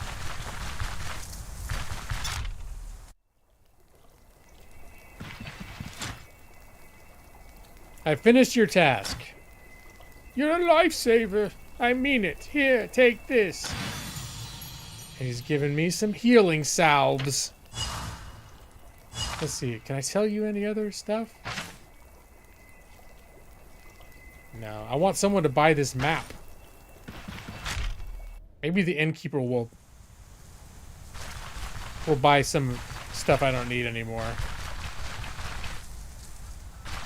I finished your task. You're a lifesaver. I mean it. Here, take this. And he's giving me some healing salves. Let's see. Can I tell you any other stuff? No. I want someone to buy this map. Maybe the innkeeper will buy some stuff I don't need anymore.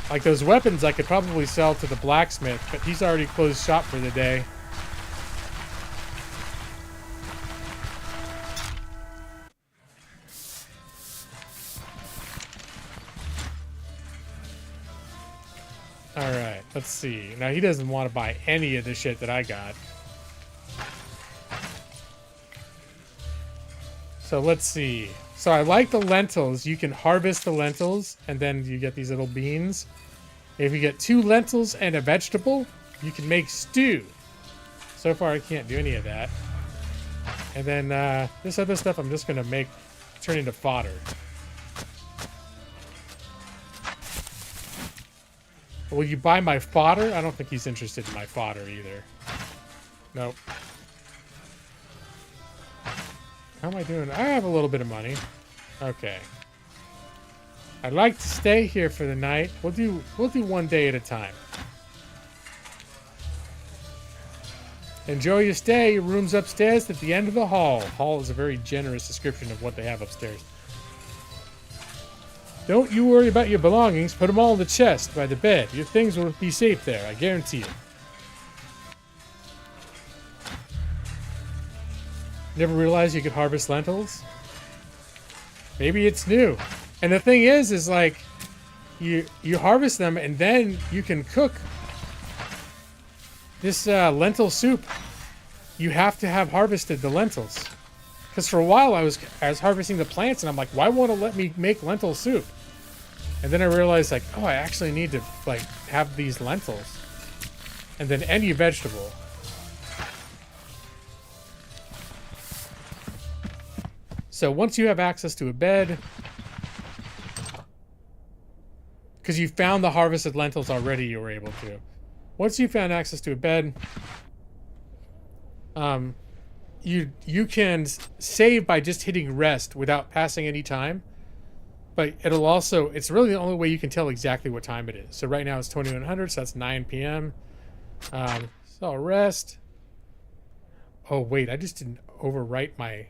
Like those weapons I could probably sell to the blacksmith, but he's already closed shop for the day. Alright, let's see. Now he doesn't want to buy any of the shit that I got. So let's see. So I like the lentils. You can harvest the lentils and then you get these little beans. If you get 2 lentils and a vegetable, you can make stew. So far I can't do any of that. And then this other stuff I'm just going to turn into fodder. Will you buy my fodder? I don't think he's interested in my fodder either. Nope. How am I doing? I have a little bit of money. Okay. I'd like to stay here for the night. We'll do one day at a time. Enjoy your stay. Your room's upstairs at the end of the hall. Hall is a very generous description of what they have upstairs. Don't you worry about your belongings. Put them all in the chest by the bed. Your things will be safe there, I guarantee it. Never realized you could harvest lentils? Maybe it's new. And the thing is like, you harvest them and then you can cook this lentil soup. You have to have harvested the lentils. Because for a while I was harvesting the plants and I'm like, why won't it let me make lentil soup? And then I realized like, oh, I actually need to like have these lentils. And then any vegetable. So once you have access to a bed, because you found the harvested lentils already, you were able to. Once you found access to a bed, you can save by just hitting rest without passing any time. But it'll also, it's really the only way you can tell exactly what time it is. So right now it's 2100, so that's 9 p.m. So I'll rest. Oh wait, I just didn't overwrite my...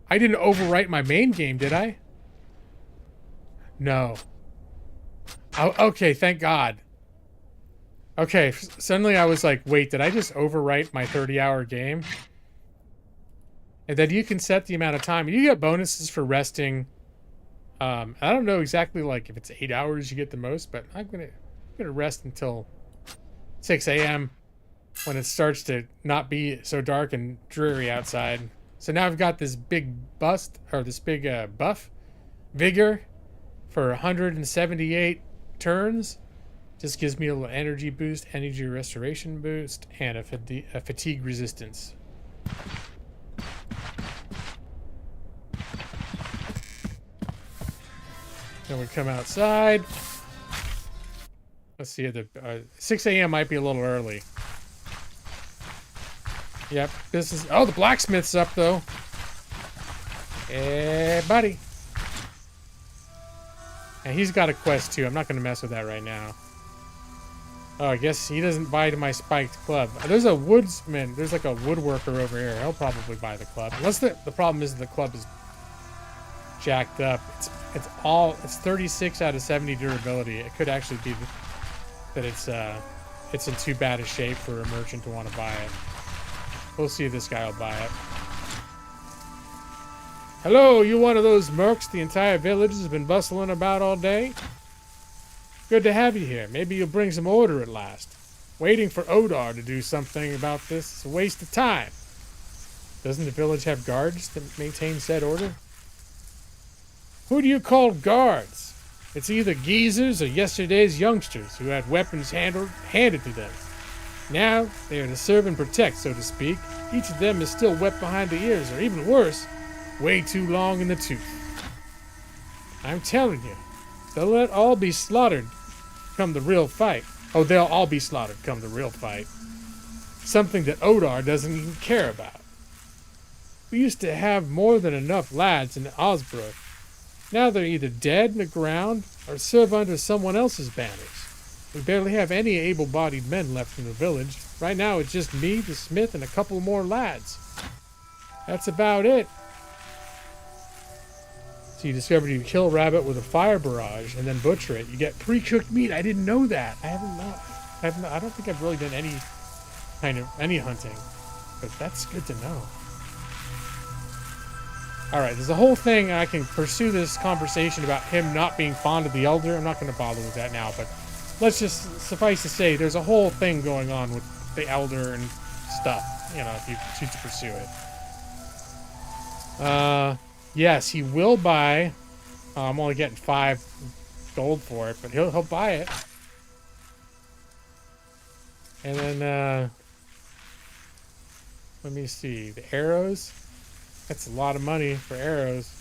I didn't overwrite my main game, did I? No. Oh, okay, thank God. Okay, suddenly I was like, wait, did I just overwrite my 30-hour game? And then you can set the amount of time. You get bonuses for resting. I don't know exactly like if it's 8 hours you get the most, but I'm gonna rest until 6 a.m. when it starts to not be so dark and dreary outside. So now I've got this big buff, vigor for 178 turns. Just gives me a little energy boost, energy restoration boost, and a fatigue resistance. Then we come outside. Let's see, the 6 a.m. might be a little early. Yep, this is... Oh, the blacksmith's up, though. Hey, buddy. And he's got a quest, too. I'm not going to mess with that right now. Oh, I guess he doesn't buy to my spiked club. There's a woodsman. There's like a woodworker over here. He'll probably buy the club. Unless the problem is the club is jacked up. It's 36 out of 70 durability. It could actually be that it's in too bad a shape for a merchant to want to buy it. We'll see if this guy will buy it. Hello, you one of those mercs the entire village has been bustling about all day? Good to have you here. Maybe you'll bring some order at last. Waiting for Odar to do something about this is a waste of time. Doesn't the village have guards to maintain said order? Who do you call guards? It's either geezers or yesterday's youngsters who had weapons handed to them. Now, they are to serve and protect, so to speak. Each of them is still wet behind the ears, or even worse, way too long in the tooth. I'm telling you, they'll all be slaughtered come the real fight. Oh, they'll all be slaughtered come the real fight. Something that Odar doesn't even care about. We used to have more than enough lads in Osbrook. Now they're either dead in the ground or serve under someone else's banners. We barely have any able-bodied men left in the village. Right now it's just me, the smith, and a couple more lads. That's about it. So you discovered you kill a rabbit with a fire barrage and then butcher it. You get pre-cooked meat. I didn't know that. I don't think I've really done any hunting, but that's good to know. All right, there's a whole thing. I can pursue this conversation about him not being fond of the elder. I'm not going to bother with that now, but let's just suffice to say there's a whole thing going on with the elder and stuff, you know, if you choose to pursue it. Yes, he will buy. I'm only getting 5 gold for it, but he'll buy it. And then, let me see, the arrows. That's a lot of money for arrows.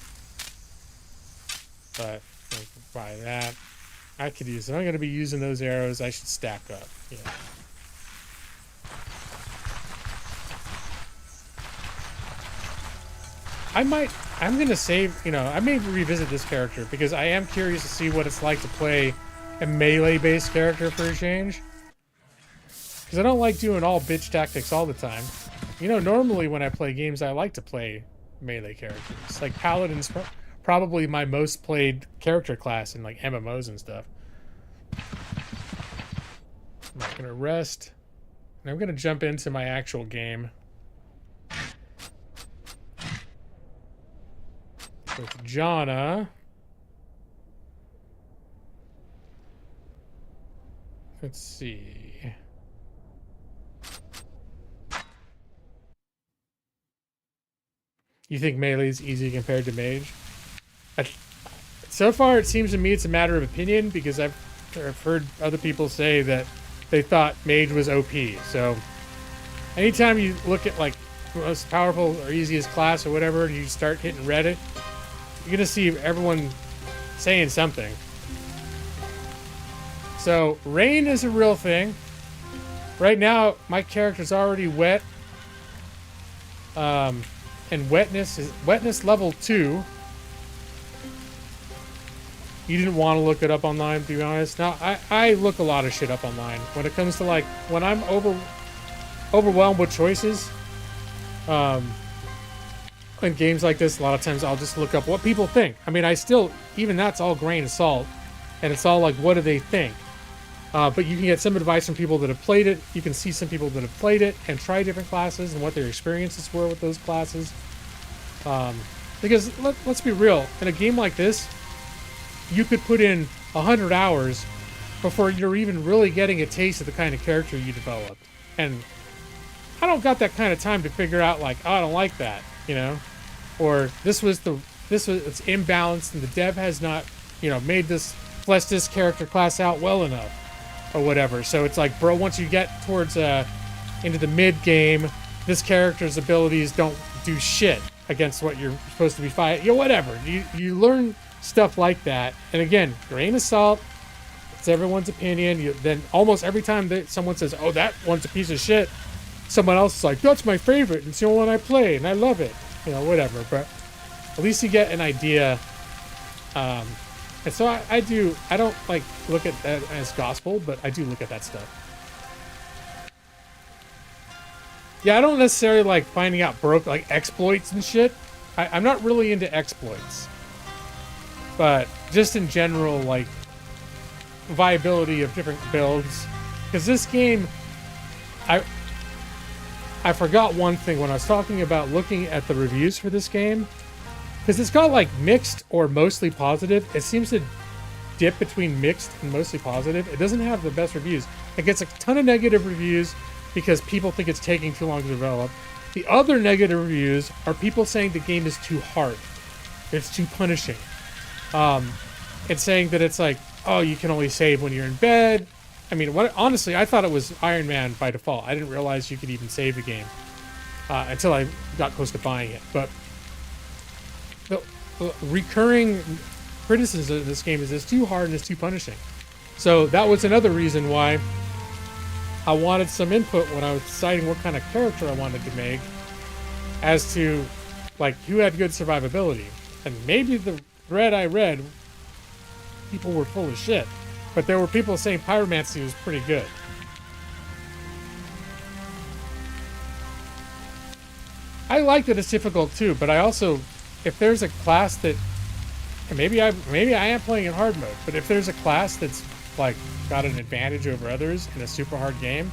But I can buy that. I could use it. I'm going to be using those arrows. I should stack up. Yeah. I'm going to save, you know, I may revisit this character because I am curious to see what it's like to play a melee-based character for a change. Because I don't like doing all bitch tactics all the time. You know, normally when I play games, I like to play melee characters. Like Paladin's probably my most played character class in like MMOs and stuff. I'm not gonna rest. And I'm gonna jump into my actual game. With Jonna. Let's see. You think melee's easy compared to mage? So far, it seems to me it's a matter of opinion because I've heard other people say that they thought mage was OP. So anytime you look at like most powerful or easiest class or whatever, and you start hitting Reddit, you're gonna see everyone saying something. So rain is a real thing. Right now, my character's already wet. And wetness is wetness level 2. You didn't want to look it up online, to be honest. Now, I look a lot of shit up online. When it comes to, like, when I'm overwhelmed with choices, in games like this, a lot of times I'll just look up what people think. I mean, even that's all grain of salt. And it's all like, what do they think? But you can get some advice from people that have played it. You can see some people that have played it and tried different classes and what their experiences were with those classes. Because let's be real, in a game like this, you could put in 100 hours before you're even really getting a taste of the kind of character you develop. And I don't got that kind of time to figure out like, oh, I don't like that, you know, or it's imbalanced and the dev has not, you know, fleshed this character class out well enough. Or whatever. So it's like, bro, once you get towards into the mid game, this character's abilities don't do shit against what you're supposed to be fighting. You know, whatever. You learn stuff like that. And again, grain of salt. It's everyone's opinion. Then almost every time that someone says, "Oh, that one's a piece of shit," someone else is like, "That's my favorite. It's the only one I play, and I love it." You know, whatever. But at least you get an idea. And so I don't like look at that as gospel, but I do look at that stuff. Yeah, I don't necessarily like finding out like exploits and shit. I'm not really into exploits. But just in general, like viability of different builds. Because this game, I forgot one thing when I was talking about looking at the reviews for this game. because it's got like mixed or mostly positive. It seems to dip between mixed and mostly positive. It doesn't have the best reviews. It gets a ton of negative reviews because people think it's taking too long to develop. The other negative reviews are people saying the game is too hard. It's too punishing. It's saying that it's like, oh, you can only save when you're in bed. I mean, honestly, I thought it was Iron Man by default. I didn't realize you could even save the game until I got close to buying it. But the recurring criticism of this game is it's too hard and it's too punishing. So that was another reason why I wanted some input when I was deciding what kind of character I wanted to make as to like who had good survivability. And maybe the thread I read, people were full of shit, but there were people saying pyromancy was pretty good. I like that it's difficult too, but I also, if there's a class that, and maybe I am playing in hard mode, but if there's a class that's like got an advantage over others in a super hard game,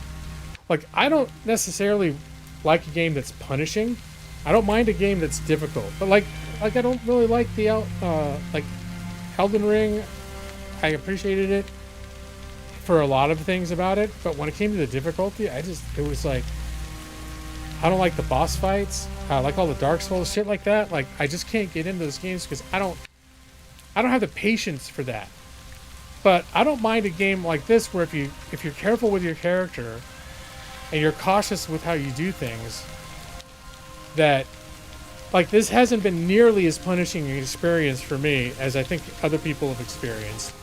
like I don't necessarily like a game that's punishing. I don't mind a game that's difficult, but like I don't really like the like Elden Ring. I appreciated it for a lot of things about it, but when it came to the difficulty, it was like, I don't like the boss fights. I like all the Dark Souls shit like that. Like I just can't get into those games because I don't have the patience for that. But I don't mind a game like this where if you're careful with your character and you're cautious with how you do things, that like this hasn't been nearly as punishing an experience for me as I think other people have experienced.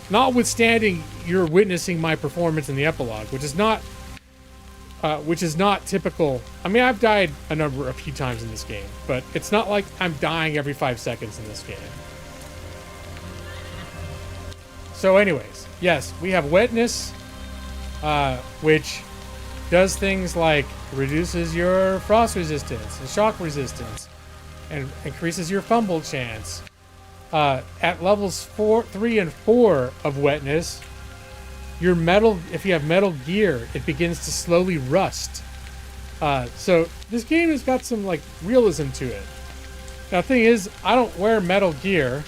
Notwithstanding, you're witnessing my performance in the epilogue, which is not typical. I mean, I've died a few times in this game, but it's not like I'm dying every 5 seconds in this game. So anyways, yes, we have wetness, which does things like reduces your frost resistance and shock resistance and increases your fumble chance. At levels 3 and 4 of wetness, your metal, if you have metal gear, it begins to slowly rust. So this game has got some like realism to it. Now the thing is, I don't wear metal gear.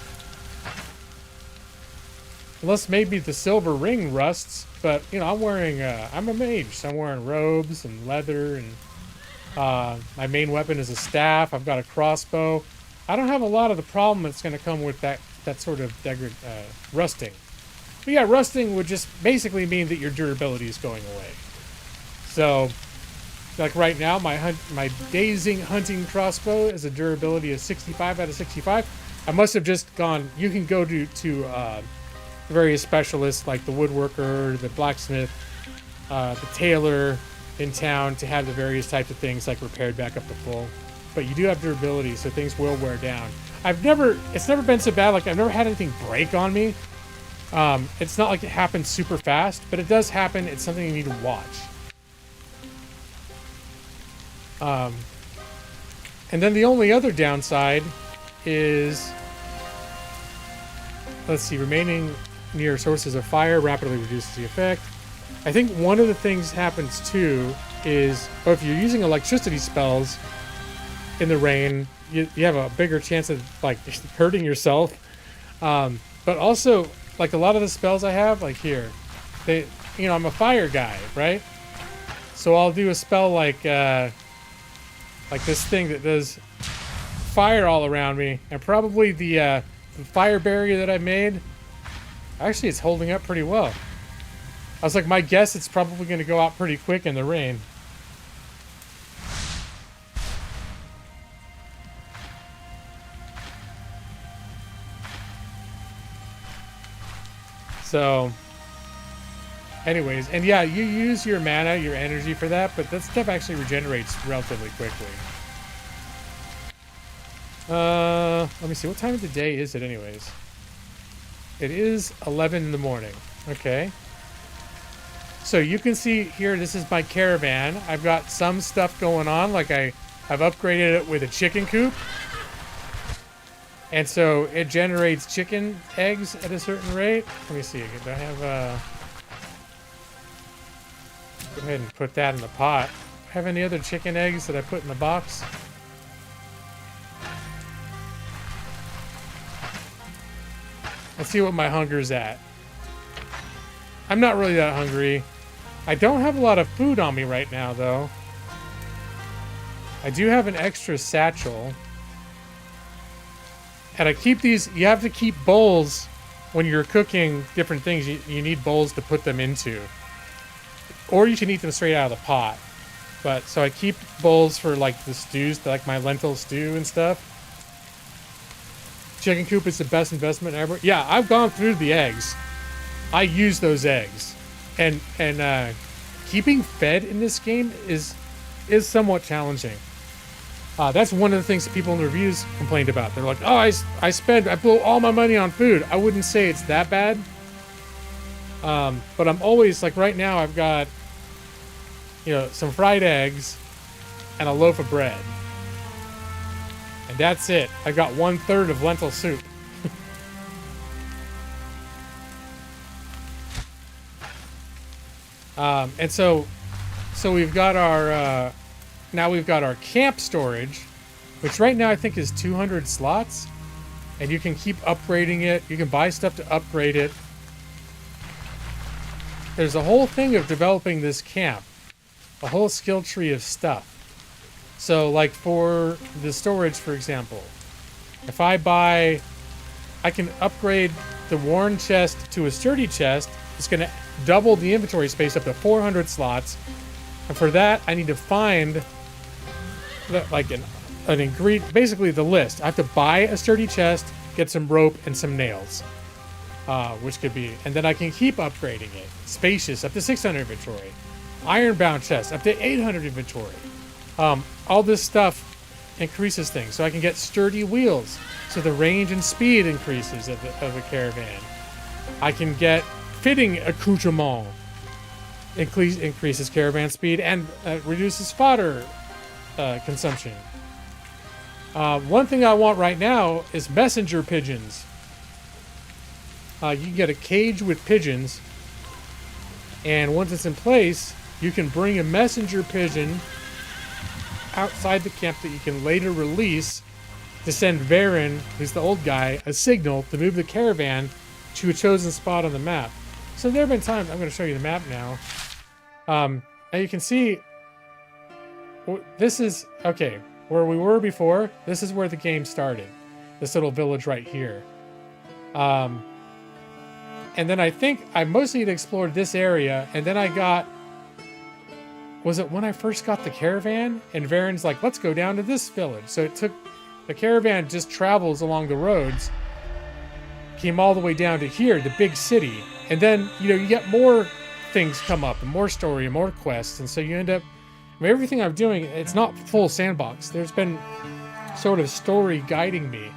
Unless maybe the silver ring rusts, but you know, I'm a mage, so I'm wearing robes and leather, and my main weapon is a staff. I've got a crossbow. I don't have a lot of the problem that's going to come with that sort of rusting. But yeah, rusting would just basically mean that your durability is going away. So, like right now, my dazing hunting crossbow is a durability of 65 out of 65. I must have just gone. You can go to various specialists like the woodworker, the blacksmith, the tailor in town to have the various types of things like repaired back up to full. But you do have durability, so things will wear down. It's never been so bad. Like I've never had anything break on me. It's not like it happens super fast, but it does happen. It's something you need to watch. And then the only other downside is, let's see, remaining near sources of fire rapidly reduces the effect. I think one of the things happens too is, if you're using electricity spells in the rain, you have a bigger chance of like hurting yourself. But also, like a lot of the spells I have, like here, I'm a fire guy, right? So I'll do a spell like this thing that does fire all around me, and probably the fire barrier that I made, actually it's holding up pretty well. I was like, my guess it's probably going to go out pretty quick in the rain. So, anyways, and yeah, you use your mana, your energy for that, but that stuff actually regenerates relatively quickly. Let me see, what time of the day is it anyways? It is 11 in the morning. Okay. So you can see here, this is my caravan. I've got some stuff going on, like I've upgraded it with a chicken coop. And so it generates chicken eggs at a certain rate. Let me see, do I have go ahead and put that in the pot. Do I have any other chicken eggs that I put in the box? Let's see what my hunger's at. I'm not really that hungry. I don't have a lot of food on me right now, though. I do have an extra satchel. And I keep these... You have to keep bowls when you're cooking different things. You need bowls to put them into. Or you can eat them straight out of the pot. But, so I keep bowls for, like, the stews, like my lentil stew and stuff. Chicken coop is the best investment ever. Yeah, I've gone through the eggs. I use those eggs. And keeping fed in this game is somewhat challenging. That's one of the things that people in the reviews complained about. They're like, oh, I blew all my money on food. I wouldn't say it's that bad. But I'm always, like right now, I've got, some fried eggs and a loaf of bread. And that's it. I got 1/3 of lentil soup. And so we've got our, now we've got our camp storage, which right now I think is 200 slots. And you can keep upgrading it. You can buy stuff to upgrade it. There's a whole thing of developing this camp. A whole skill tree of stuff. So, like for the storage, for example, if I can upgrade the worn chest to a sturdy chest. It's going to double the inventory space up to 400 slots. And for that, I need to find like an ingredient, basically the list. I have to buy a sturdy chest, get some rope and some nails, which could be, and then I can keep upgrading it. Spacious, up to 600 inventory. Ironbound chest, up to 800 inventory. All this stuff increases things. So I can get sturdy wheels, so the range and speed increases of the caravan. I can get fitting accoutrement, increases caravan speed and reduces fodder consumption. One thing I want right now is messenger pigeons. You can get a cage with pigeons, and once it's in place, you can bring a messenger pigeon outside the camp that you can later release to send Varen, who's the old guy, a signal to move the caravan to a chosen spot on the map. So there have been times, I'm going to show you the map now. And you can see, this is, okay, where we were before, this is where the game started. This little village right here. And then I think I mostly had explored this area, and then I got, was it when I first got the caravan? And Varen's like, let's go down to this village. So it took, the caravan just travels along the roads, came all the way down to here, the big city. And then, you get more things come up, and more story, and more quests. And so you end up, everything I'm doing, it's not full sandbox. There's been sort of story guiding me.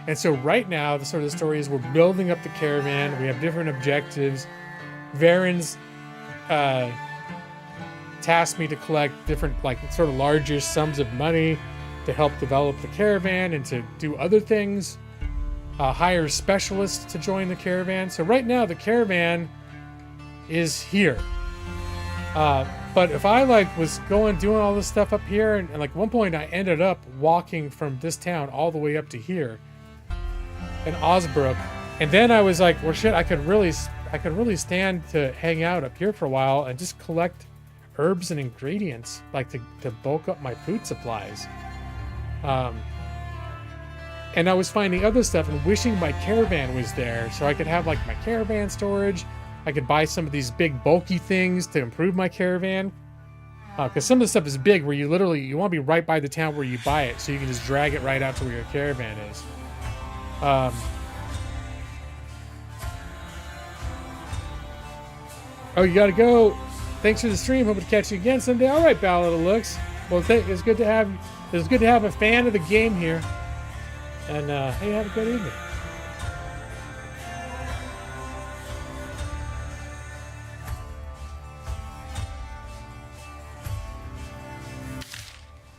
And so right now, the sort of story is we're building up the caravan. We have different objectives. Varen's tasked me to collect different, sort of larger sums of money to help develop the caravan and to do other things. Hire specialists to join the caravan. So right now, the caravan is here. But if I was doing all this stuff up here, and at one point I ended up walking from this town all the way up to here in Osbrook, and then I was like, well, shit, I could really stand to hang out up here for a while and just collect herbs and ingredients, to bulk up my food supplies. And I was finding other stuff and wishing my caravan was there so I could have my caravan storage. I could buy some of these big bulky things to improve my caravan. Because some of the stuff is big where you want to be right by the town where you buy it so you can just drag it right out to where your caravan is. Oh, you gotta go. Thanks for the stream. Hope to catch you again someday. All right, Ballad of Looks. Well, it's good to have a fan of the game here. And hey, have a good evening.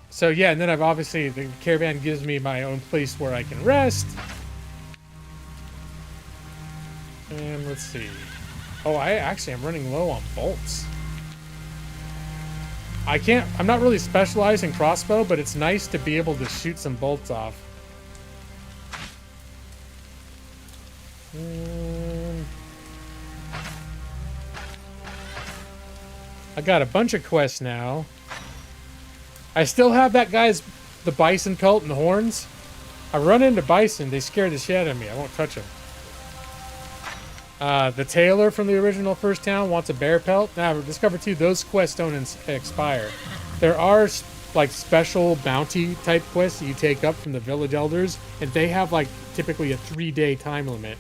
So yeah, and then the caravan gives me my own place where I can rest. And let's see. Oh, I'm running low on bolts. I'm not really specialized in crossbow, but it's nice to be able to shoot some bolts off. I got a bunch of quests now. I still have that guy's the bison pelt and the horns. I run into bison, they scare the shit out of me. I won't touch them. The tailor from the original First Town wants a bear pelt. Now, discover too, those quests don't expire. There are like special bounty type quests that you take up from the village elders, and they have like typically a 3-day time limit.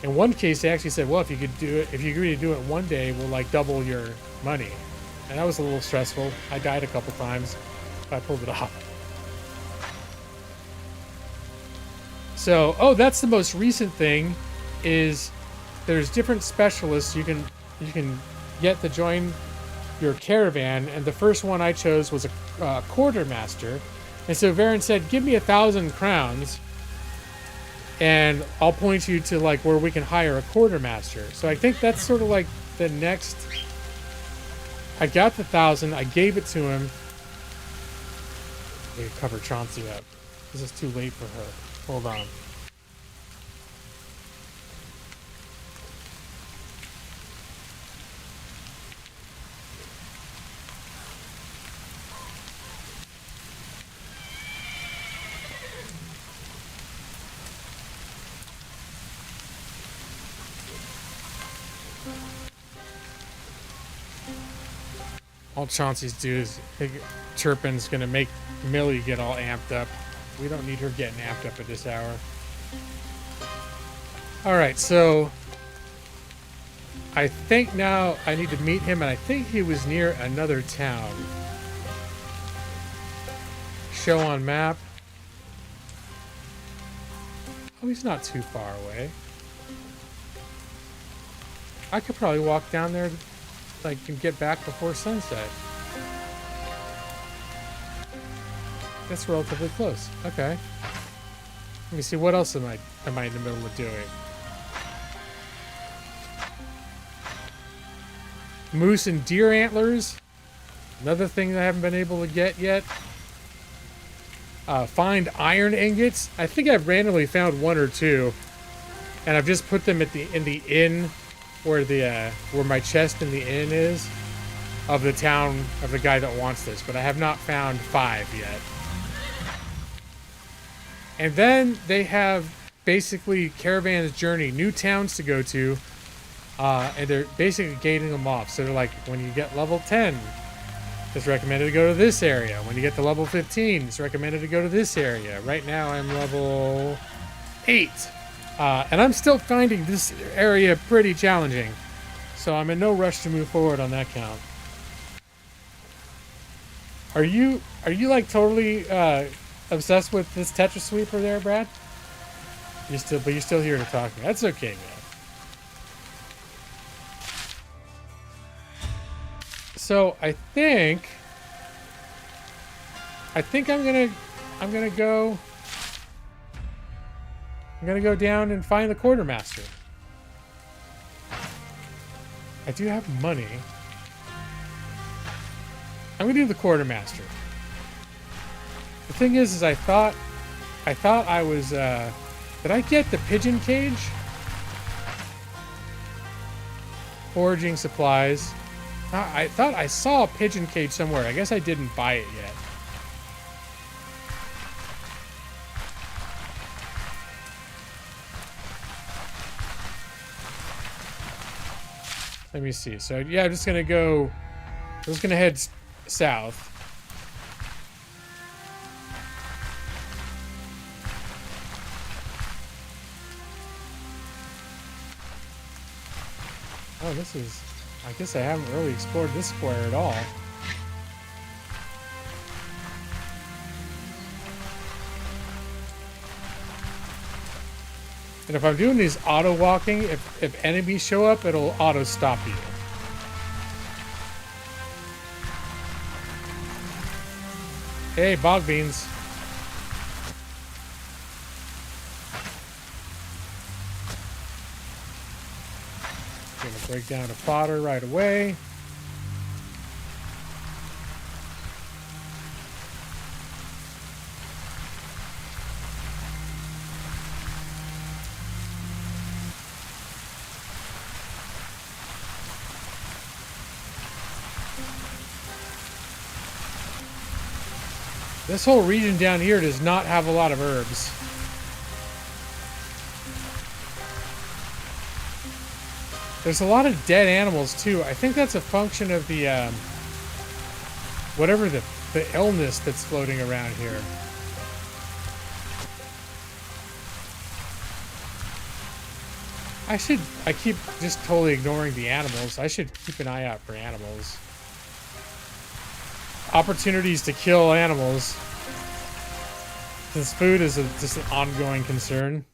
In one case, they actually said, well, if you could do it, if you agree to do it one day, we'll like double your money. And that was a little stressful. I died a couple times, but I pulled it off. So, oh, that's the most recent thing. Is there's different specialists you can get to join your caravan, and the first one I chose was a quartermaster, and so Varen said, give me 1,000 crowns and I'll point you to like where we can hire a quartermaster. So I think that's sort of like the next. I got the 1,000, I gave it to him. They cover Chauncey up. This is too late for her. Hold on. All Chauncey's do is chirping's gonna make Millie get all amped up. We don't need her getting amped up at this hour. Alright, so I think now I need to meet him, and I think he was near another town. Show on map. Oh, he's not too far away. I could probably walk down there like and get back before sunset. That's relatively close. Okay. Let me see, what else am I in the middle of doing? Moose and deer antlers. Another thing that I haven't been able to get yet. Find iron ingots. I think I've randomly found 1 or 2, and I've just put them at in the inn where my chest in the inn is of the town of the guy that wants this, but I have not found 5 yet. And then they have basically Caravan's Journey, new towns to go to, and they're basically gating them off. So they're like, when you get level 10, it's recommended to go to this area. When you get to level 15, it's recommended to go to this area. Right now I'm level 8. And I'm still finding this area pretty challenging. So I'm in no rush to move forward on that count. Are you like totally obsessed with this Tetris sweeper there, Brad? But you're still here to talk to me. That's okay, man. So I think I'm gonna go down and find the quartermaster. I do have money. I'm gonna do the quartermaster. The thing is I thought I was did I get the pigeon cage? Foraging supplies. I thought I saw a pigeon cage somewhere. I guess I didn't buy it yet. Let me see. So yeah, I'm just gonna head south. Oh, this is, I guess I haven't really explored this square at all. And if I'm doing these auto walking, if enemies show up, it'll auto stop you. Hey, bog beans. Gonna break down the fodder right away. This whole region down here does not have a lot of herbs. There's a lot of dead animals too. I think that's a function of the whatever the illness that's floating around here. I keep just totally ignoring the animals. I should keep an eye out for animals. Opportunities to kill animals. Since food is just an ongoing concern.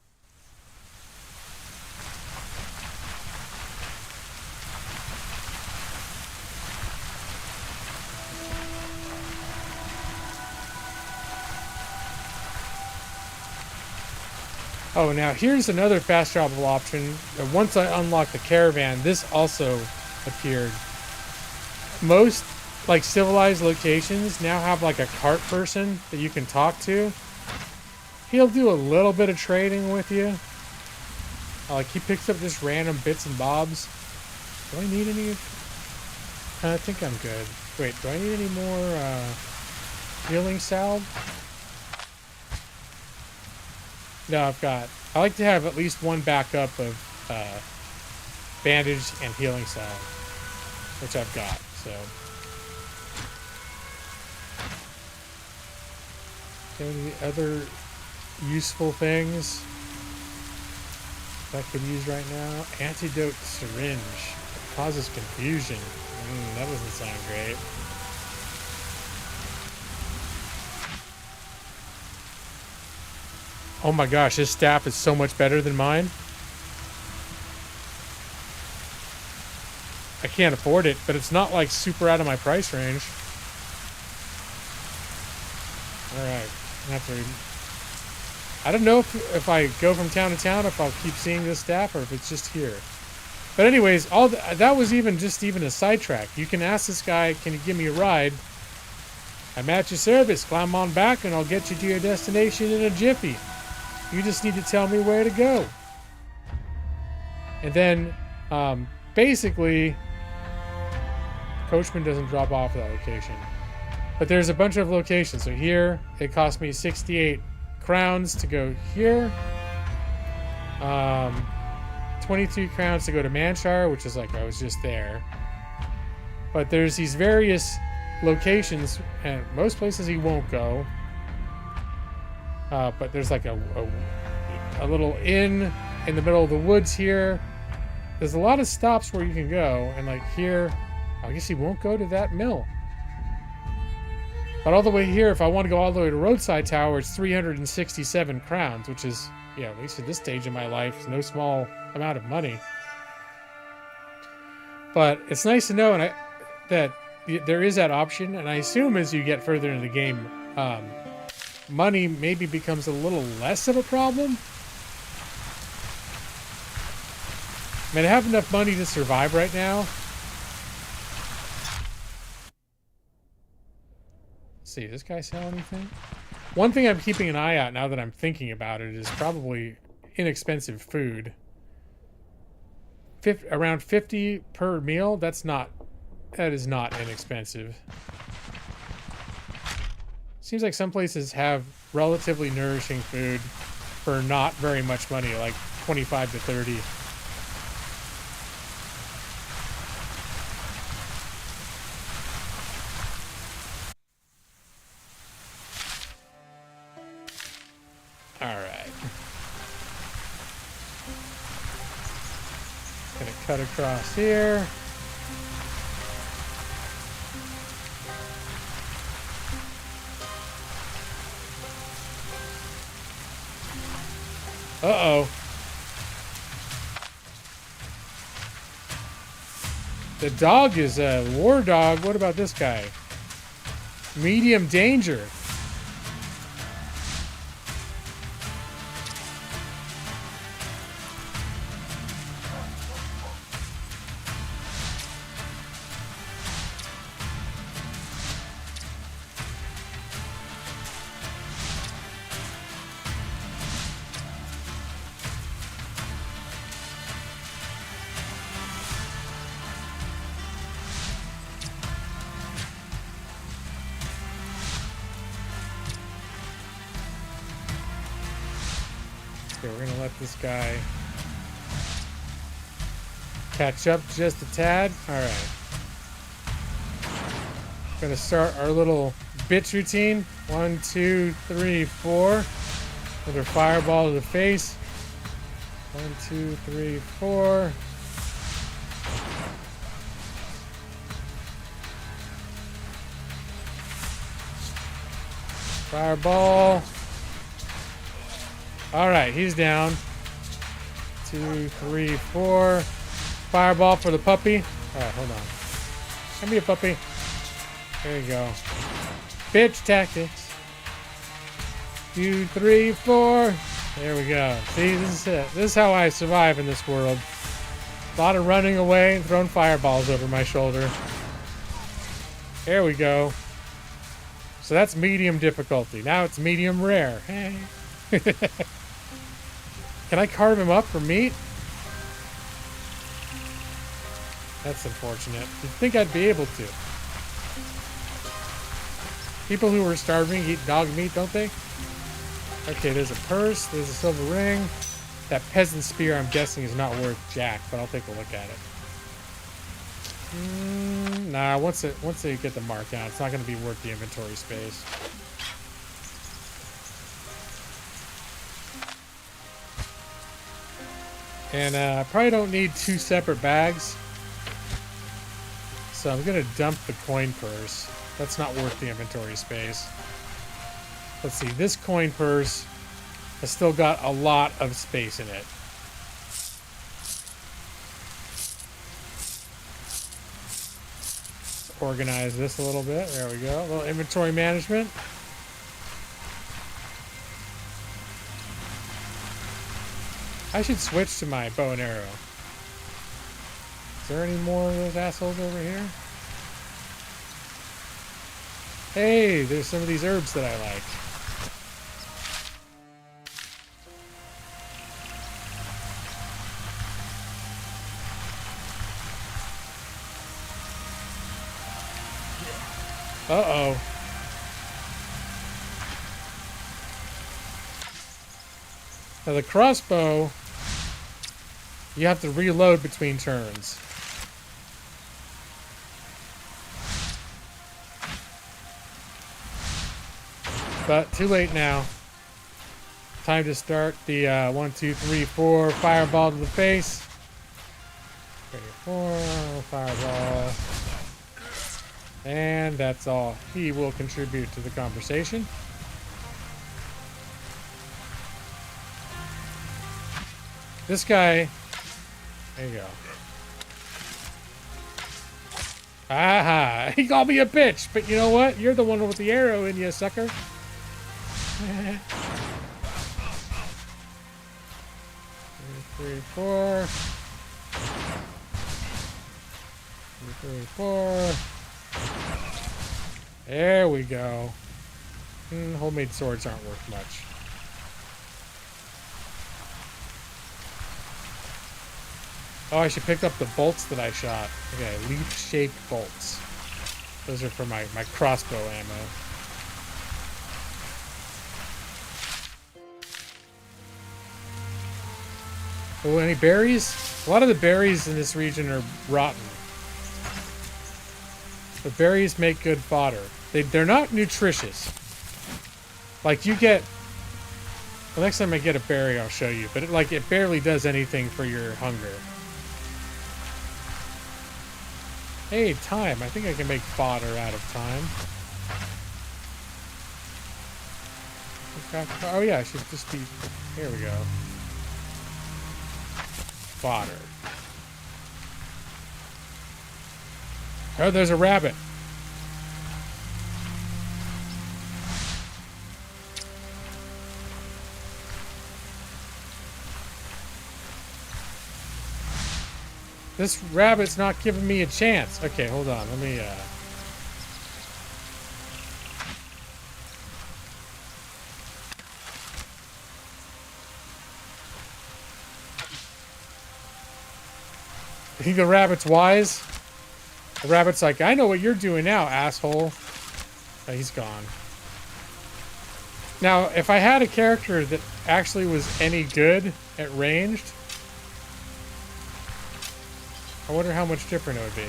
Oh, now here's another fast travel option. Once I unlock the caravan, this also appeared. Most, like, civilized locations now have, like, a cart person that you can talk to. He'll do a little bit of trading with you. Like, he picks up just random bits and bobs. Do I need any? I think I'm good. Wait, do I need any more, healing salve? No, I've got... I like to have at least one backup of bandage and healing salve, which I've got, so... Any other useful things that I could use right now? Antidote syringe. It causes confusion. That doesn't sound great. Oh my gosh, this staff is so much better than mine. I can't afford it, but it's not like super out of my price range. Alright, I don't know if I go from town to town, if I'll keep seeing this staff or if it's just here. But anyways, that was even a sidetrack. You can ask this guy, can you give me a ride? I'm at your service. Climb on back and I'll get you to your destination in a jiffy. You just need to tell me where to go. And then, basically, Coachman doesn't drop off that location. But there's a bunch of locations. So here, it cost me 68 crowns to go here. 22 crowns to go to Manshire, which is like, I was just there. But there's these various locations, and most places he won't go. But there's like a little inn in the middle of the woods here. There's a lot of stops where you can go, and like here, I guess he won't go to that mill. But all the way here, if I want to go all the way to Roadside Tower, it's 367 crowns, which is, yeah, at least at this stage of my life, no small amount of money. But it's nice to know that there is that option, and I assume as you get further into the game, money maybe becomes a little less of a problem. I mean, I have enough money to survive right now. Let's see, does this guy sell anything? One thing I'm keeping an eye out now that I'm thinking about it is probably inexpensive food. Around 50 per meal, that is not inexpensive. Seems like some places have relatively nourishing food for not very much money, like 25 to 30. Alright. Gonna cut across here. Uh-oh. The dog is a war dog. What about this guy? Medium danger. Okay, we're gonna let this guy catch up just a tad. Alright. Gonna start our little bitch routine. 1, 2, 3, 4. Another fireball to the face. 1, 2, 3, 4. Fireball. Alright, he's down. 2, 3, 4. Fireball for the puppy. Alright, hold on. Give me a puppy. There you go. Bitch tactics. 2, 3, 4. There we go. See, this is it. This is how I survive in this world. A lot of running away and throwing fireballs over my shoulder. There we go. So that's medium difficulty. Now it's medium rare. Hey. Can I carve him up for meat? That's unfortunate. You'd think I'd be able to. People who are starving eat dog meat, don't they? Okay, there's a purse. There's a silver ring. That peasant spear, I'm guessing, is not worth jack, but I'll take a look at it. Nah, once they get the mark down, it's not going to be worth the inventory space. And I probably don't need 2 separate bags. So I'm going to dump the coin purse. That's not worth the inventory space. Let's see, this coin purse has still got a lot of space in it. Let's organize this a little bit. There we go. A little inventory management. I should switch to my bow and arrow. Is there any more of those assholes over here? Hey, there's some of these herbs that I like. Uh-oh. Now the crossbow, you have to reload between turns. But too late now. Time to start the 1, 2, 3, 4 fireball to the face. 3, 4 fireball. And that's all. He will contribute to the conversation. This guy. There you go. Aha! He called me a bitch, but you know what? You're the one with the arrow in you, sucker. 3, 4. 3, 4. There we go. Homemade swords aren't worth much. Oh, I should pick up the bolts that I shot. Okay, leaf-shaped bolts. Those are for my crossbow ammo. Oh, any berries? A lot of the berries in this region are rotten. But berries make good fodder. They're not nutritious. Like you get... Well, next time I get a berry, I'll show you. But it barely does anything for your hunger. Hey, time. I think I can make fodder out of time. Oh yeah, I should just be... Here we go. Fodder. Oh, there's a rabbit. This rabbit's not giving me a chance. Okay, hold on. Let me, You think the rabbit's wise? The rabbit's like, I know what you're doing now, asshole. Oh, he's gone. Now, if I had a character that actually was any good at ranged, I wonder how much different it would be.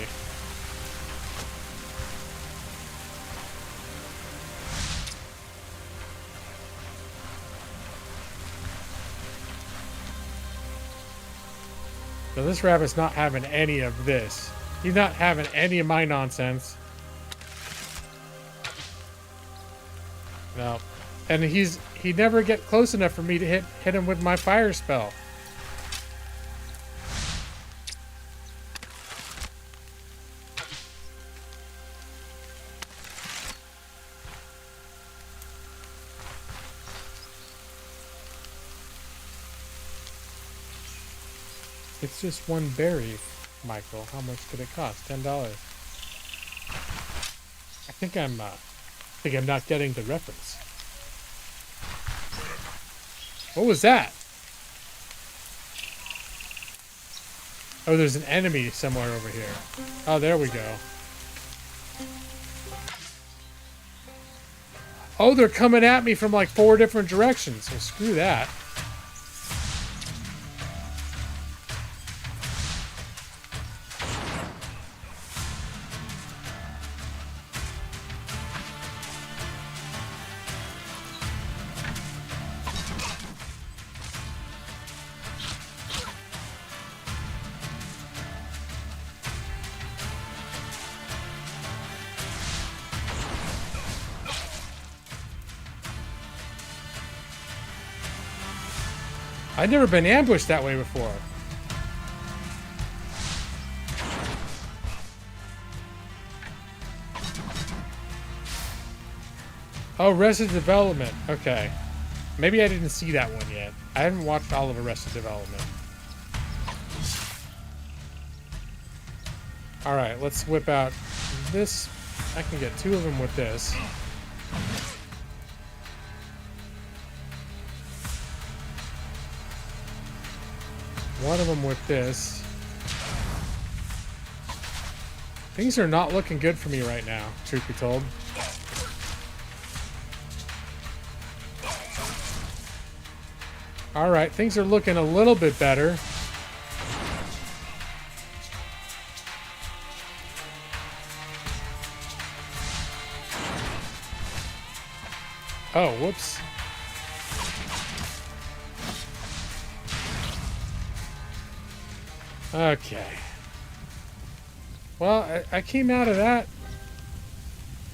So this rabbit's not having any of this. He's not having any of my nonsense. No. And he'd never get close enough for me to hit him with my fire spell. It's just one berry, Michael. How much could it cost? $10. I think I'm not getting the reference. What was that? Oh, there's an enemy somewhere over here. Oh, there we go. Oh, they're coming at me from like 4 different directions. Well, screw that. I've never been ambushed that way before. Oh, Arrested Development. Okay. Maybe I didn't see that one yet. I haven't watched all of Arrested Development. Alright, let's whip out this. I can get 2 of them with this. One of them with this. Things are not looking good for me right now, truth be told. Alright, things are looking a little bit better. Oh, whoops. Okay. Well, I came out of that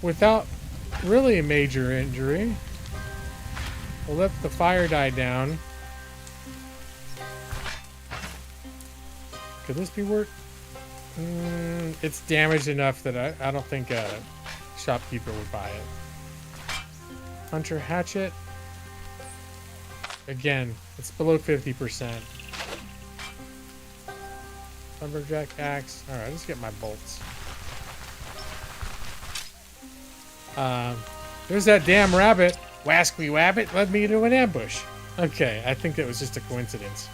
without really a major injury. We'll let the fire die down. Could this be worth? It's damaged enough that I don't think a shopkeeper would buy it. Hunter hatchet. Again, it's below 50%. Lumberjack axe. Alright, let's get my bolts. There's that damn rabbit. Wasky Wabbit led me into an ambush. Okay, I think that was just a coincidence.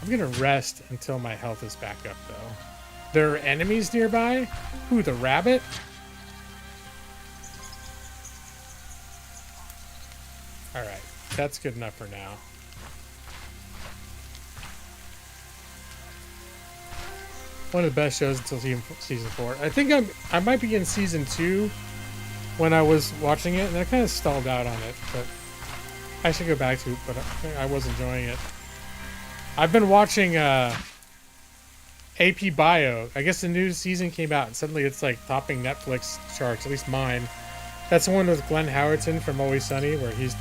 I'm gonna rest until my health is back up, though. There are enemies nearby? Who, the rabbit? Alright, that's good enough for now. One of the best shows until season 4. I think I might be in season 2 when I was watching it, and I kind of stalled out on it, but I should go back to it, but I was enjoying it. I've been watching AP Bio. I guess the new season came out, and suddenly it's like topping Netflix charts, at least mine. That's the one with Glenn Howerton from Always Sunny, where he's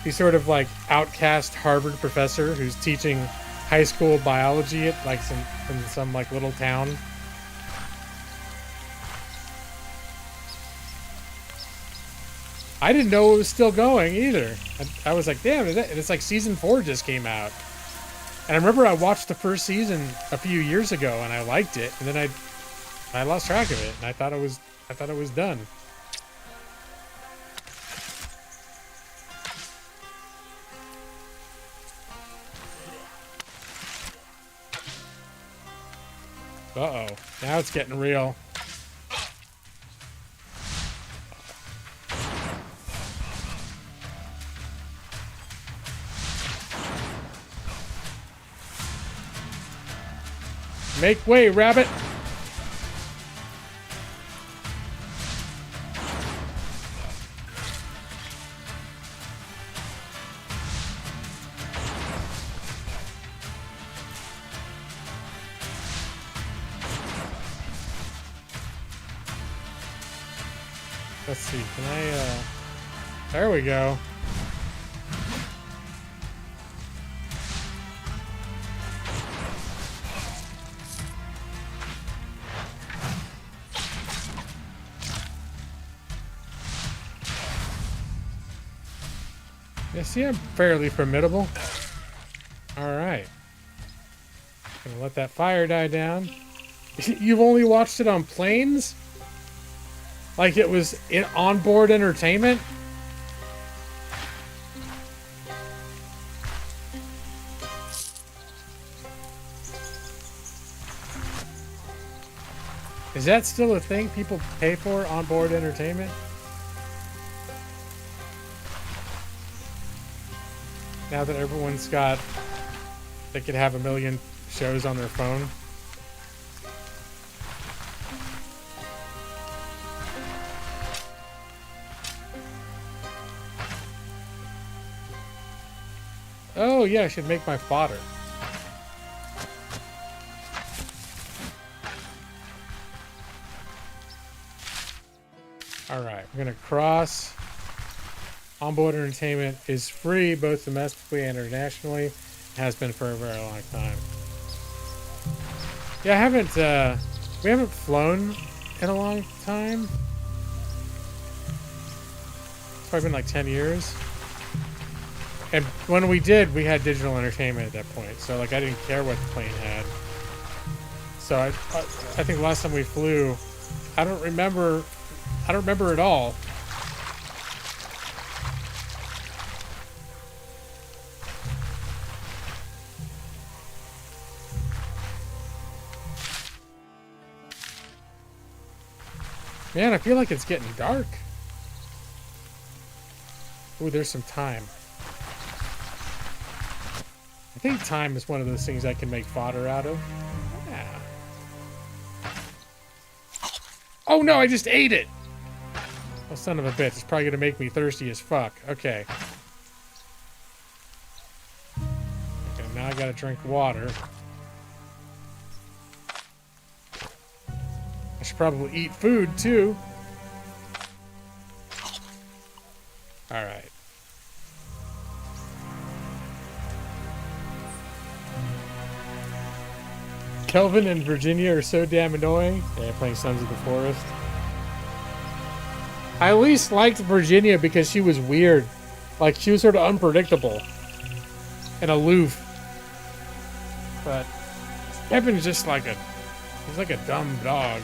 he's sort of like outcast Harvard professor who's teaching high school biology at like some like little town. I didn't know it was still going either. I was like, damn, it's like season 4 just came out. And I remember I watched the first season a few years ago and I liked it, and then I lost track of it, and I thought it was done. Uh-oh. Now it's getting real. Make way, rabbit! Let's see, can I, there we go. Yeah, see, I'm fairly formidable. Alright. Gonna let that fire die down. You've only watched it on planes? Like it was in onboard entertainment? Is that still a thing people pay for, onboard entertainment? Now that everyone's got, they could have a million shows on their phone. Oh yeah, I should make my fodder. Alright, we're gonna cross. Onboard entertainment is free both domestically and internationally. It has been for a very long time. Yeah, I haven't, we haven't flown in a long time. It's probably been like 10 years. And when we did, we had digital entertainment at that point. So, like, I didn't care what the plane had. So, I think the last time we flew, I don't remember at all. Man, I feel like it's getting dark. Ooh, there's some time. I think time is one of those things I can make fodder out of. Yeah. Oh no, I just ate it! Oh, son of a bitch. It's probably gonna make me thirsty as fuck. Okay. Okay, now I gotta drink water. I should probably eat food, too. Alright. Kelvin and Virginia are so damn annoying. Yeah, playing Sons of the Forest. I at least liked Virginia because she was weird. Like, she was sort of unpredictable. And aloof. But Kevin's just like a... he's like a dumb dog.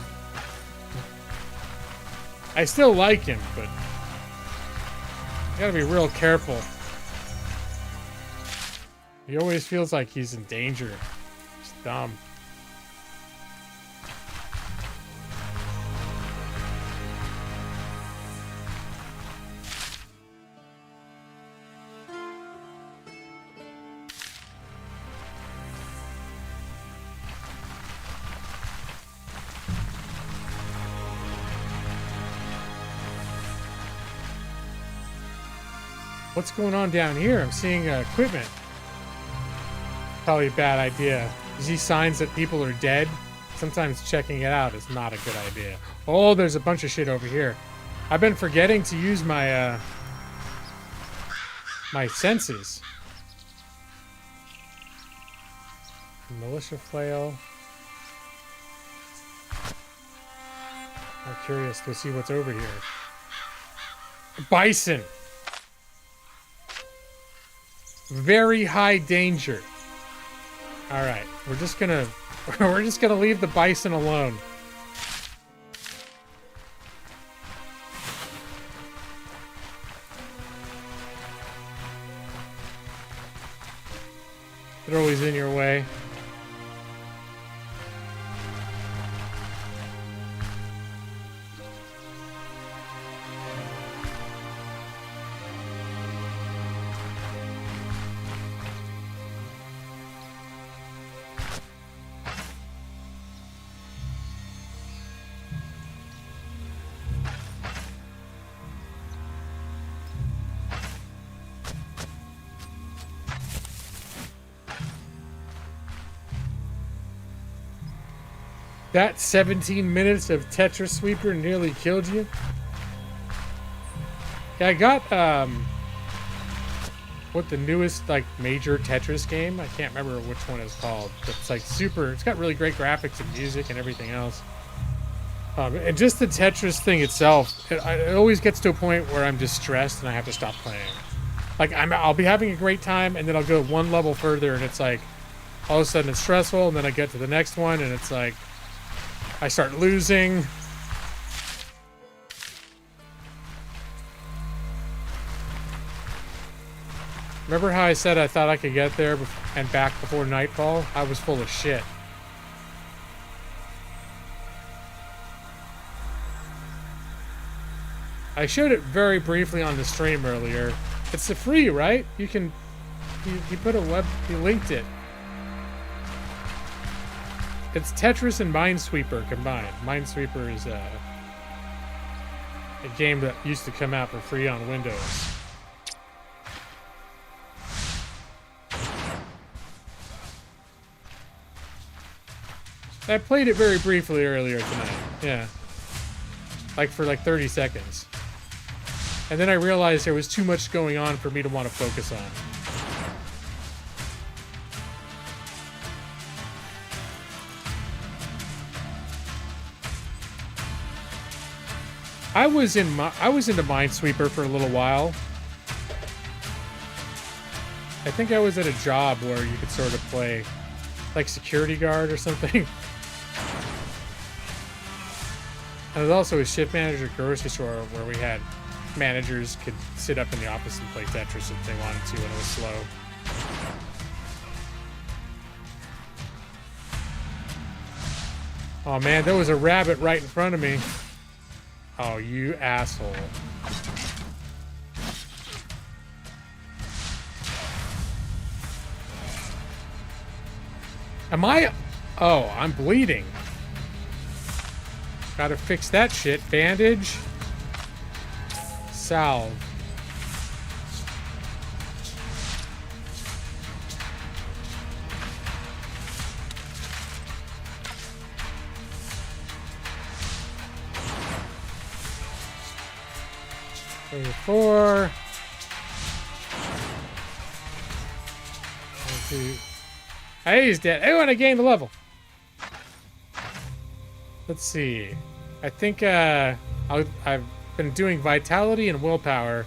I still like him, but... you gotta be real careful. He always feels like he's in danger. It's dumb. What's going on down here? I'm seeing equipment. Probably a bad idea. You see signs that people are dead? Sometimes checking it out is not a good idea. Oh, there's a bunch of shit over here. I've been forgetting to use my my senses. Militia flail. I'm curious to see what's over here. Bison. Very high danger. All right, we're just gonna leave the bison alone. They're always in your way. That 17 minutes of Tetris Sweeper nearly killed you? Yeah, I got, what the newest, like, major Tetris game? I can't remember which one it's called. But it's, like, super, it's got really great graphics and music and everything else. And just the Tetris thing itself, it always gets to a point where I'm distressed and I have to stop playing. Like, I'll be having a great time, and then I'll go one level further, and it's like, all of a sudden it's stressful, and then I get to the next one, and it's like, I start losing. Remember how I said I thought I could get there and back before nightfall? I was full of shit. I showed it very briefly on the stream earlier. It's a free, right? You can, you put a web, you linked it. It's Tetris and Minesweeper combined. Minesweeper is a game that used to come out for free on Windows. I played it very briefly earlier tonight. Yeah. Like for like 30 seconds. And then I realized there was too much going on for me to want to focus on. I was into Minesweeper for a little while. I think I was at a job where you could sort of play like security guard or something. And I was also a shift manager at a grocery store where we had managers could sit up in the office and play Tetris if they wanted to when it was slow. Oh man, there was a rabbit right in front of me. Oh, you asshole. Am I... Oh, I'm bleeding. Gotta fix that shit. Bandage. Salve. Number 4. Hey, he's dead. Oh, and I gained a level. Let's see. I think I've been doing vitality and willpower.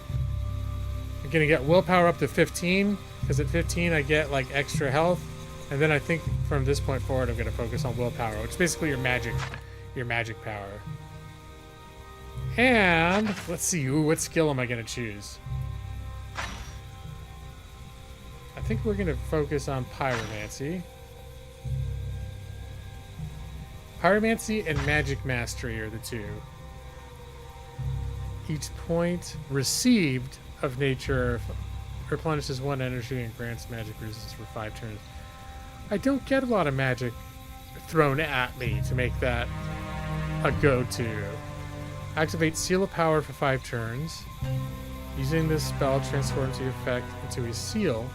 I'm gonna get willpower up to 15 because at 15 I get like extra health, and then I think from this point forward I'm gonna focus on willpower, which is basically your magic power. And let's see. Ooh, what skill am I gonna choose? I think we're gonna focus on pyromancy. Pyromancy and magic mastery are the two. Each point received of nature replenishes 1 energy and grants magic resistance for 5 turns. I don't get a lot of magic thrown at me to make that a go-to. Activate Seal of Power for 5 turns. Using this spell, transforms the effect into a seal.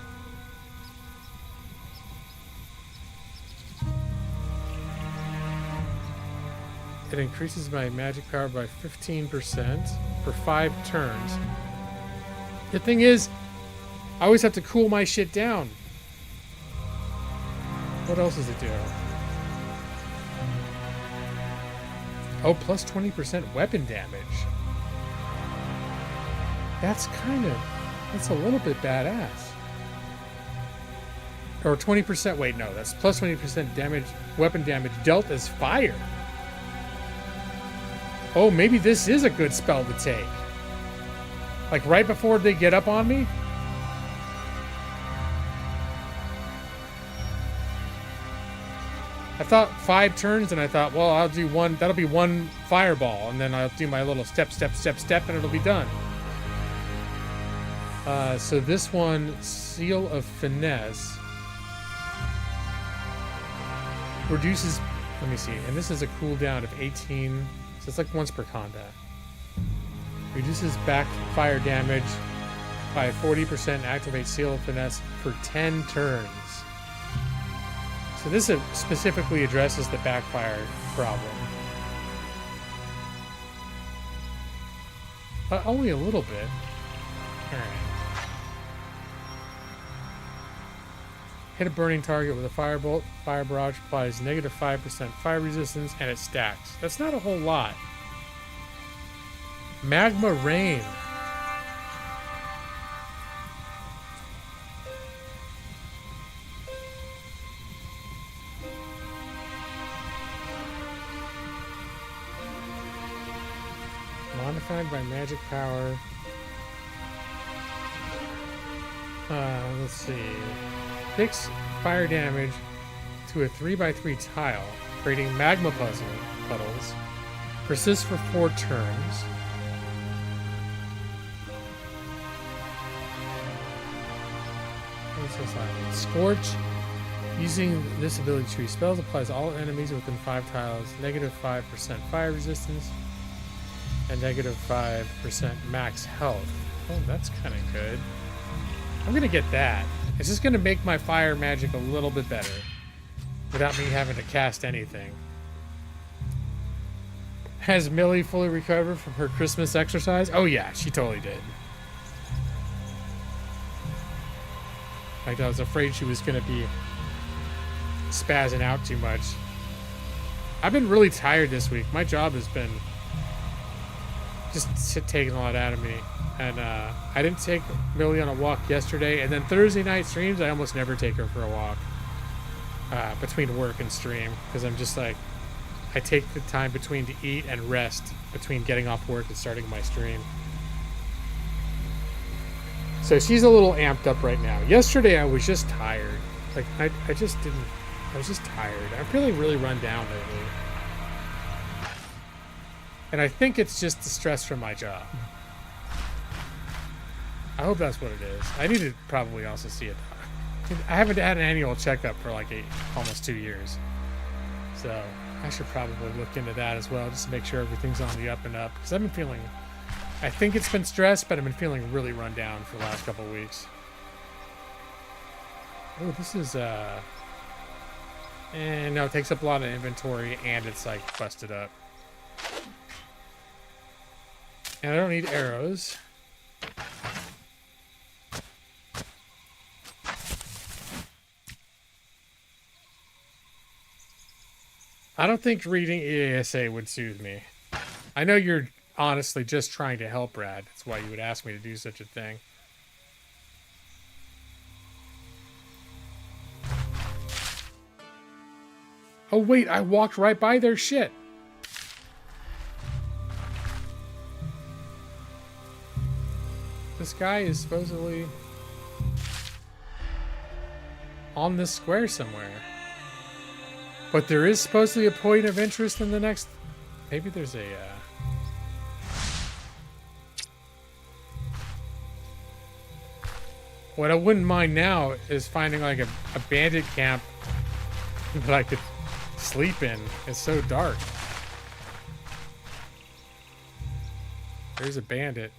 It increases my magic power by 15% for 5 turns. The thing is, I always have to cool my shit down. What else does it do? Oh, plus 20% weapon damage. That's a little bit badass. Or 20%, wait, no, that's plus 20% damage, weapon damage dealt as fire. Oh, maybe this is a good spell to take. Like right before they get up on me? I thought 5 turns, and I thought, well, I'll do one, that'll be 1 fireball, and then I'll do my little step, and it'll be done. So this one, Seal of Finesse, reduces, let me see, and this is a cooldown of 18, so it's like once per combat. Reduces backfire damage by 40%, activate Seal of Finesse for 10 turns. So this specifically addresses the backfire problem. But only a little bit. Alright. Hit a burning target with a firebolt. Fire barrage applies negative 5% fire resistance, and it stacks. That's not a whole lot. Magma rain. Modified by magic power. Let's see. Fix fire damage to a 3x3 tile, creating magma puddles. Persists for 4 turns. What's this item? Scorch. Using this ability tree spells applies to all enemies within 5 tiles. Negative 5% fire resistance. And negative 5% max health. Oh, that's kind of good. I'm gonna get that. It's just gonna make my fire magic a little bit better without me having to cast anything. Has Millie fully recovered from her Christmas exercise? Oh yeah, she totally did. Like, I was afraid she was gonna be spazzing out too much. I've been really tired this week. My job has been just taking a lot out of me. And I didn't take Millie on a walk yesterday. And then Thursday night streams, I almost never take her for a walk between work and stream. Because I'm just like, I take the time between to eat and rest between getting off work and starting my stream. So she's a little amped up right now. Yesterday I was just tired. Like, I was just tired. I'm feeling really run down lately. And I think it's just the stress from my job. I hope that's what it is. I need to probably also see it. I haven't had an annual checkup for like almost 2 years. So I should probably look into that as well, just to make sure everything's on the up and up. Because I've been feeling, I think it's been stress, but I've been feeling really run down for the last couple of weeks. Oh, this is, and no, it takes up a lot of inventory and it's like busted up. And I don't need arrows. I don't think reading EASA would soothe me. I know you're honestly just trying to help, Brad. That's why you would ask me to do such a thing. Oh wait, I walked right by their shit. This guy is supposedly on this square somewhere. But there is supposed to be a point of interest in the next... Maybe there's a... What I wouldn't mind now is finding like a bandit camp that I could sleep in. It's so dark. There's a bandit.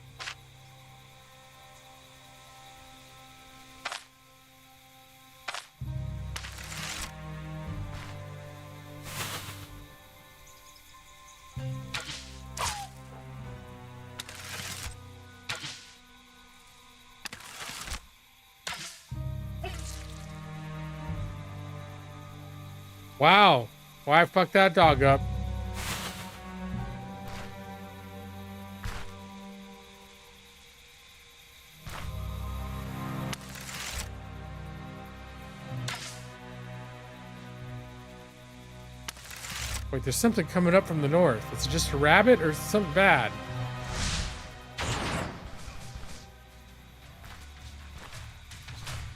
Wow. Why I fucked that dog up? Wait, there's something coming up from the north. Is it just a rabbit or something bad?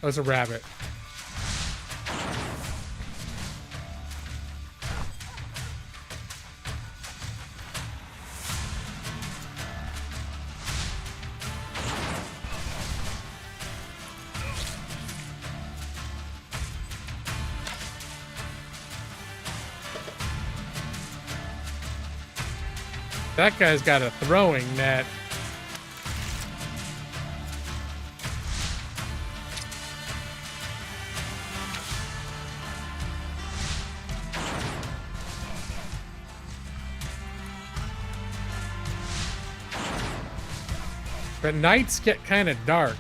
Oh, it's a rabbit. That guy's got a throwing net. But nights get kind of dark.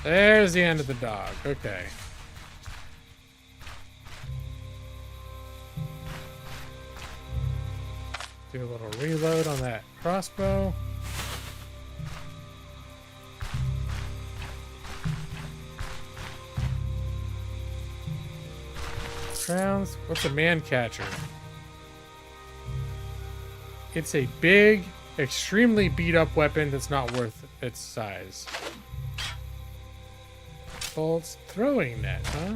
There's the end of the dog. Okay. Do a little reload on that crossbow. Crowns. What's a man catcher? It's a big, extremely beat up weapon that's not worth its size. Bolts throwing net, huh?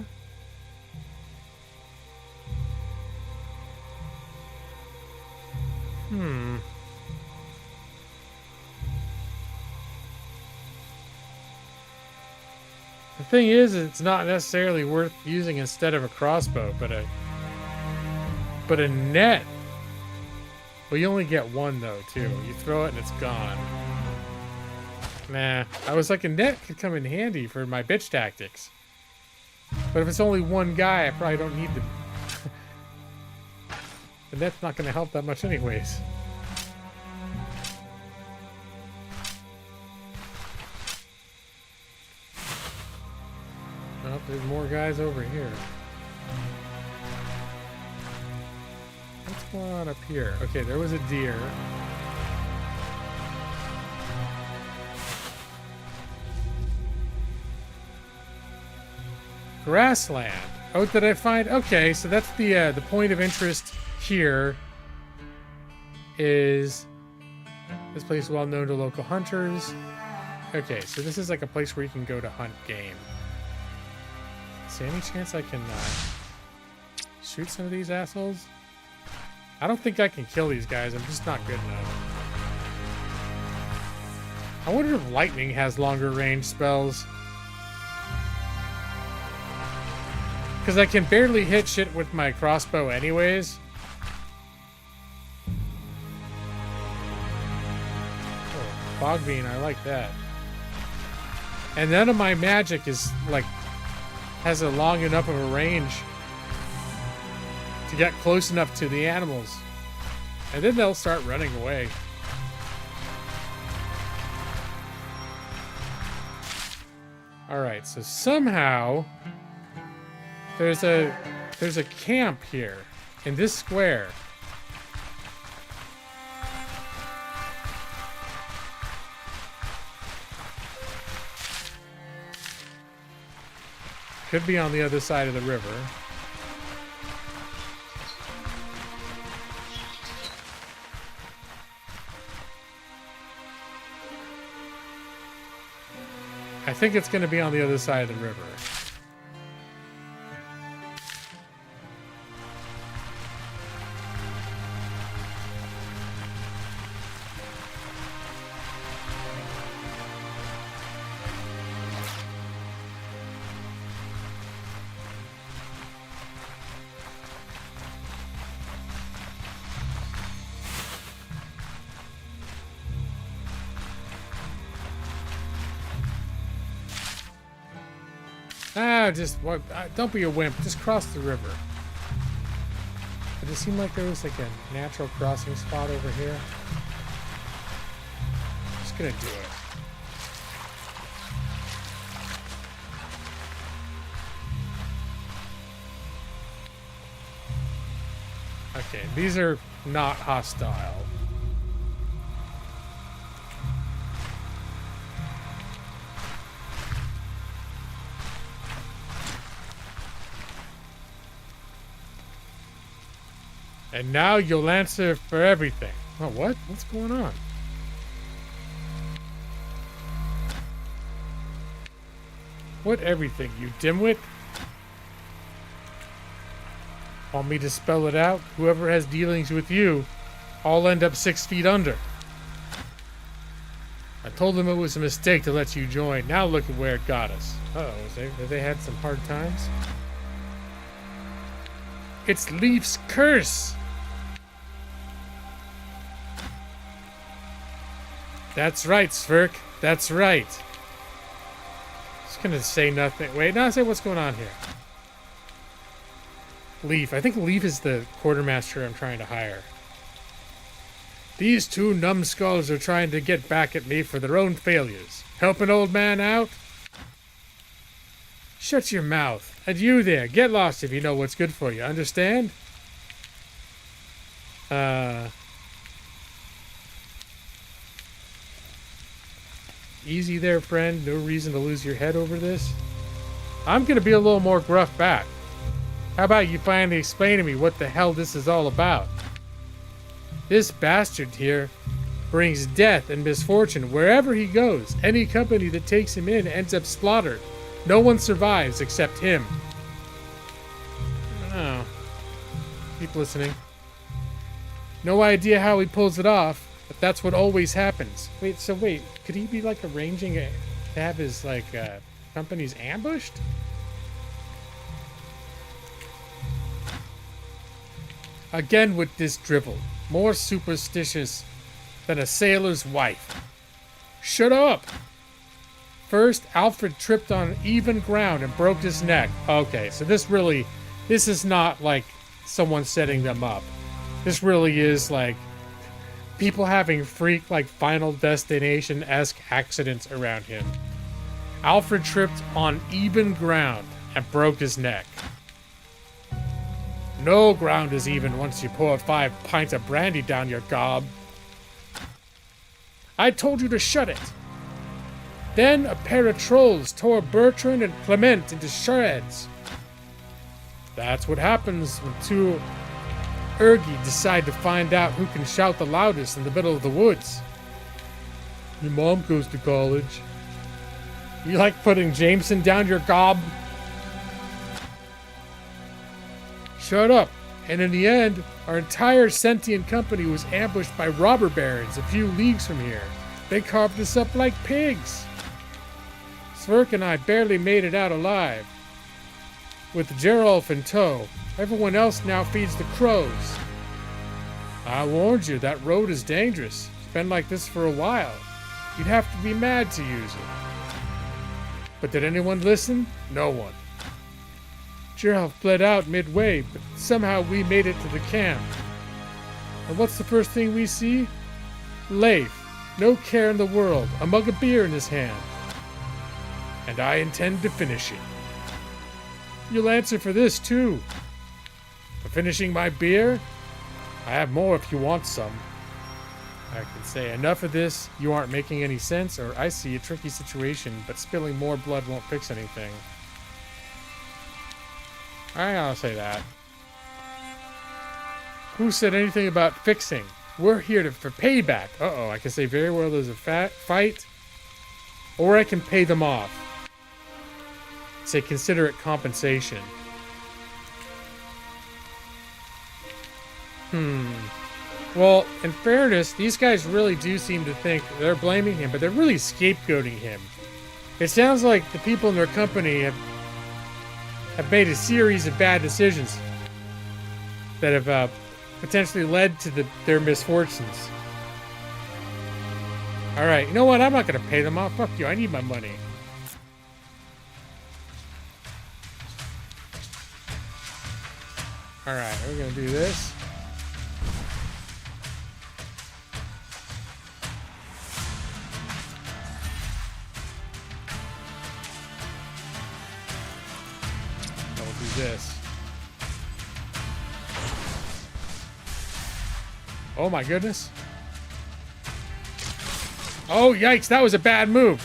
The thing is, it's not necessarily worth using instead of a crossbow, but a net. Well, you only get one though, too. You throw it and it's gone. Nah, I was like, a net could come in handy for my bitch tactics. But if it's only one guy, I probably don't need the... the net's not going to help that much anyways. Oh, there's more guys over here. What's going on up here? Okay, there was a deer. Grassland. Oh, did I find? Okay, so that's the point of interest here. Is this place well known to local hunters? Okay, so this is like a place where you can go to hunt game. Is there any chance I can shoot some of these assholes? I don't think I can kill these guys. I'm just not good enough. I wonder if lightning has longer range spells. Because I can barely hit shit with my crossbow anyways. Oh, fog bean, I like that. And none of my magic is, like, has a long enough of a range to get close enough to the animals. And then they'll start running away. Alright, so somehow... There's a camp here in this square. Could be on the other side of the river. I think it's going to be on the other side of the river. Don't be a wimp. Just cross the river. But it seemed like there was like a natural crossing spot over here. Just gonna do it. Okay, these are not hostile. And now you'll answer for everything. Oh, what? What's going on? What everything, you dimwit? Want me to spell it out? Whoever has dealings with you, I'll end up 6 feet under. I told them it was a mistake to let you join. Now look at where it got us. Uh-oh, have they had some hard times? It's Leaf's curse. That's right, Svirk. That's right. Just gonna say nothing. Wait, now say what's going on here. Leaf. I think Leaf is the quartermaster I'm trying to hire. These two numbskulls are trying to get back at me for their own failures. Help an old man out? Shut your mouth. And you there, get lost if you know what's good for you. Understand? Easy there, friend. No reason to lose your head over this. I'm gonna be a little more gruff back. How about you finally explain to me what the hell this is all about? This bastard here brings death and misfortune wherever he goes. Any company that takes him in ends up slaughtered. No one survives except him. Oh. Keep listening. No idea how he pulls it off, but that's what always happens. Wait, could he be like arranging to have his companies ambushed? Again with this drivel. More superstitious than a sailor's wife. Shut up! First, Alfred tripped on even ground and broke his neck. Okay, so this is not like someone setting them up. This really is like people having freak like Final Destination-esque accidents around him. Alfred tripped on even ground and broke his neck. No ground is even once you pour 5 pints of brandy down your gob. I told you to shut it. Then a pair of trolls tore Bertrand and Clement into shreds. That's what happens when two Ergi decide to find out who can shout the loudest in the middle of the woods. Your mom goes to college. You like putting Jameson down your gob? Shut up. And in the end, our entire sentient company was ambushed by robber barons a few leagues from here. They carved us up like pigs. Svirk and I barely made it out alive. With Gerolf in tow, everyone else now feeds the crows. I warned you, that road is dangerous. It's been like this for a while. You'd have to be mad to use it. But did anyone listen? No one. Gerolf fled out midway, but somehow we made it to the camp. And what's the first thing we see? Leif, no care in the world, a mug of beer in his hand. And I intend to finish it. You'll answer for this, too. For finishing my beer? I have more if you want some. I can say enough of this, you aren't making any sense, or I see a tricky situation, but spilling more blood won't fix anything. I'll say that. Who said anything about fixing? We're here for payback. Uh-oh, I can say very well there's a fight, or I can pay them off. Say consider it compensation. Well, in fairness, these guys really do seem to think they're blaming him, but they're really scapegoating him. It sounds like the people in their company have made a series of bad decisions that have potentially led to their misfortunes. Alright, you know what? I'm not going to pay them off. Fuck you, I need my money. Alright, we're going to do this. This. Oh my goodness. Oh yikes, that was a bad move.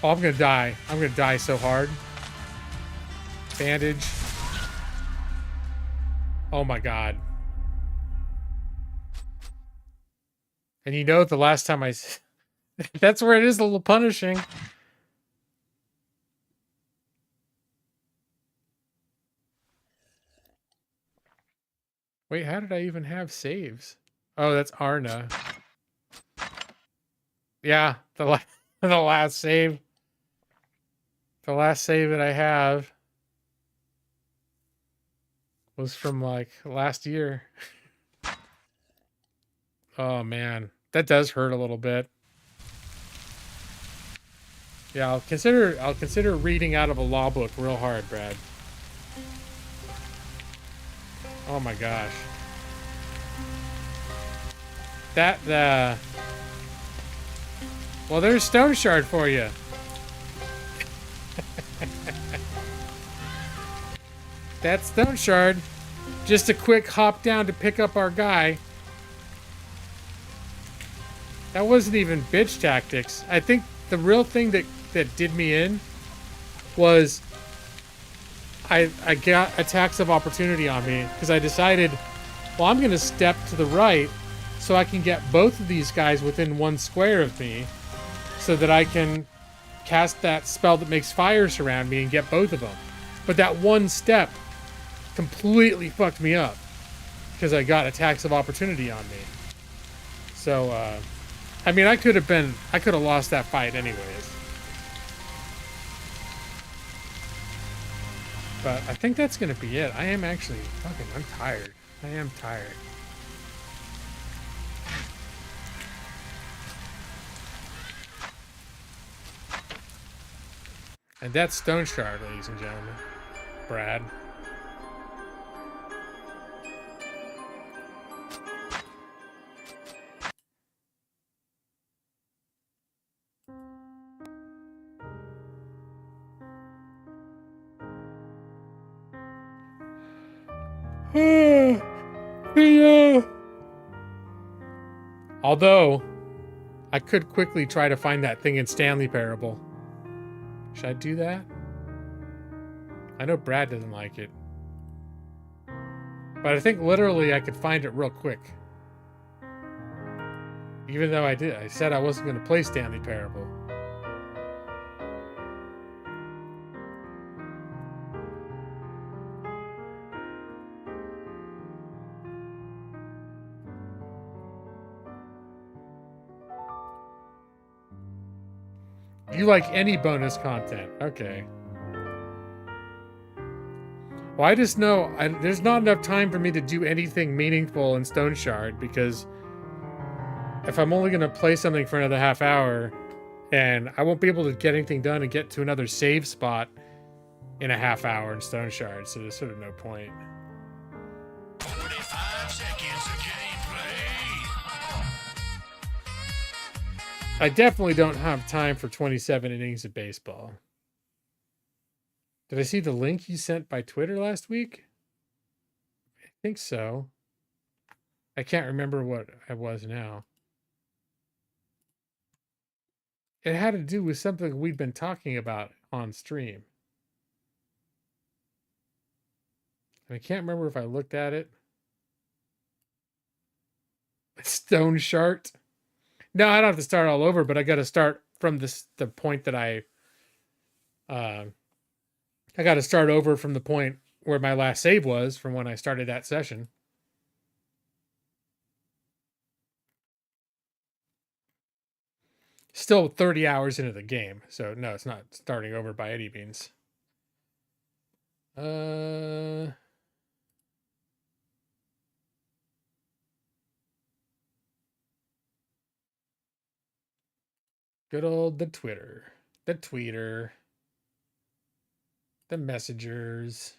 Oh, I'm gonna die. I'm gonna die so hard. Bandage. Oh my god. And you know the last time that's where it is a little punishing. Wait, how did I even have saves? Oh, that's Arna. Yeah, the last save. The last save that I have was from like last year. Oh man, that does hurt a little bit. Yeah, I'll consider reading out of a law book real hard, Brad. Oh my gosh. Well, there's Stoneshard for you. That's Stoneshard. Just a quick hop down to pick up our guy. That wasn't even bitch tactics. I think the real thing that did me in was I got attacks of opportunity on me because I decided, well, I'm going to step to the right so I can get both of these guys within 1 square of me so that I can cast that spell that makes fire surround me and get both of them. But that one step completely fucked me up because I got attacks of opportunity on me. So, I mean, I could have lost that fight anyways. But I think that's going to be it. I am actually I'm tired. I am tired. And that's Stoneshard, ladies and gentlemen. Brad. Yeah. Although, I could quickly try to find that thing in Stanley Parable. Should I do that? I know Brad doesn't like it. But I think literally I could find it real quick. Even though I said I wasn't going to play Stanley Parable. You like any bonus content. Okay. Well, I just know there's not enough time for me to do anything meaningful in Stoneshard because if I'm only going to play something for another half hour and I won't be able to get anything done and get to another save spot in a half hour in Stoneshard, so there's sort of no point. 45 seconds of gameplay. I definitely don't have time for 27 innings of baseball. Did I see the link you sent by Twitter last week? I think so. I can't remember what it was now. It had to do with something we'd been talking about on stream. I can't remember if I looked at it. Stoneshard. No, I don't have to start all over, but I got to start from the point that I got to start over from the point where my last save was from when I started that session. Still 30 hours into the game, so no, it's not starting over by any means. Good old the Twitter. The tweeter. The messengers.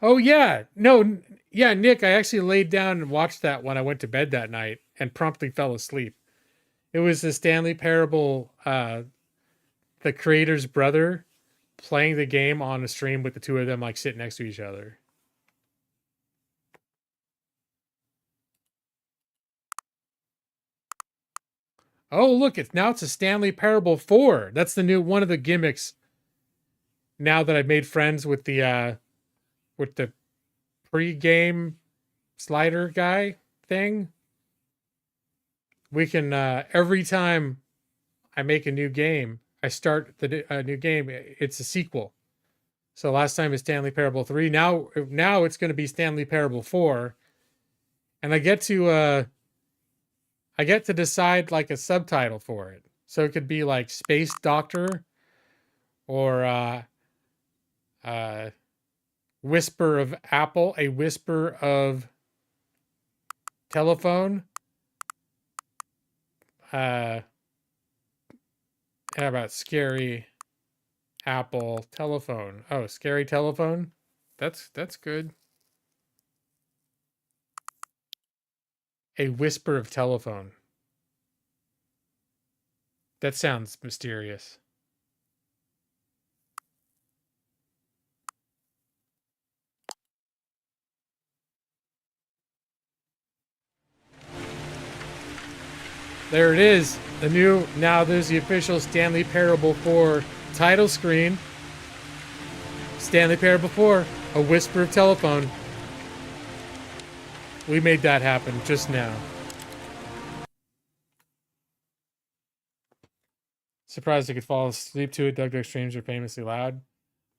Oh, yeah. No, yeah, Nick, I actually laid down and watched that when I went to bed that night and promptly fell asleep. It was the Stanley Parable, the creator's brother playing the game on a stream with the two of them like sitting next to each other. Oh, look, it's a Stanley Parable 4. That's the new one of the gimmicks. Now that I've made friends with the pre-game slider guy thing, we can every time I make a new game, I start a new game. It's a sequel. So last time is Stanley Parable 3. Now it's going to be Stanley Parable 4, and I get to decide like a subtitle for it. So it could be like Space Doctor or Whisper of Apple, a Whisper of Telephone. How about Scary Apple Telephone? Oh, Scary Telephone. That's good. A Whisper of Telephone. That sounds mysterious. There it is. The new, now there's the official Stanley Parable 4 title screen. Stanley Parable 4, a Whisper of Telephone. We made that happen just now. Surprised I could fall asleep to it. Duck Duck streams are famously loud.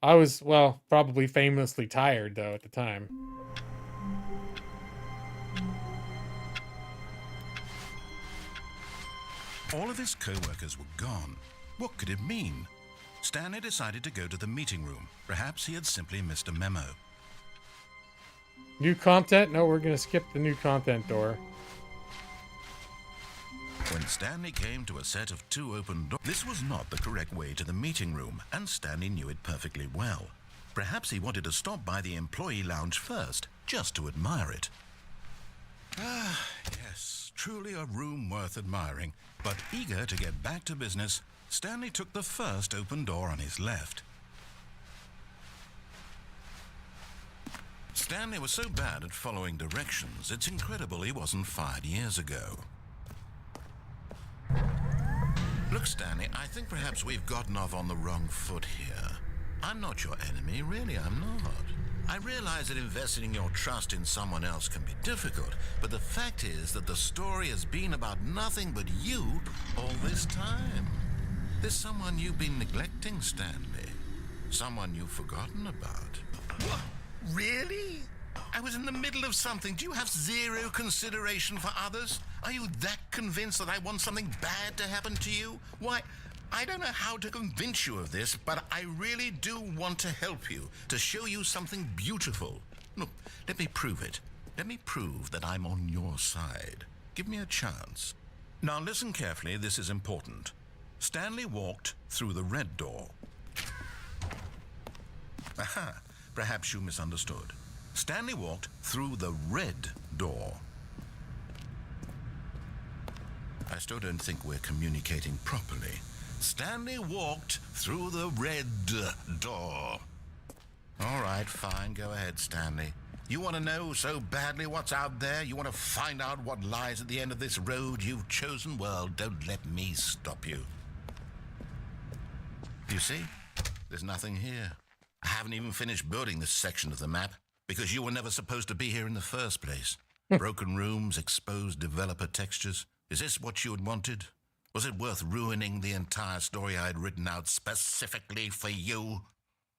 I was, well, probably famously tired, though, at the time. All of his co-workers were gone. What could it mean? Stanley decided to go to the meeting room. Perhaps he had simply missed a memo. New content? No, we're going to skip the new content door. When Stanley came to a set of 2 open doors, this was not the correct way to the meeting room, and Stanley knew it perfectly well. Perhaps he wanted to stop by the employee lounge first, just to admire it. Ah, yes, truly a room worth admiring. But eager to get back to business, Stanley took the first open door on his left. Stanley was so bad at following directions, it's incredible he wasn't fired years ago. Look, Stanley, I think perhaps we've gotten off on the wrong foot here. I'm not your enemy, really, I'm not. I realize that investing your trust in someone else can be difficult, but the fact is that the story has been about nothing but you all this time. There's someone you've been neglecting, Stanley. Someone you've forgotten about. What? Really? I was in the middle of something. Do you have zero consideration for others? Are you that convinced that I want something bad to happen to you? Why, I don't know how to convince you of this, but I really do want to help you, to show you something beautiful. Look, let me prove it. Let me prove that I'm on your side. Give me a chance. Now listen carefully, this is important. Stanley walked through the red door. Aha, perhaps you misunderstood. Stanley walked through the red door. I still don't think we're communicating properly. Stanley walked through the red door. All right, fine. Go ahead, Stanley. You want to know so badly what's out there? You want to find out what lies at the end of this road you've chosen? Well, don't let me stop you. You see? There's nothing here. I haven't even finished building this section of the map because you were never supposed to be here in the first place. Broken rooms, exposed developer textures. Is this what you had wanted? Was it worth ruining the entire story I had written out specifically for you?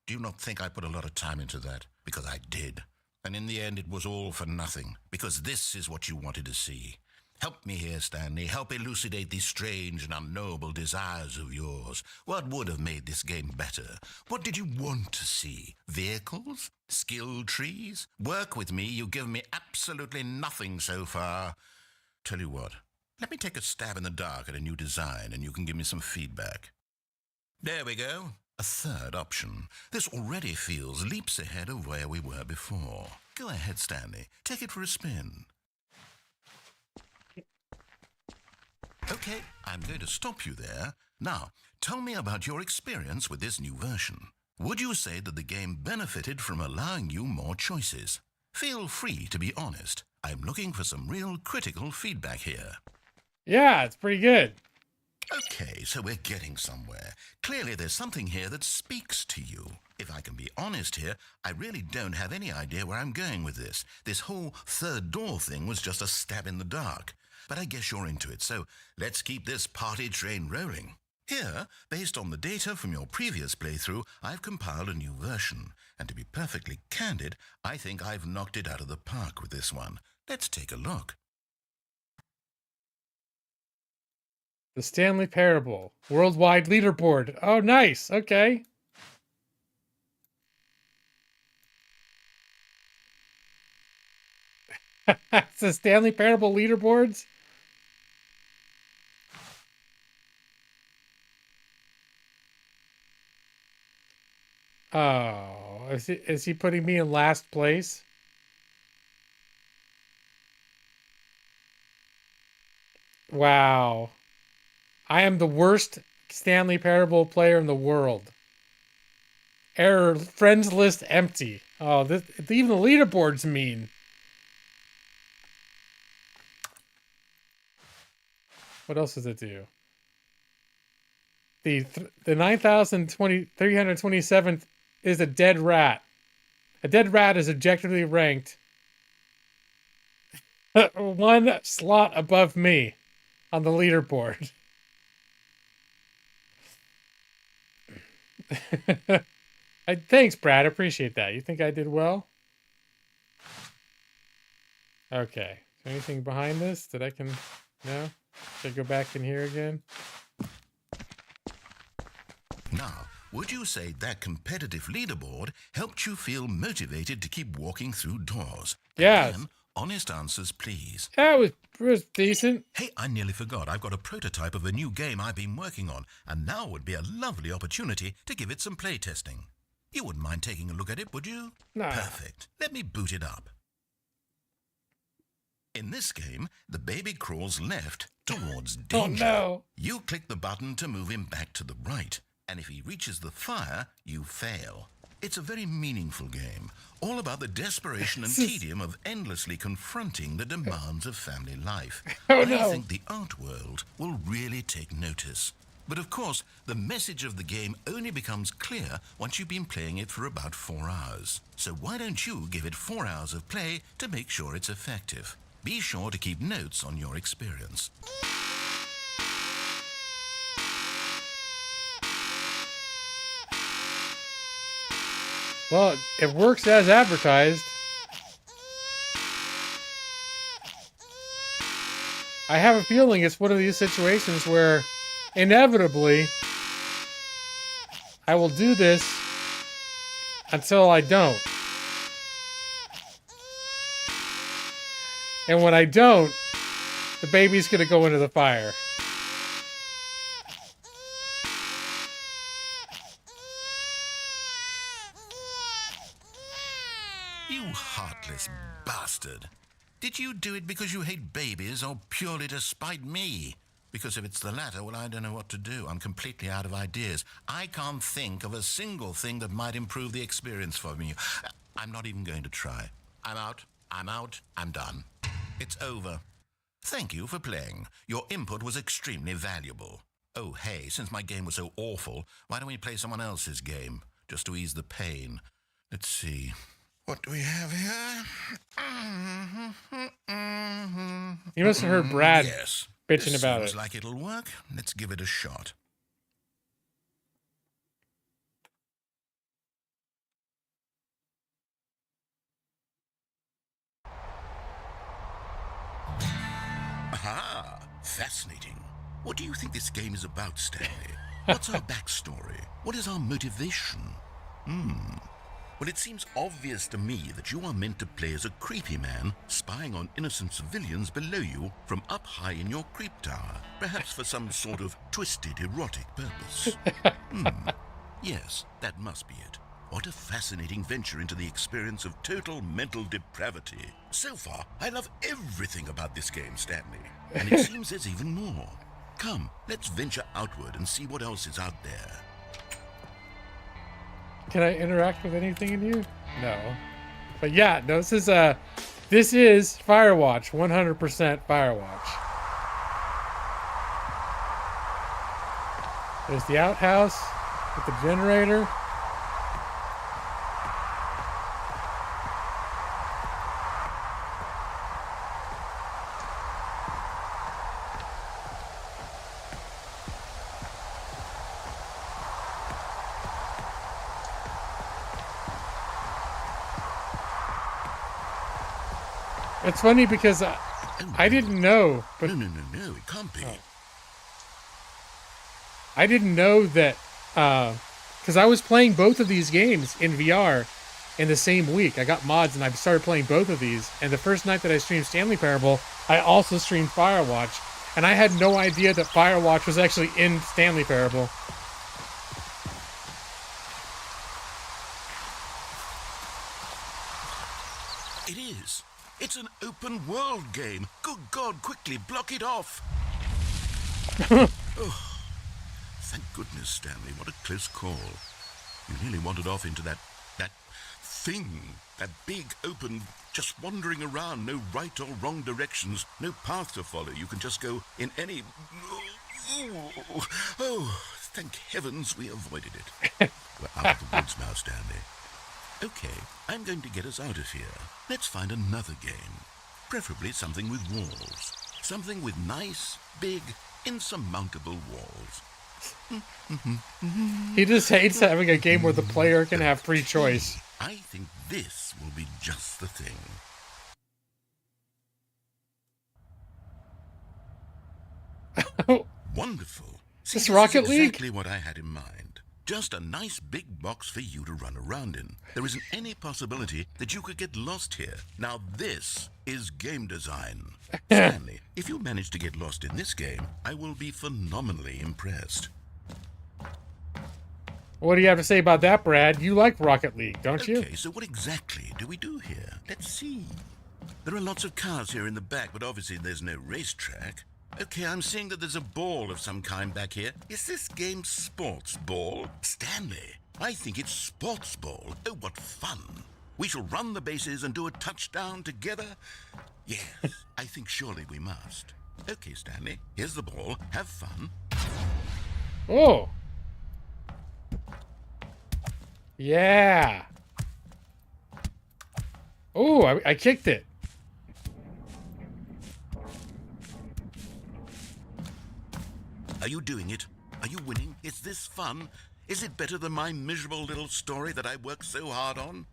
Do you not think I put a lot of time into that? Because I did. And in the end, it was all for nothing. Because this is what you wanted to see. Help me here, Stanley. Help elucidate these strange and unknowable desires of yours. What would have made this game better? What did you want to see? Vehicles? Skill trees? Work with me. You've given me absolutely nothing so far. Tell you what. Let me take a stab in the dark at a new design, and you can give me some feedback. There we go. A third option. This already feels leaps ahead of where we were before. Go ahead, Stanley. Take it for a spin. Okay, I'm going to stop you there. Now, tell me about your experience with this new version. Would you say that the game benefited from allowing you more choices? Feel free to be honest. I'm looking for some real critical feedback here. Yeah, it's pretty good. Okay, so we're getting somewhere. Clearly there's something here that speaks to you. If I can be honest here, I really don't have any idea where I'm going with this. This whole third door thing was just a stab in the dark. But I guess you're into it, so let's keep this party train rolling. Here, based on the data from your previous playthrough, I've compiled a new version. And to be perfectly candid, I think I've knocked it out of the park with this one. Let's take a look. The Stanley Parable. Worldwide leaderboard. Oh, nice. Okay. It's the Stanley Parable leaderboards. Oh, is he putting me in last place? Wow. I am the worst Stanley Parable player in the world. Error, friends list empty. Oh, this, even the leaderboard's mean. What else does it do? The 9,327th is a dead rat. A dead rat is objectively ranked one slot above me on the leaderboard. Thanks, Brad. Appreciate that. You think I did well? Okay. Is there anything behind this that I can... No? Should I go back in here again? Now, would you say that competitive leaderboard helped you feel motivated to keep walking through doors? Yeah. Again, honest answers, please. Yeah, it was decent. Hey, I nearly forgot. I've got a prototype of a new game I've been working on, and now would be a lovely opportunity to give it some playtesting. You wouldn't mind taking a look at it, would you? Nah. Perfect. Let me boot it up. In this game, the baby crawls left towards danger. Oh, no. You click the button to move him back to the right, and if he reaches the fire, you fail. It's a very meaningful game, all about the desperation and tedium of endlessly confronting the demands of family life. Oh, I no. think the art world will really take notice. But of course, the message of the game only becomes clear once you've been playing it for about 4 hours. So why don't you give it 4 hours of play to make sure it's effective? Be sure to keep notes on your experience. Well, it works as advertised. I have a feeling it's one of these situations where inevitably I will do this until I don't. And when I don't, the baby's gonna go into the fire. You heartless bastard. Did you do it because you hate babies or purely to spite me? Because if it's the latter, well, I don't know what to do. I'm completely out of ideas. I can't think of a single thing that might improve the experience for me. I'm not even going to try. I'm out. I'm done. It's over. Thank you for playing. Your input was extremely valuable. Oh, hey, since my game was so awful, why don't we play someone else's game? Just to ease the pain. Let's see. What do we have here? You must have heard Brad Yes. bitching This about seems it. like it'll work. Let's give it a shot. Aha! Fascinating. What do you think this game is about, Stanley? What's our backstory? What is our motivation? Well, it seems obvious to me that you are meant to play as a creepy man spying on innocent civilians below you from up high in your creep tower, perhaps for some sort of twisted erotic purpose. Yes, that must be it. What a fascinating venture into the experience of total mental depravity. So far, I love everything about this game, Stanley. And it seems there's even more. Come, let's venture outward and see what else is out there. Can I interact with anything in here? No. But yeah, no, this is Firewatch, 100% Firewatch. There's the outhouse with the generator. It's funny because I didn't know, but No, it can't be. I didn't know that, because I was playing both of these games in VR in the same week. I got mods and I started playing both of these. And the first night that I streamed Stanley Parable, I also streamed Firewatch. And I had no idea that Firewatch was actually in Stanley Parable. It is. It's an open world game. Good God, quickly block it off. Oh, thank goodness, Stanley. What a close call. You nearly wandered off into that thing. That big, open, just wandering around. No right or wrong directions. No path to follow. You can just go in any... Oh, thank heavens we avoided it. We're out of the woods now, Stanley. Okay, I'm going to get us out of here. Let's find another game. Preferably something with walls. Something with nice, big, insurmountable walls. He just hates having a game where the player can have free choice. I think this will be just the thing. Wonderful. See, This Rocket is League? exactly what I had in mind. Just a nice big box for you to run around in. There isn't any possibility that you could get lost here. Now this is game design. Stanley, if you manage to get lost in this game, I will be phenomenally impressed. What do you have to say about that, Brad? You like Rocket League, don't you? Okay, so what exactly do we do here? Let's see. There are lots of cars here in the back, but obviously there's no racetrack. Okay, I'm seeing that there's a ball of some kind back here. Is this game sports ball? Stanley, I think it's sports ball. Oh, what fun. We shall run the bases and do a touchdown together. Yes, I think surely we must. Okay, Stanley, here's the ball. Have fun. Oh. Yeah. Oh, I kicked it. Are you doing it? Are you winning? Is this fun? Is it better than my miserable little story that I worked so hard on?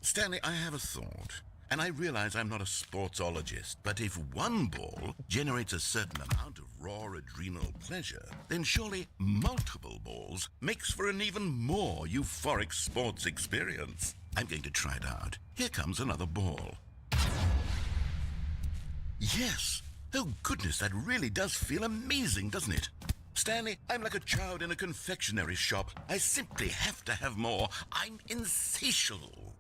Stanley, I have a thought. And I realize I'm not a sportsologist, but if one ball generates a certain amount of raw adrenal pleasure, then surely multiple balls makes for an even more euphoric sports experience. I'm going to try it out. Here comes another ball. Yes! Oh goodness, that really does feel amazing, doesn't it? Stanley, I'm like a child in a confectionery shop. I simply have to have more. I'm insatiable.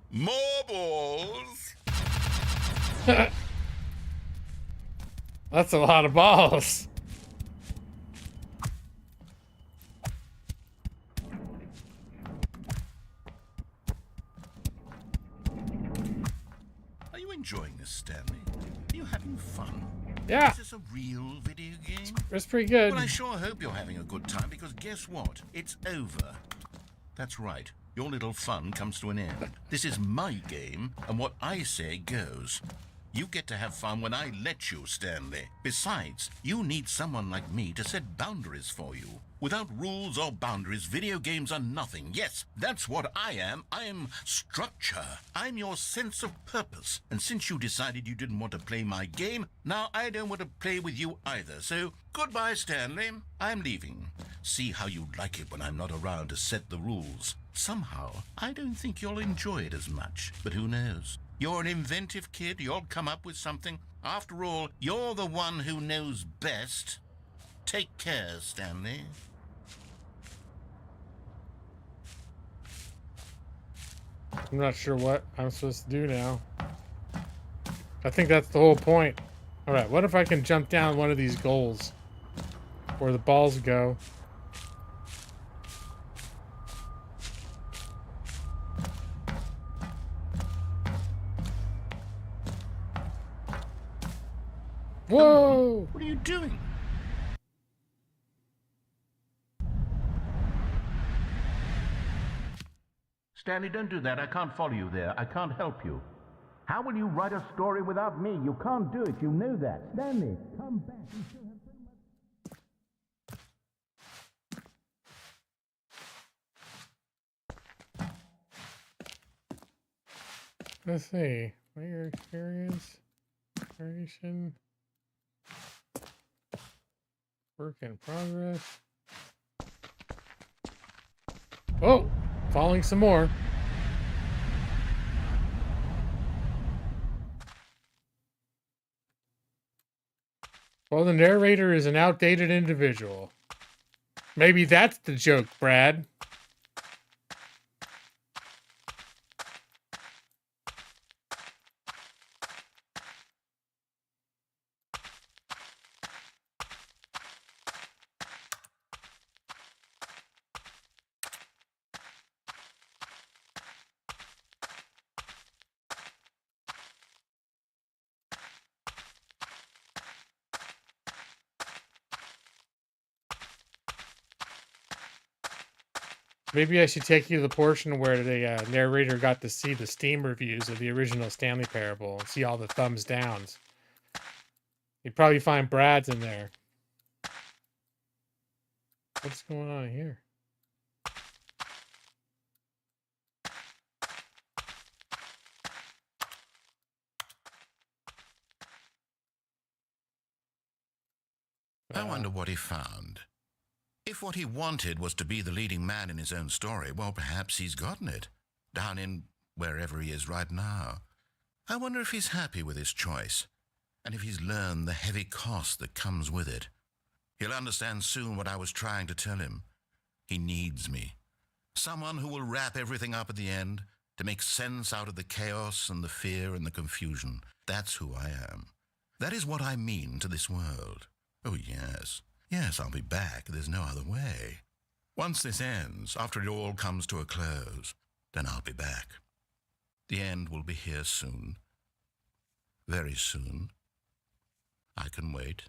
More balls! That's a lot of balls. Are you enjoying this, Stanley? Are you having fun? Yeah. Is this a real video game? It's pretty good. Well, I sure hope you're having a good time, because guess what? It's over. That's right. Your little fun comes to an end. This is my game, and what I say goes. You get to have fun when I let you, Stanley. Besides, you need someone like me to set boundaries for you. Without rules or boundaries, video games are nothing. Yes, that's what I am. I'm structure. I'm your sense of purpose. And since you decided you didn't want to play my game, now I don't want to play with you either. So, goodbye, Stanley. I'm leaving. See how you like it when I'm not around to set the rules. Somehow, I don't think you'll enjoy it as much. But who knows? You're an inventive kid. You'll come up with something. After all, you're the one who knows best. Take care, Stanley. I'm not sure what I'm supposed to do now. I think that's the whole point. Alright, what if I can jump down one of these goals? Where the balls go. Whoa! What are you doing? Stanley, don't do that. I can't follow you there. I can't help you. How will you write a story without me? You can't do it. You know that. Stanley, come back. You still have so much... Let's see. Player experience. Creation. Work in progress. Oh, falling some more. Well, the narrator is an outdated individual. Maybe that's the joke, Brad. Maybe I should take you to the portion where the narrator got to see the Steam reviews of the original Stanley Parable and see all the thumbs downs. You'd probably find Brad's in there. What's going on here? I wonder what he found. If what he wanted was to be the leading man in his own story, well, perhaps he's gotten it. Down in wherever he is right now. I wonder if he's happy with his choice, and if he's learned the heavy cost that comes with it. He'll understand soon what I was trying to tell him. He needs me. Someone who will wrap everything up at the end, to make sense out of the chaos and the fear and the confusion. That's who I am. That is what I mean to this world. Oh, yes. Yes, I'll be back. There's no other way. Once this ends, after it all comes to a close, then I'll be back. The end will be here soon. Very soon. I can wait.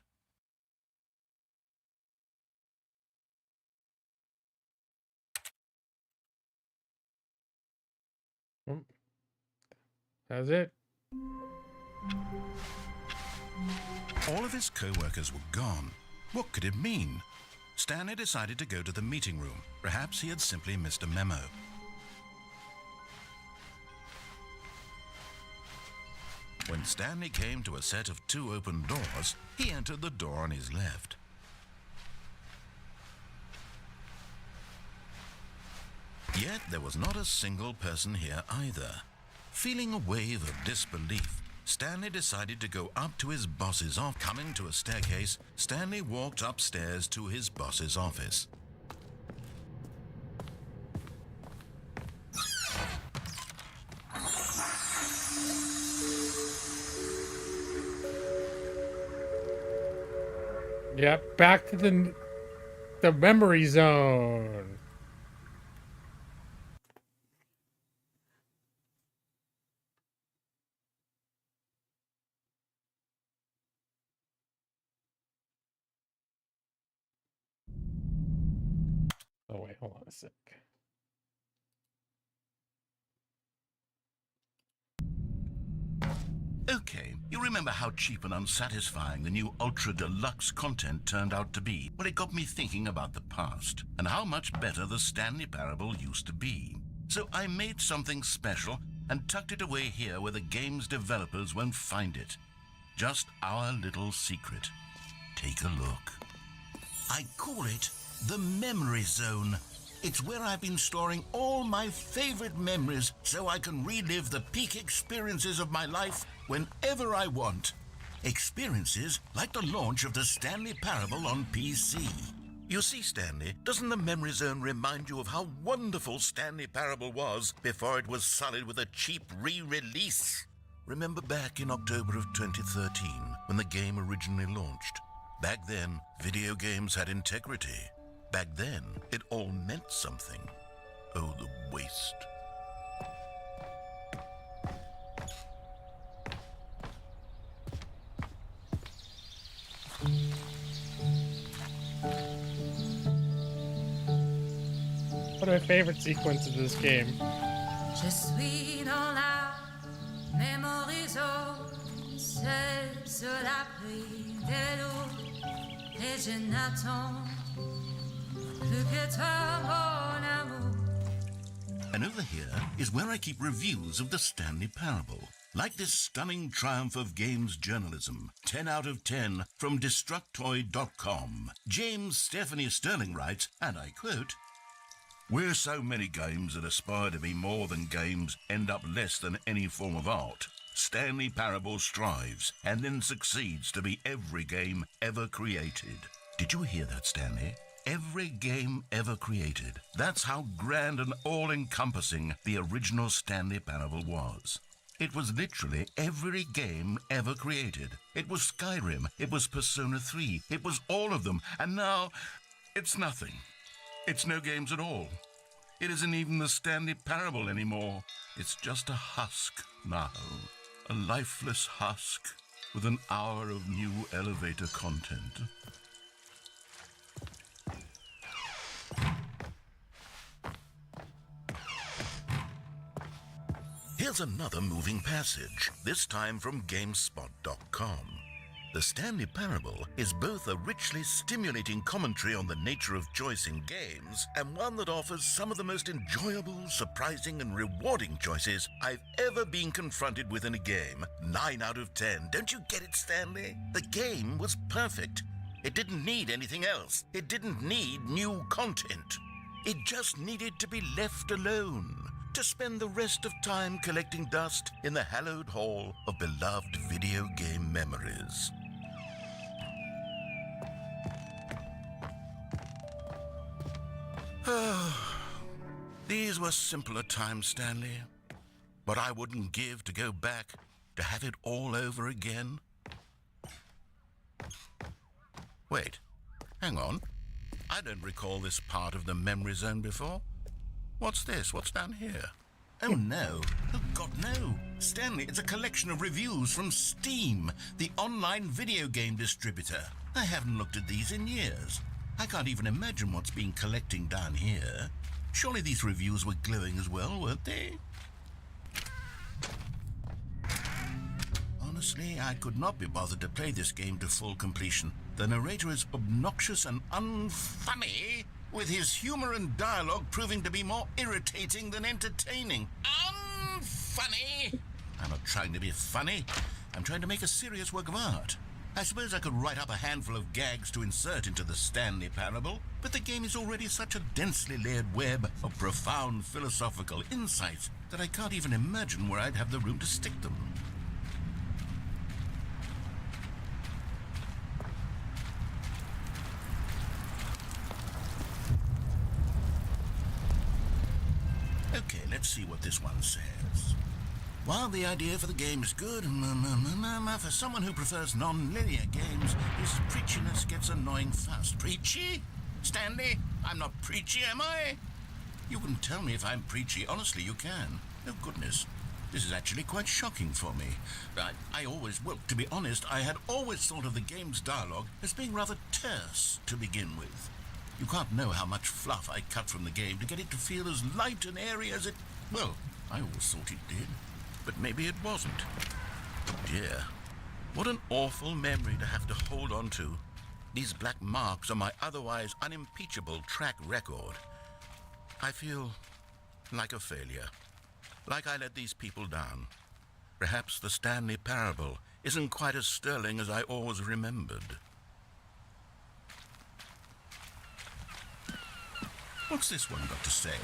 That's it. All of his co-workers were gone. What could it mean? Stanley decided to go to the meeting room. Perhaps he had simply missed a memo. When Stanley came to a set of 2 open doors, he entered the door on his left. Yet there was not a single person here either. Feeling a wave of disbelief, Stanley decided to go up to his boss's office. Coming to a staircase, Stanley walked upstairs to his boss's office. Yep, back to the memory zone. Oh wait, hold on a sec. Okay, you remember how cheap and unsatisfying the new Ultra Deluxe content turned out to be? Well, it got me thinking about the past and how much better the Stanley Parable used to be. So I made something special and tucked it away here where the game's developers won't find it. Just our little secret. Take a look. I call it the Memory Zone. It's where I've been storing all my favorite memories so I can relive the peak experiences of my life whenever I want. Experiences like the launch of the Stanley Parable on PC. You see, Stanley, doesn't the Memory Zone remind you of how wonderful Stanley Parable was before it was sullied with a cheap re-release? Remember back in October of 2013 when the game originally launched? Back then, video games had integrity. Back then, it all meant something. Oh, the waste. One of my favorite sequences of this game. Je suis dans la memory zone, seul sur l'abri de l'eau, et je n'attends plus que toi, mon amour. And over here is where I keep reviews of the Stanley Parable. Like this stunning triumph of games journalism, 10 out of 10 from Destructoid.com. James Stephanie Sterling writes, and I quote, Where so many games that aspire to be more than games end up less than any form of art, Stanley Parable strives and then succeeds to be every game ever created. Did you hear that, Stanley? Every game ever created. That's how grand and all-encompassing the original Stanley Parable was. It was literally every game ever created. It was Skyrim, it was Persona 3, it was all of them, and now it's nothing. It's no games at all. It isn't even the Stanley Parable anymore. It's just a husk now. A lifeless husk with an hour of new elevator content. Here's another moving passage, this time from GameSpot.com. The Stanley Parable is both a richly stimulating commentary on the nature of choice in games and one that offers some of the most enjoyable, surprising, and rewarding choices I've ever been confronted with in a game. 9 out of 10. Don't you get it, Stanley? The game was perfect. It didn't need anything else. It didn't need new content. It just needed to be left alone, to spend the rest of time collecting dust in the hallowed hall of beloved video game memories. These were simpler times, Stanley, but I wouldn't give to go back to have it all over again. Wait, hang on. I don't recall this part of the memory zone before. What's this? What's down here? Oh, no. Oh, God, no. Stanley, it's a collection of reviews from Steam, the online video game distributor. I haven't looked at these in years. I can't even imagine what's been collecting down here. Surely these reviews were glowing as well, weren't they? Honestly, I could not be bothered to play this game to full completion. The narrator is obnoxious and unfunny, with his humor and dialogue proving to be more irritating than entertaining. Unfunny! I'm not trying to be funny. I'm trying to make a serious work of art. I suppose I could write up a handful of gags to insert into the Stanley Parable, but the game is already such a densely layered web of profound philosophical insights that I can't even imagine where I'd have the room to stick them. Okay, let's see what this one says. While the idea for the game is good, for someone who prefers non-linear games, his preachiness gets annoying fast. Preachy? Stanley, I'm not preachy, am I? You can tell me if I'm preachy. Honestly, you can. Oh, goodness. This is actually quite shocking for me. To be honest, I had always thought of the game's dialogue as being rather terse to begin with. You can't know how much fluff I cut from the game to get it to feel as light and airy as it... Well, I always thought it did. But maybe it wasn't. Dear, what an awful memory to have to hold on to. These black marks on my otherwise unimpeachable track record. I feel like a failure. Like I let these people down. Perhaps the Stanley Parable isn't quite as sterling as I always remembered. What's this one got to say?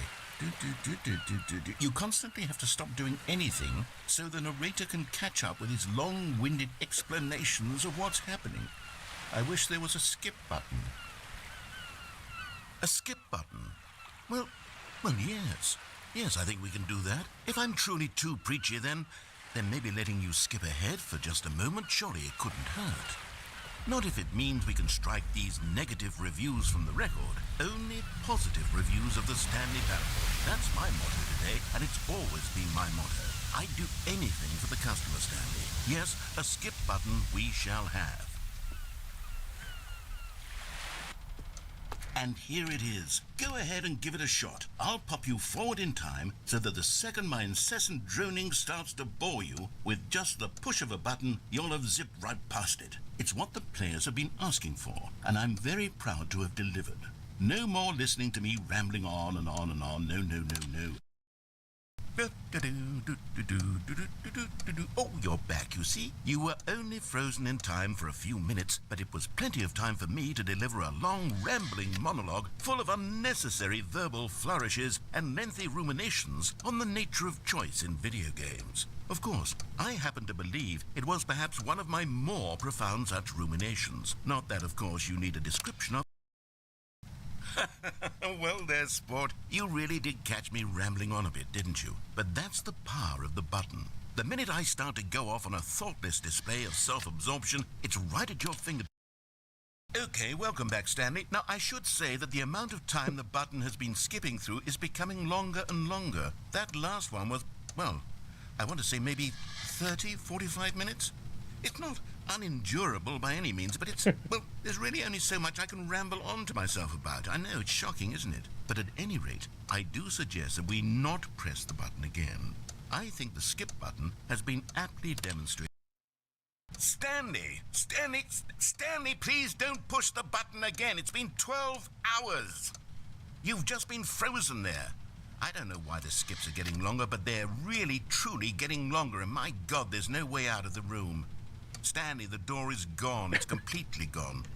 You constantly have to stop doing anything so the narrator can catch up with his long-winded explanations of what's happening. I wish there was a skip button. A skip button? Well, yes. Yes, I think we can do that. If I'm truly too preachy, then maybe letting you skip ahead for just a moment, surely it couldn't hurt. Not if it means we can strike these negative reviews from the record. Only positive reviews of the Stanley Parable. That's my motto today, and it's always been my motto. I'd do anything for the customer, Stanley. Yes, a skip button we shall have. And here it is. Go ahead and give it a shot. I'll pop you forward in time so that the second my incessant droning starts to bore you, with just the push of a button, you'll have zipped right past it. It's what the players have been asking for, and I'm very proud to have delivered. No more listening to me rambling on and on and on. No. Oh, you're back, you see. You were only frozen in time for a few minutes, but it was plenty of time for me to deliver a long, rambling monologue full of unnecessary verbal flourishes and lengthy ruminations on the nature of choice in video games. Of course, I happen to believe it was perhaps one of my more profound such ruminations. Not that, of course, you need a description of. Well there, sport. You really did catch me rambling on a bit, didn't you? But that's the power of the button. The minute I start to go off on a thoughtless display of self-absorption, it's right at your fingertips. Okay, welcome back, Stanley. Now, I should say that the amount of time the button has been skipping through is becoming longer and longer. That last one was, well, I want to say maybe 30, 45 minutes? It's not unendurable by any means, but it's, well, there's really only so much I can ramble on to myself about. I know, it's shocking, isn't it? But at any rate, I do suggest that we not press the button again. I think the skip button has been aptly demonstrated. Stanley, please don't push the button again. It's been 12 hours. You've just been frozen there. I don't know why the skips are getting longer, but they're really, truly getting longer, and my God, there's no way out of the room. Stanley, the door is gone. It's completely gone.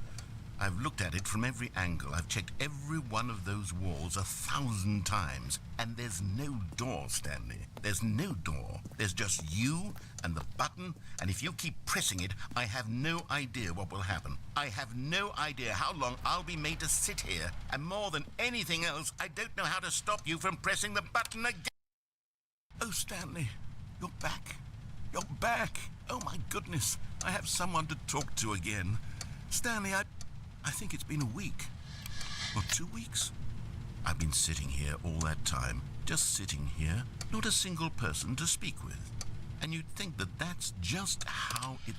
I've looked at it from every angle. I've checked every one of those walls 1,000 times. And there's no door, Stanley. There's no door. There's just you and the button. And if you keep pressing it, I have no idea what will happen. I have no idea how long I'll be made to sit here. And more than anything else, I don't know how to stop you from pressing the button again. Oh, Stanley, you're back. You're back. Oh, my goodness. I have someone to talk to again. Stanley, I think it's been a week. Or 2 weeks. I've been sitting here all that time. Just sitting here. Not a single person to speak with. And you'd think that that's just how it...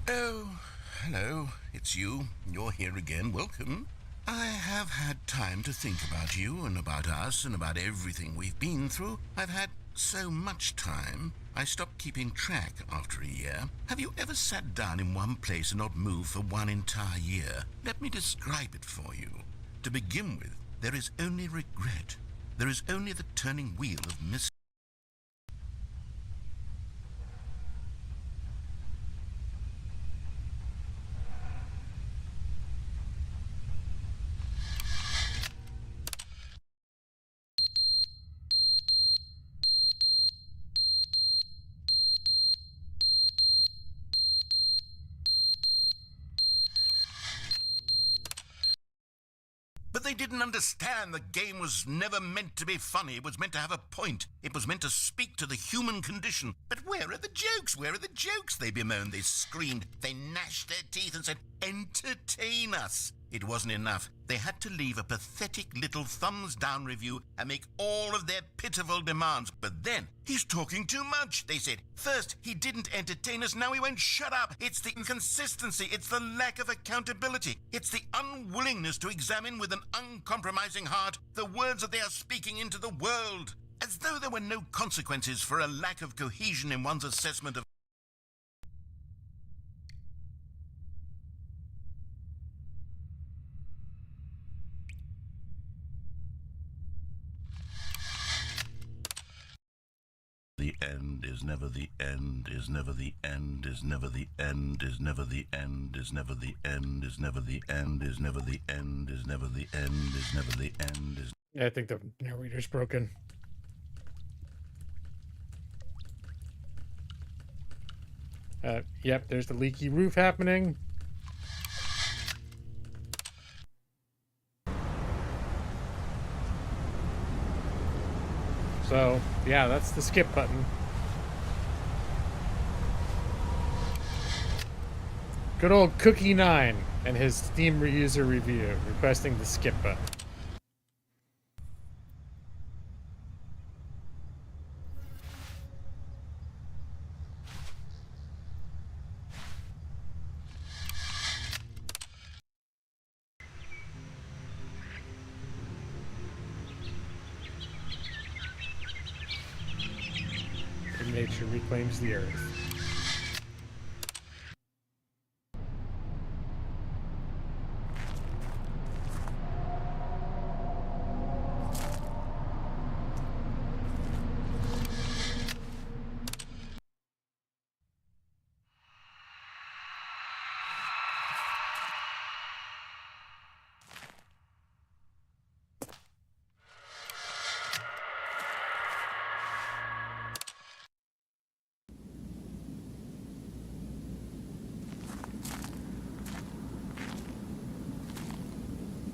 Oh, hello. It's you. You're here again. Welcome. I have had time to think about you and about us and about everything we've been through. I've had so much time, I stopped keeping track after a year. Have you ever sat down in one place and not moved for one entire year? Let me describe it for you. To begin with, there is only regret. There is only the turning wheel of misery. But they didn't understand the game was never meant to be funny. It was meant to have a point. It was meant to speak to the human condition. But where are the jokes? Where are the jokes? They bemoaned, they screamed, they gnashed their teeth and said, entertain us. It wasn't enough. They had to leave a pathetic little thumbs-down review and make all of their pitiful demands. But then, he's talking too much, they said. First, he didn't entertain us, now he won't shut up. It's the inconsistency, it's the lack of accountability. It's the unwillingness to examine with an uncompromising heart the words that they are speaking into the world. As though there were no consequences for a lack of cohesion in one's assessment of... The end is never the end, is never the end, is never the end, is never the end, is never the end, is never the end, is never the end, is never the end, is never the end, is... Yeah, I think the narrator's broken. Yep, there's the leaky roof happening. So, yeah, that's the skip button. Good old Cookie9 and his Steam user review requesting the skip button. Nature reclaims the earth.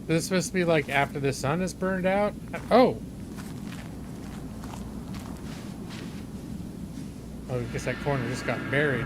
This is supposed to be like after the sun is burned out? Oh! Oh, I guess that corner just got buried.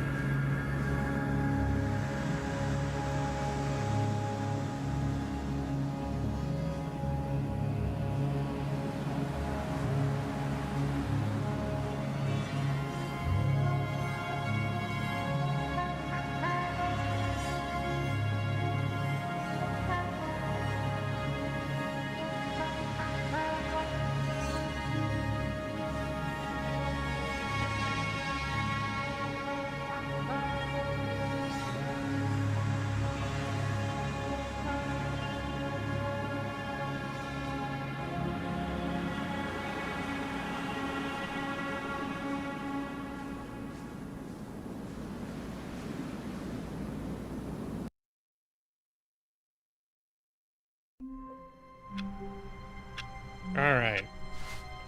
Alright.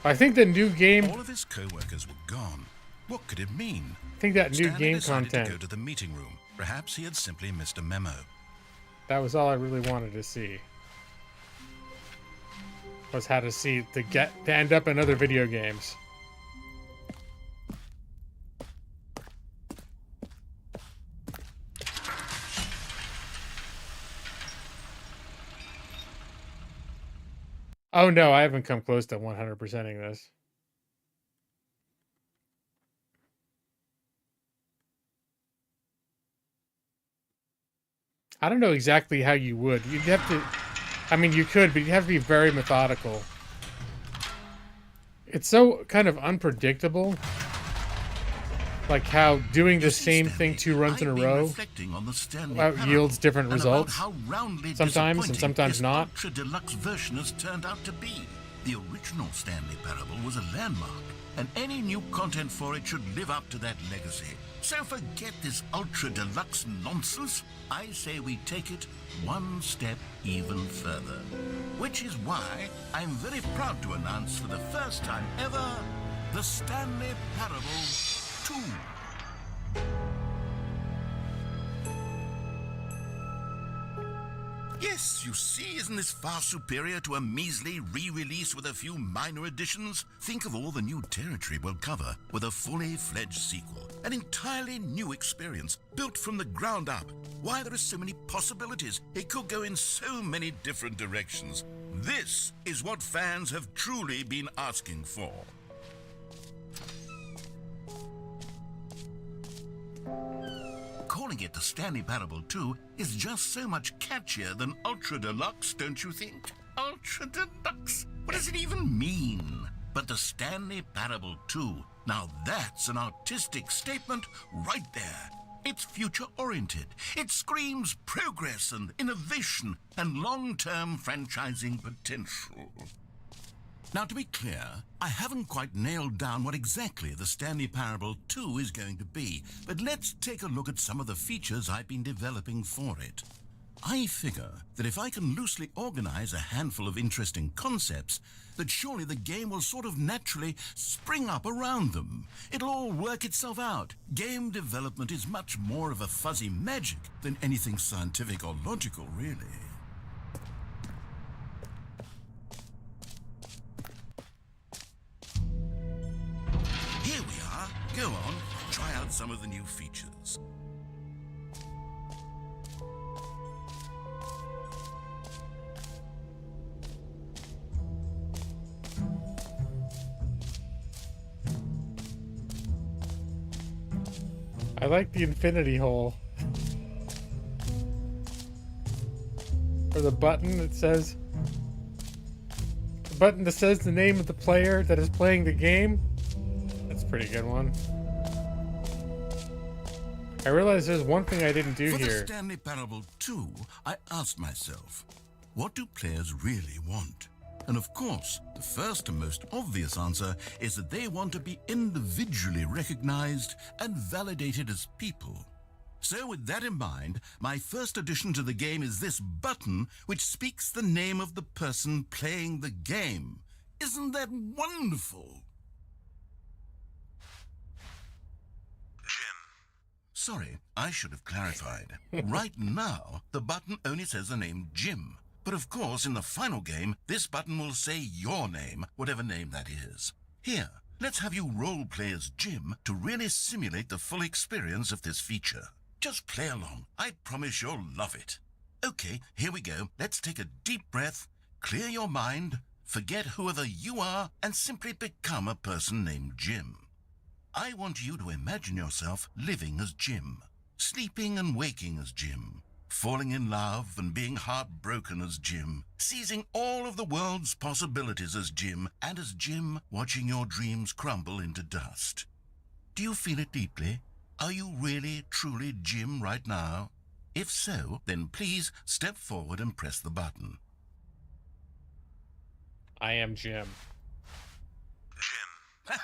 I think the new game... All of his co-workers were gone. What could it mean? I think that new Stanley game decided content... to go to the meeting room. Perhaps he had simply missed a memo. That was all I really wanted to see. Was how to see to end up in other video games. Oh no, I haven't come close to 100%ing this. I don't know exactly how you would. You'd have to... I mean, you could, but you'd have to be very methodical. It's so kind of unpredictable. Like how doing the same thing 2 runs in a row yields different results. Sometimes, and sometimes not. Ultra deluxe version has turned out to be. The original Stanley Parable was a landmark, and any new content for it should live up to that legacy. So forget this ultra deluxe nonsense. I say we take it one step even further. Which is why I'm very proud to announce for the first time ever, the Stanley Parable 2. Yes, you see, isn't this far superior to a measly re-release with a few minor additions? Think of all the new territory we'll cover with a fully fledged sequel. An entirely new experience, built from the ground up. Why, there are so many possibilities. It could go in so many different directions. This is what fans have truly been asking for. Calling it the Stanley Parable 2 is just so much catchier than Ultra Deluxe, don't you think? Ultra Deluxe? What does it even mean? But the Stanley Parable 2, now that's an artistic statement right there. It's future-oriented. It screams progress and innovation and long-term franchising potential. Now, to be clear, I haven't quite nailed down what exactly the Stanley Parable 2 is going to be, but let's take a look at some of the features I've been developing for it. I figure that if I can loosely organize a handful of interesting concepts, that surely the game will sort of naturally spring up around them. It'll all work itself out. Game development is much more of a fuzzy magic than anything scientific or logical, really. Here we are. Go on, try out some of the new features. I like the infinity hole. Or the button that says... The button that says the name of the player that is playing the game. That's a pretty good one. I realize there's one thing I didn't do For here. the Stanley Parable 2, I asked myself, what do players really want? And of course, the first and most obvious answer is that they want to be individually recognized and validated as people. So with that in mind, my first addition to the game is this button which speaks the name of the person playing the game. Isn't that wonderful? Jim. Sorry, I should have clarified. Right now, the button only says the name Jim. But of course, in the final game, this button will say your name, whatever name that is. Here, let's have you role-play as Jim to really simulate the full experience of this feature. Just play along. I promise you'll love it. Okay, here we go. Let's take a deep breath, clear your mind, forget whoever you are, and simply become a person named Jim. I want you to imagine yourself living as Jim, sleeping and waking as Jim, falling in love and being heartbroken as Jim, seizing all of the world's possibilities as Jim, and as Jim watching your dreams crumble into dust. Do you feel it deeply? Are you really, truly Jim right now? If so, then please step forward and press the button. I am Jim. Jim.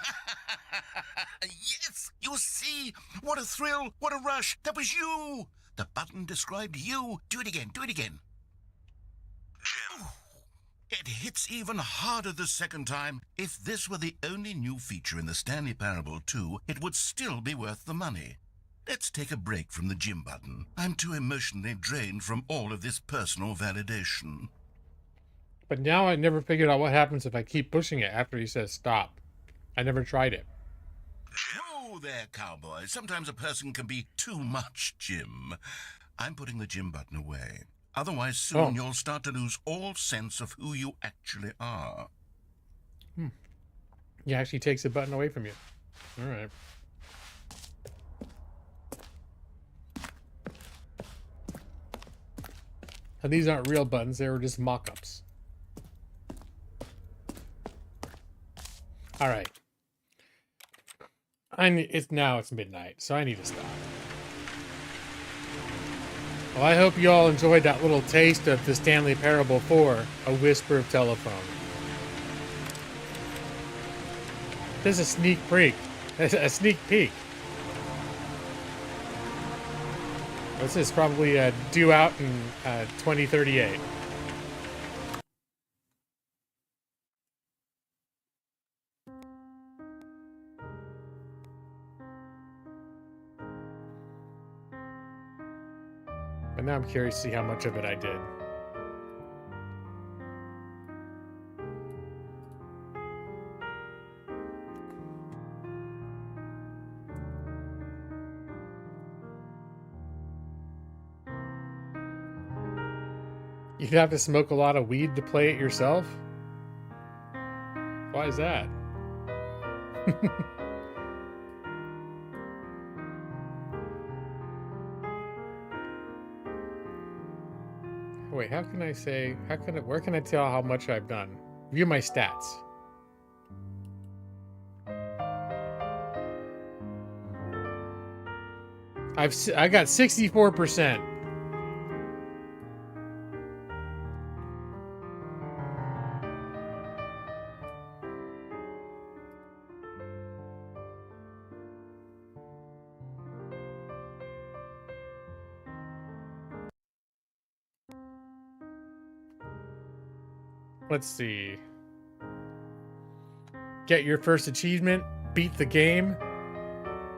Yes, you see? What a thrill, what a rush. That was you. The button described you. Do it again, do it again. Jim. It hits even harder the second time. If this were the only new feature in the Stanley Parable 2, it would still be worth the money. Let's take a break from the Jim button. I'm too emotionally drained from all of this personal validation. But now I never figured out what happens if I keep pushing it after he says stop. I never tried it. Oh, there, cowboy. Sometimes a person can be too much Jim. I'm putting the Jim button away. Otherwise, soon you'll start to lose all sense of who you actually are. He actually takes the button away from you. All right. And these aren't real buttons. They were just mock-ups. All right. It's midnight, so I need to stop. Well, I hope you all enjoyed that little taste of the Stanley Parable 4, A Whisper of Telephone. This is a sneak peek. A sneak peek. This is probably due out in 2038. But now I'm curious to see how much of it I did. You'd have to smoke a lot of weed to play it yourself? Why is that? Wait, where can I tell how much I've done? View my stats. I got 64%. Let's see. Get your first achievement. Beat the game.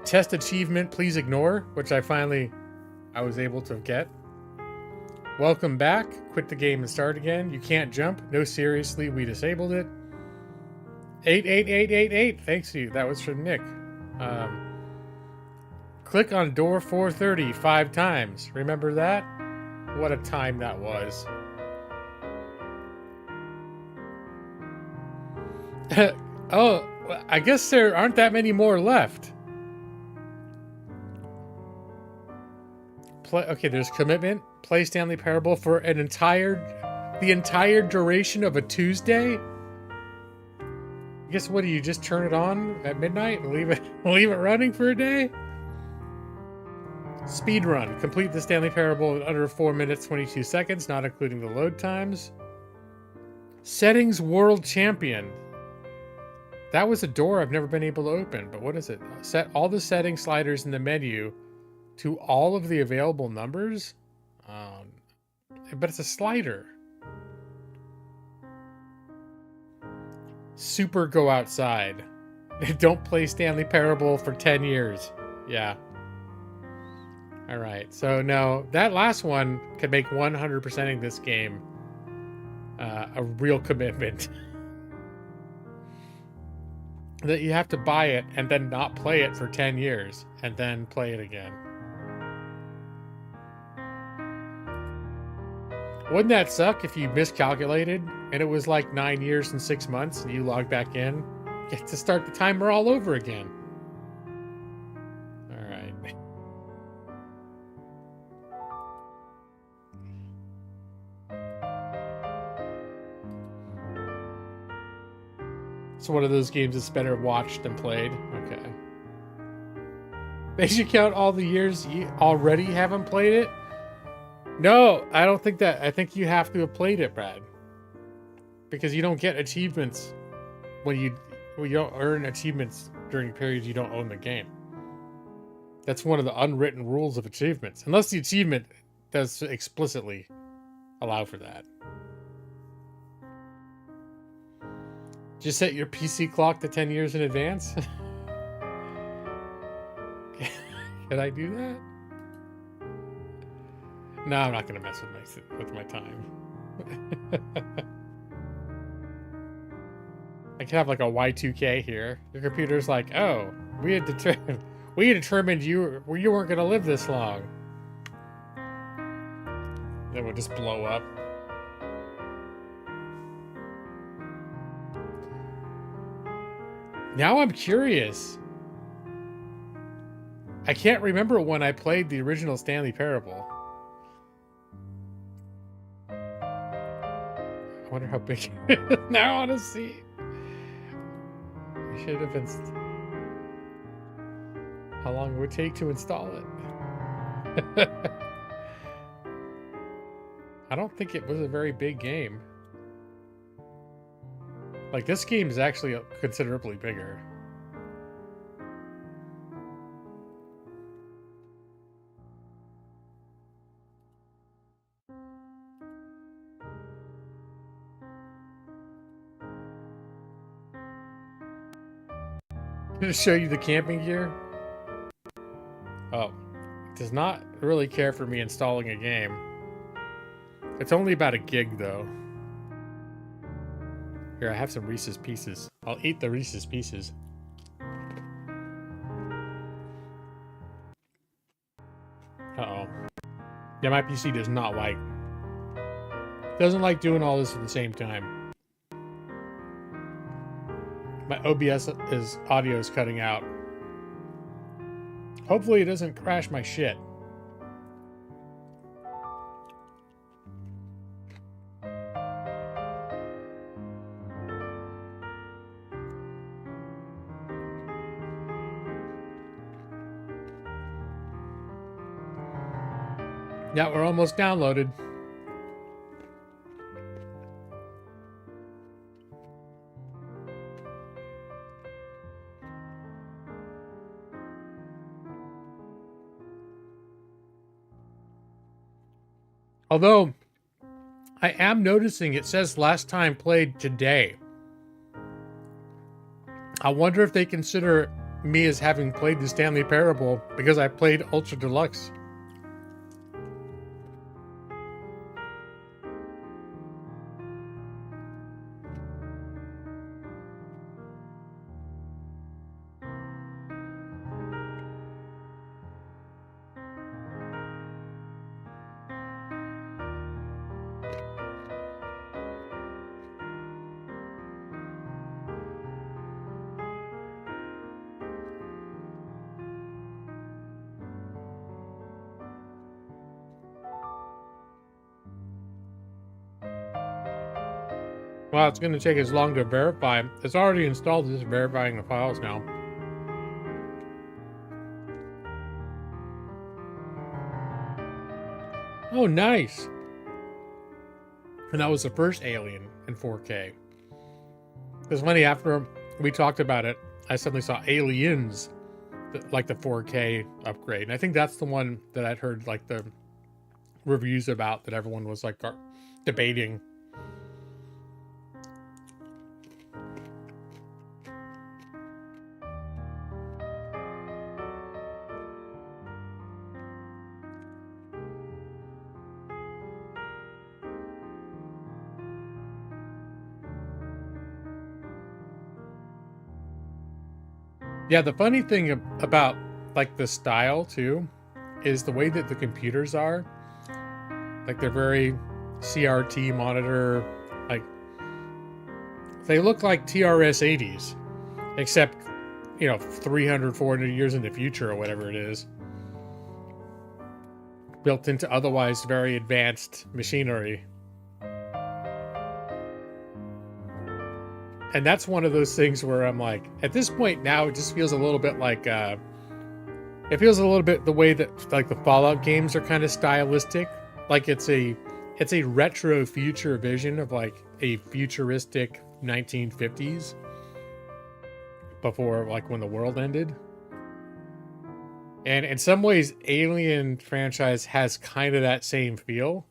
Test achievement, please ignore, which I was able to get. Welcome back. Quit the game and start again. You can't jump. No, seriously, we disabled it. 88888. Thanks to you. That was from Nick. Click on door 430 5 times. Remember that? What a time that was. Oh, I guess there aren't that many more left. Okay, there's commitment. Play Stanley Parable for the entire duration of a Tuesday. I guess what do you just turn it on at midnight and leave it running for a day? Speed run. Complete the Stanley Parable in under 4 minutes 22 seconds, not including the load times. Settings World Champion. That was a door I've never been able to open, but what is it? Set all the setting sliders in the menu to all of the available numbers? But it's a slider. Super go outside. Don't play Stanley Parable for 10 years. Yeah. Alright, so no, that last one could make 100%ing this game a real commitment. That you have to buy it and then not play it for 10 years and then play it again. Wouldn't that suck if you miscalculated and it was like 9 years and 6 months and you log back in? You get to start the timer all over again. All right. It's one of those games that's better watched than played. Okay. They should count all the years you already haven't played it. No, I don't think that. I think you have to have played it, Brad. Because you don't get achievements when you don't earn achievements during periods you don't own the game. That's one of the unwritten rules of achievements. Unless the achievement does explicitly allow for that. Just set your PC clock to 10 years in advance? Can I do that? No, I'm not going to mess with my time. I can have like a Y2K here. Your computer's like, oh, we had determined you weren't going to live this long. Then we'll just blow up. Now I'm curious. I can't remember when I played the original Stanley Parable. I wonder how big it is. Now I want to see. I should have been. How long it would take to install it. I don't think it was a very big game. Like, this game is actually considerably bigger. Did it show you the camping gear? Oh. It does not really care for me installing a game. It's only about a gig, though. Here, I have some Reese's Pieces. I'll eat the Reese's Pieces. Uh-oh. Yeah, my PC does not like... Doesn't like doing all this at the same time. My OBS audio is cutting out. Hopefully it doesn't crash my shit. Yeah, we're almost downloaded. Although, I am noticing it says last time played today. I wonder if they consider me as having played the Stanley Parable because I played Ultra Deluxe. Wow, it's going to take as long to verify. It's already installed, just verifying the files now. Oh, nice. And that was the first Alien in 4K. Because funny, after we talked about it, I suddenly saw Aliens, like the 4K upgrade. And I think that's the one that I'd heard like the reviews about that everyone was like debating. Yeah, the funny thing about like the style too is the way that the computers are. Like they're very CRT monitor, like they look like TRS 80s, except, you know, 300, 400 years in the future or whatever it is. Built into otherwise very advanced machinery. And that's one of those things where I'm like, at this point now, it just feels a little bit like, it feels a little bit the way that like the Fallout games are kind of stylistic. Like it's a retro future vision of like a futuristic 1950s before like when the world ended. And in some ways, Alien franchise has kind of that same feel,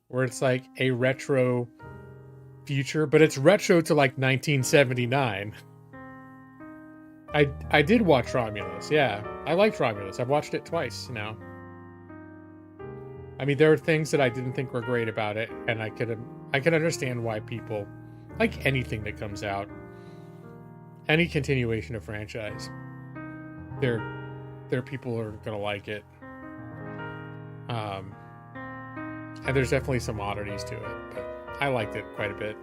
where it's like a retro future, but it's retro to like 1979. I did watch Romulus. Yeah, I liked Romulus. I've watched it twice now. I mean, there are things that I didn't think were great about it, and I could understand why people like anything that comes out, any continuation of franchise. There are people who are gonna like it. And there's definitely some oddities to it, but I liked it quite a bit.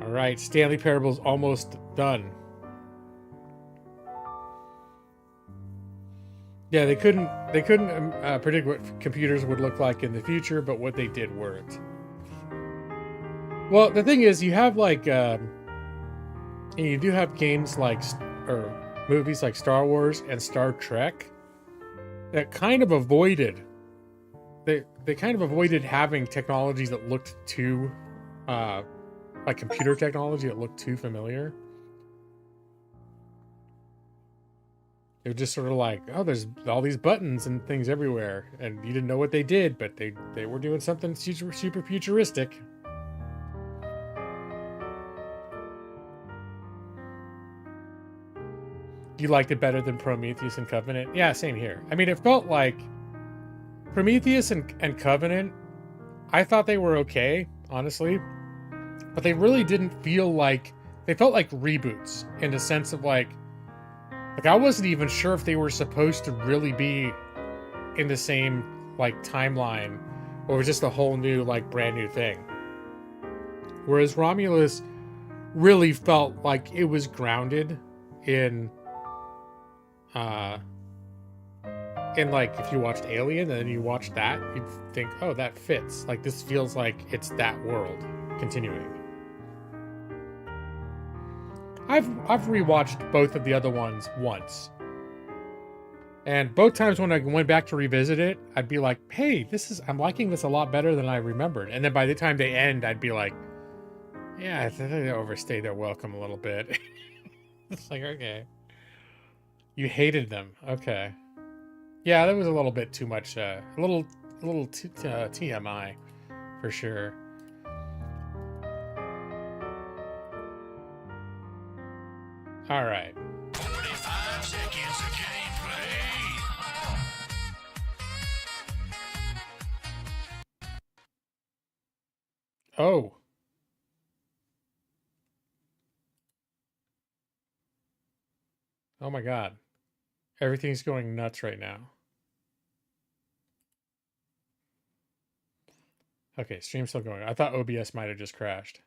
All right, Stanley Parable's almost done. Yeah, they couldn't predict what computers would look like in the future, but what they did worked. Well, the thing is, you have like, you do have games like, or movies like Star Wars and Star Trek that kind of avoided, they kind of avoided having technologies that looked too, like computer technology that looked too familiar. They're just sort of like, oh, there's all these buttons and things everywhere, and you didn't know what they did, but they were doing something super futuristic. You liked it better than Prometheus and Covenant? Yeah, same here. I mean, it felt like Prometheus and Covenant, I thought they were okay, honestly, but they really didn't feel like, they felt like reboots in the sense of like I wasn't even sure if they were supposed to really be in the same like timeline, or was just a whole new like brand new thing. Whereas Romulus really felt like it was grounded in like if you watched Alien and then you watched that, you'd think, oh, that fits. Like this feels like it's that world continuing. I've rewatched both of the other ones once. And both times when I went back to revisit it, I'd be like, hey, I'm liking this a lot better than I remembered. And then by the time they end, I'd be like, yeah, I think they overstayed their welcome a little bit. It's like, okay. You hated them. Okay. Yeah, that was a little bit too much, a little TMI for sure. All right. 45 seconds of gameplay. Oh. Oh my God. Everything's going nuts right now. Okay, stream's still going. I thought OBS might have just crashed.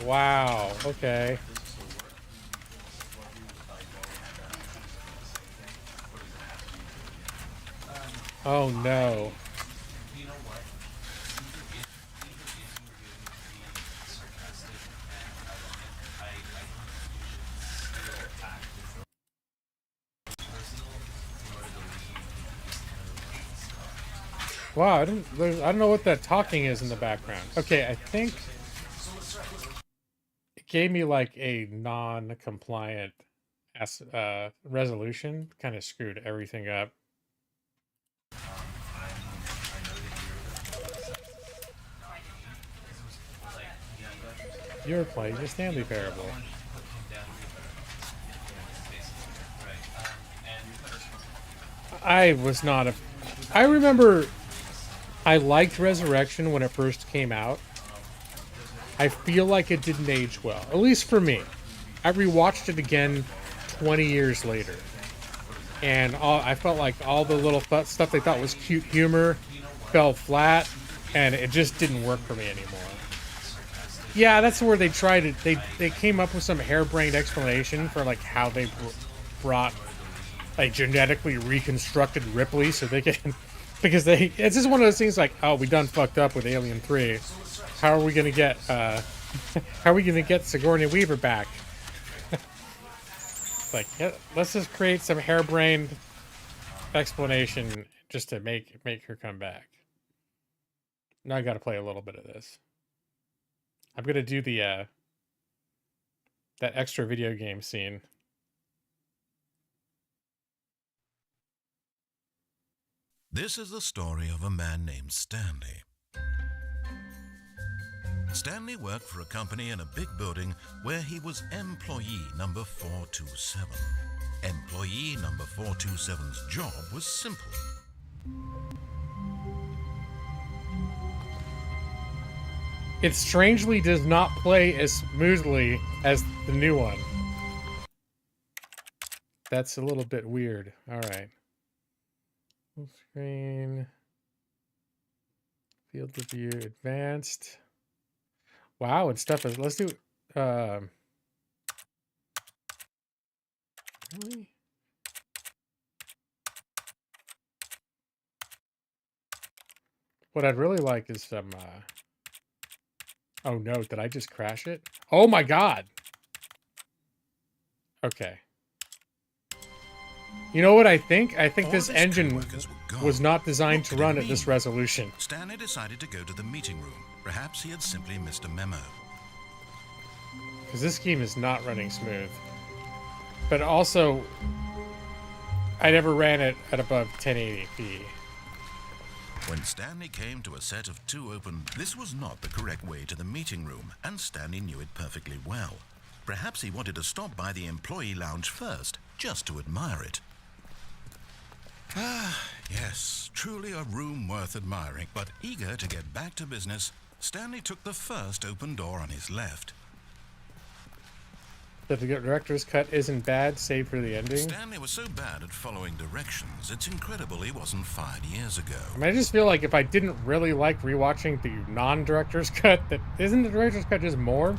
Wow, okay. Oh no. Wow, I don't know what that talking is in the background. Okay, I think it gave me like a non-compliant resolution. Kind of screwed everything up. You're playing the Stanley Parable. I was not a... I remember I liked Resurrection when it first came out. I feel like it didn't age well, at least for me. I rewatched it again 20 years later. And I felt like all the little stuff they thought was cute humor fell flat, and it just didn't work for me anymore. Yeah, that's where they tried it. They came up with some harebrained explanation for like how they brought like genetically reconstructed Ripley so they can, because it's just one of those things like, oh, we done fucked up with Alien 3. How are we gonna get Sigourney Weaver back? Like, yeah, let's just create some harebrained explanation just to make her come back. Now I got to play a little bit of this. I'm gonna do the that extra video game scene. This is the story of a man named Stanley. Stanley worked for a company in a big building where he was employee number 427. Employee number 427's job was simple. It strangely does not play as smoothly as the new one. That's a little bit weird. All right. Full screen. Field of view advanced. Wow, and stuff is... Let's do... really? What I'd really like is some... Oh no, did I just crash it? Oh my god! Okay. You know what I think? I think this engine was not designed to run at this resolution. Stanley decided to go to the meeting room. Perhaps he had simply missed a memo. Because this game is not running smooth. But also, I never ran it at above 1080p. When Stanley came to a set of two open, this was not the correct way to the meeting room, and Stanley knew it perfectly well. Perhaps he wanted to stop by the employee lounge first, just to admire it. Ah, yes, truly a room worth admiring, but eager to get back to business, Stanley took the first open door on his left. The director's cut isn't bad, save for the ending. Stanley was so bad at following directions, it's incredible he wasn't fired years ago. I mean, I just feel like if I didn't really like rewatching the non-director's cut, that isn't the director's cut just more?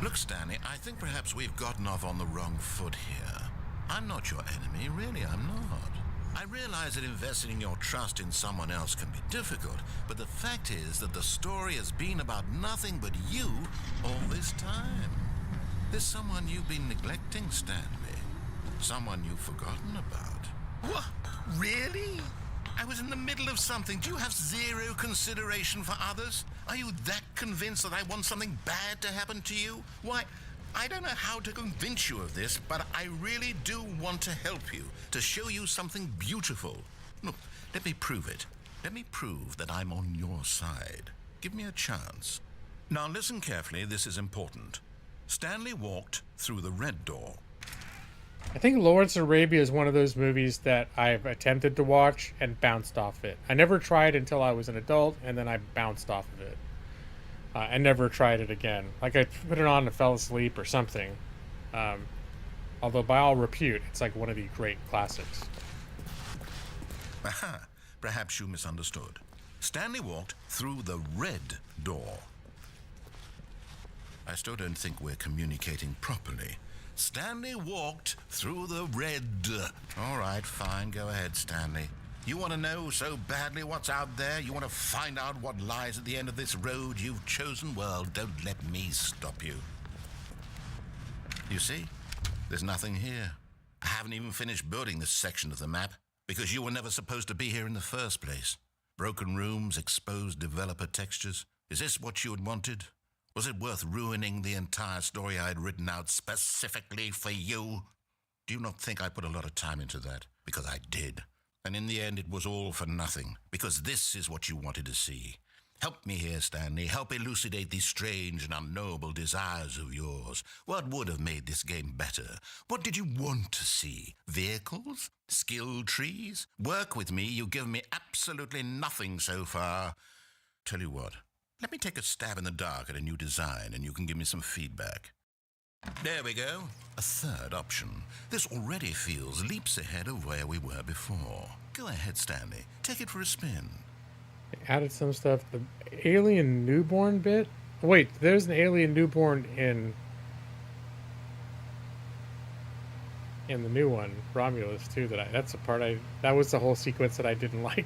Look, Stanley, I think perhaps we've gotten off on the wrong foot here. I'm not your enemy, really, I'm not. I realize that investing your trust in someone else can be difficult, but the fact is that the story has been about nothing but you all this time. There's someone you've been neglecting, Stanley. Someone you've forgotten about. What? Really? I was in the middle of something. Do you have zero consideration for others? Are you that convinced that I want something bad to happen to you? Why, I don't know how to convince you of this, but I really do want to help you, to show you something beautiful. Look, let me prove it. Let me prove that I'm on your side. Give me a chance. Now listen carefully, this is important. Stanley walked through the red door. I think Lawrence of Arabia is one of those movies that I've attempted to watch and bounced off it. I never tried until I was an adult, and then I bounced off of it. I never tried it again. Like, I put it on and fell asleep or something. Although, by all repute, it's like one of the great classics. Aha! Perhaps you misunderstood. Stanley walked through the red door. I still don't think we're communicating properly. Stanley walked through the red... All right, fine. Go ahead, Stanley. You want to know so badly what's out there? You want to find out what lies at the end of this road you've chosen? Well, don't let me stop you. You see? There's nothing here. I haven't even finished building this section of the map because you were never supposed to be here in the first place. Broken rooms, exposed developer textures. Is this what you had wanted? Was it worth ruining the entire story I had written out specifically for you? Do you not think I put a lot of time into that? Because I did. And in the end, it was all for nothing. Because this is what you wanted to see. Help me here, Stanley. Help elucidate these strange and unknowable desires of yours. What would have made this game better? What did you want to see? Vehicles? Skill trees? Work with me. You've given me absolutely nothing so far. Tell you what, let me take a stab in the dark at a new design and you can give me some feedback. There we go. A third option. This already feels leaps ahead of where we were before. Go ahead, Stanley. Take it for a spin. Added some stuff. The alien newborn bit. Wait, there's an alien newborn in the new one, Romulus too. That's the part that was the whole sequence that I didn't like.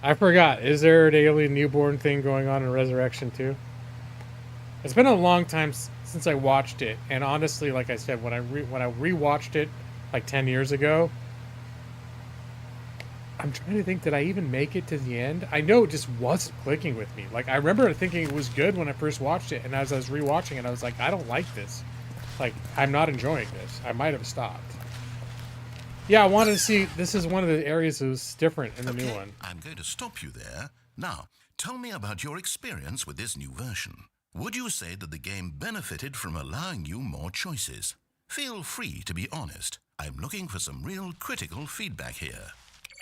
I forgot. Is there an alien newborn thing going on in Resurrection too? It's been a long time since I watched it, and honestly, like I said, when I rewatched it like 10 years ago. I'm trying to think, did I even make it to the end? I know it just wasn't clicking with me. Like, I remember thinking it was good when I first watched it, and as I was rewatching it, I was like, I don't like this. Like, I'm not enjoying this. I might have stopped. Yeah, I wanted to see, this is one of the areas that was different in the new one. I'm going to stop you there. Now, tell me about your experience with this new version. Would you say that the game benefited from allowing you more choices? Feel free to be honest. I'm looking for some real critical feedback here.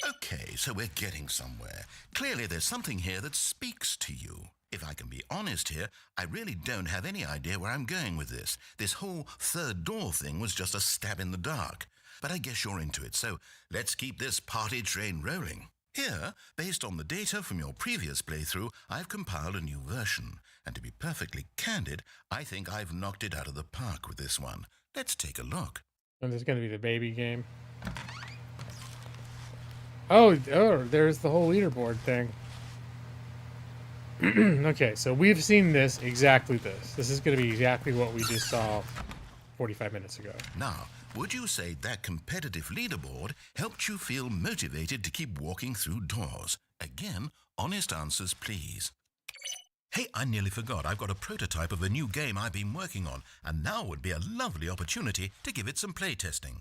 Okay, so we're getting somewhere. Clearly there's something here that speaks to you. If I can be honest here, I really don't have any idea where I'm going with this. This whole third door thing was just a stab in the dark. But I guess you're into it, so let's keep this party train rolling. Here, based on the data from your previous playthrough, I've compiled a new version. And to be perfectly candid, I think I've knocked it out of the park with this one. Let's take a look. And there's going to be the baby game. Oh, there's the whole leaderboard thing. Okay, so we've seen this, exactly this. This is going to be exactly what we just saw 45 minutes ago. Now, would you say that competitive leaderboard helped you feel motivated to keep walking through doors? Again, honest answers, please. Hey, I nearly forgot. I've got a prototype of a new game I've been working on, and now would be a lovely opportunity to give it some playtesting.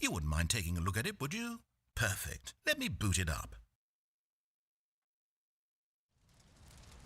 You wouldn't mind taking a look at it, would you? Perfect. Let me boot it up.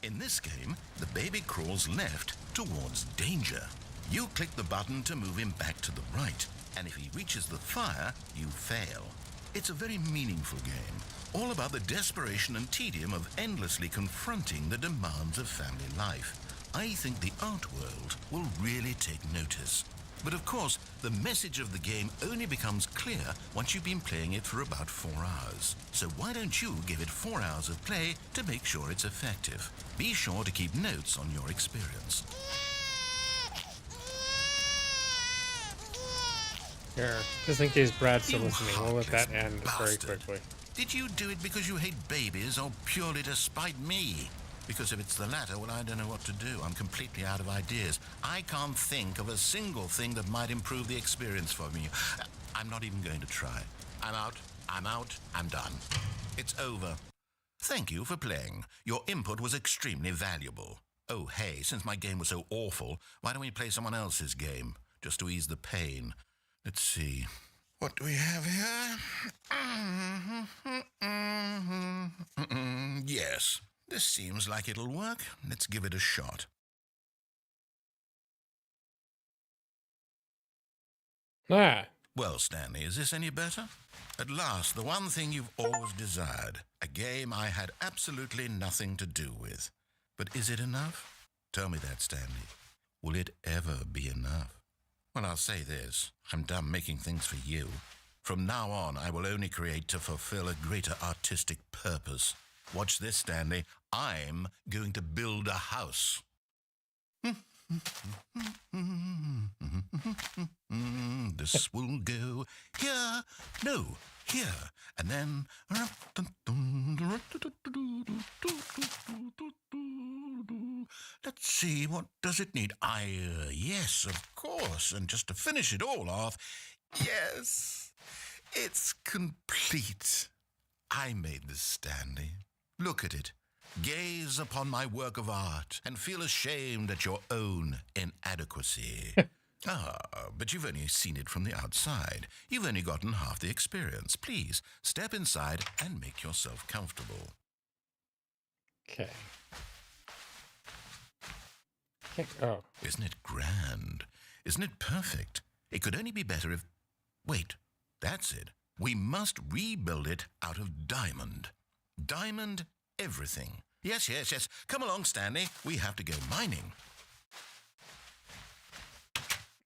In this game, the baby crawls left towards danger. You click the button to move him back to the right, and if he reaches the fire, you fail. It's a very meaningful game, all about the desperation and tedium of endlessly confronting the demands of family life. I think the art world will really take notice. But of course, the message of the game only becomes clear once you've been playing it for about 4 hours. So why don't you give it 4 hours of play to make sure it's effective? Be sure to keep notes on your experience. Here, just in case Brad's still listening, we'll let that end very quickly. Did you do it because you hate babies or purely to spite me? Because if it's the latter, well, I don't know what to do. I'm completely out of ideas. I can't think of a single thing that might improve the experience for me. I'm not even going to try. I'm out. I'm done. It's over. Thank you for playing. Your input was extremely valuable. Oh, hey, since my game was so awful, why don't we play someone else's game? Just to ease the pain. Let's see. What do we have here? Yes. This seems like it'll work. Let's give it a shot. Well, Stanley, is this any better? At last, the one thing you've always desired. A game I had absolutely nothing to do with. But is it enough? Tell me that, Stanley. Will it ever be enough? Well, I'll say this. I'm done making things for you. From now on, I will only create to fulfill a greater artistic purpose. Watch this, Stanley. I'm going to build a house. This will go here, no, here, and then... Let's see, what does it need? Yes, of course, and just to finish it all off, yes, it's complete. I made this, Stanley. Look at it. Gaze upon my work of art and feel ashamed at your own inadequacy. But you've only seen it from the outside. You've only gotten half the experience. Please, step inside and make yourself comfortable. Okay. Oh. Isn't it grand? Isn't it perfect? It could only be better if... Wait, that's it. We must rebuild it out of diamond. Diamond everything. Yes. Come along, Stanley. We have to go mining.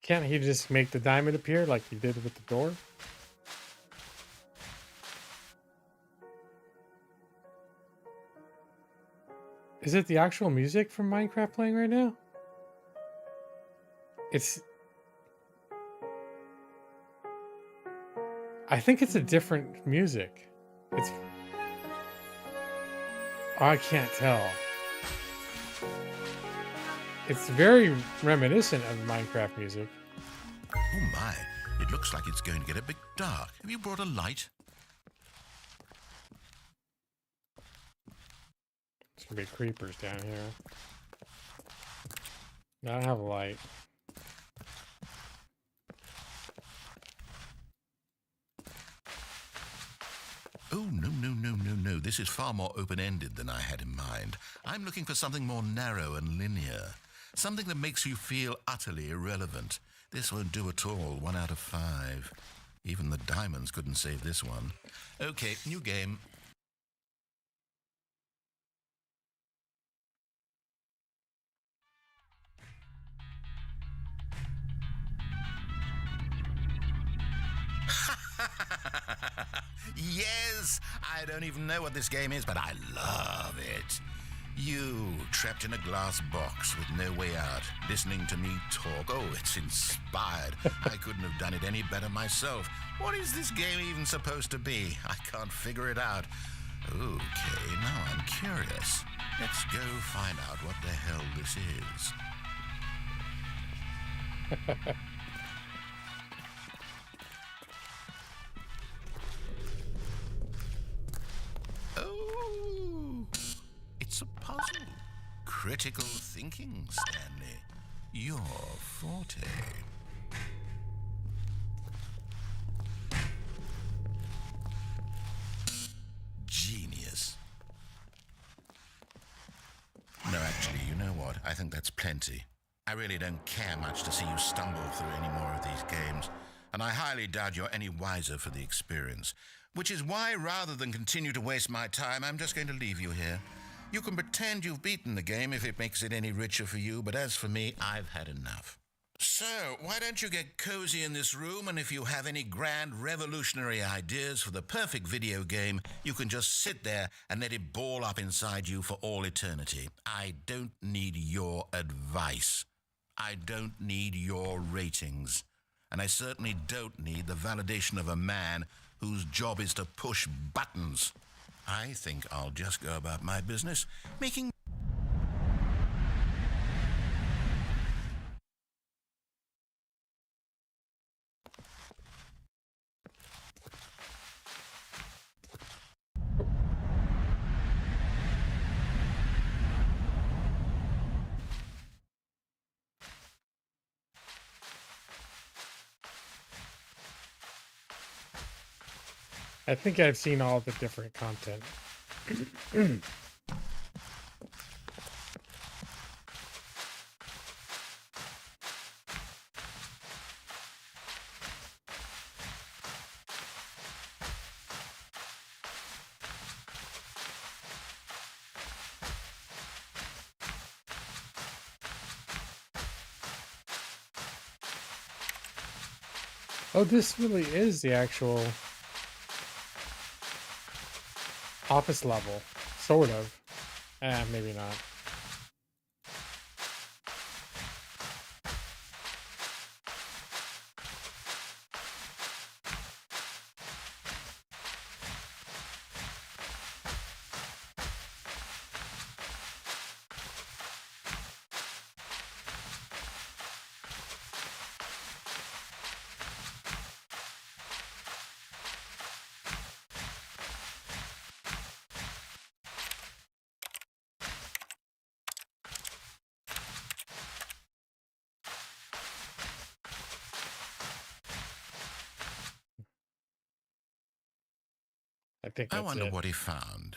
Can't he just make the diamond appear like he did with the door? Is it the actual music from Minecraft playing right now? I think it's a different music. I can't tell. It's very reminiscent of Minecraft music. Oh my, it looks like it's going to get a bit dark. Have you brought a light? There's gonna be creepers down here. I don't have a light. Oh, no. This is far more open-ended than I had in mind. I'm looking for something more narrow and linear. Something that makes you feel utterly irrelevant. This won't do at all. 1 out of 5. Even the diamonds couldn't save this one. Okay, new game. Yes! I don't even know what this game is, but I love it. You, trapped in a glass box with no way out, listening to me talk. Oh, it's inspired. I couldn't have done it any better myself. What is this game even supposed to be? I can't figure it out. Okay, now I'm curious. Let's go find out what the hell this is. Oh, it's a puzzle. Critical thinking, Stanley. Your forte. Genius. No, actually, you know what? I think that's plenty. I really don't care much to see you stumble through any more of these games, and I highly doubt you're any wiser for the experience. Which is why, rather than continue to waste my time, I'm just going to leave you here. You can pretend you've beaten the game if it makes it any richer for you, but as for me, I've had enough. So, why don't you get cozy in this room, and if you have any grand revolutionary ideas for the perfect video game, you can just sit there and let it ball up inside you for all eternity. I don't need your advice. I don't need your ratings. And I certainly don't need the validation of a man whose job is to push buttons. I think I'll just go about my business, making... I think I've seen all the different content. Oh, this really is the actual office level, sort of. Maybe not. I think I that's wonder it. what he found.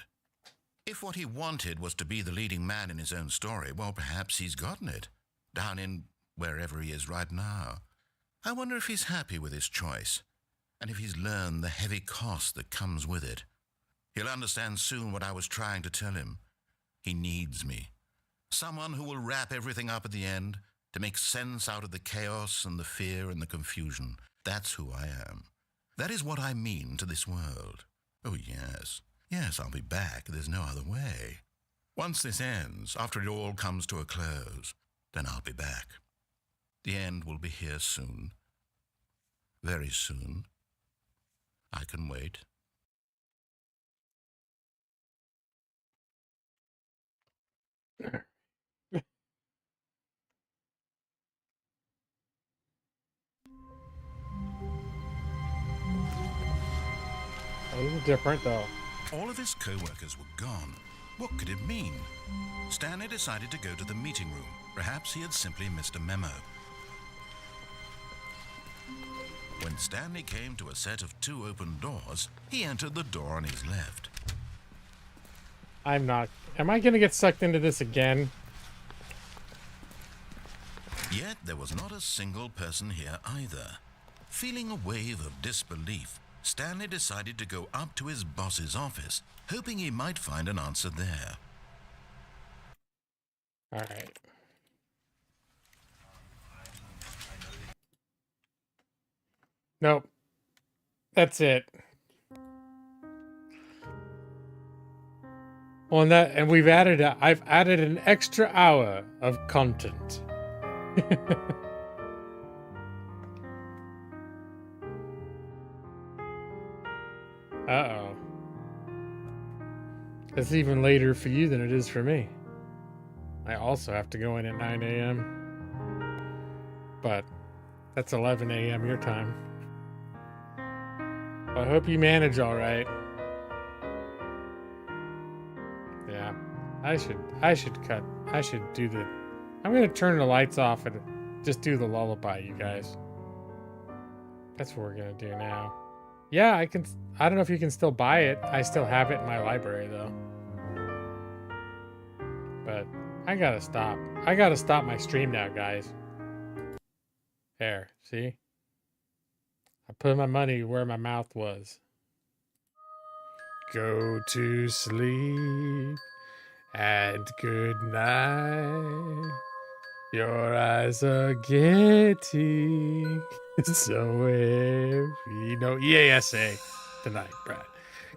If If what he wanted was to be the leading man in his own story, well, perhaps he's gotten it. Down in wherever he is right now. I wonder if he's happy with his choice, and if he's learned the heavy cost that comes with it. He'll understand soon what I was trying to tell him. He needs me. Someone who will wrap everything up at the end, to make sense out of the chaos and the fear and the confusion. That's who I am. That is what I mean to this world. Oh, yes. Yes, I'll be back. There's no other way. Once this ends, after it all comes to a close, then I'll be back. The end will be here soon. Very soon. I can wait. A little different, though. All of his co-workers were gone. What could it mean? Stanley decided to go to the meeting room. Perhaps he had simply missed a memo. When Stanley came to a set of 2 open doors, he entered the door on his left. I'm not. Am I going to get sucked into this again? Yet there was not a single person here either. Feeling a wave of disbelief, Stanley decided to go up to his boss's office, hoping he might find an answer there. All right. Nope. That's it. Well, and we've added I've added an extra hour of content. Uh-oh. It's even later for you than it is for me. I also have to go in at 9 a.m. But that's 11 a.m. your time. I hope you manage all right. Yeah. I should do the... I'm going to turn the lights off and just do the lullaby, you guys. That's what we're going to do now. Yeah, I don't know if you can still buy it. I still have it in my library, though. But I gotta stop. I gotta stop my stream now, guys. There, see? I put my money where my mouth was. Go to sleep and good night. Your eyes are getting so heavy. No EASA tonight, Brad.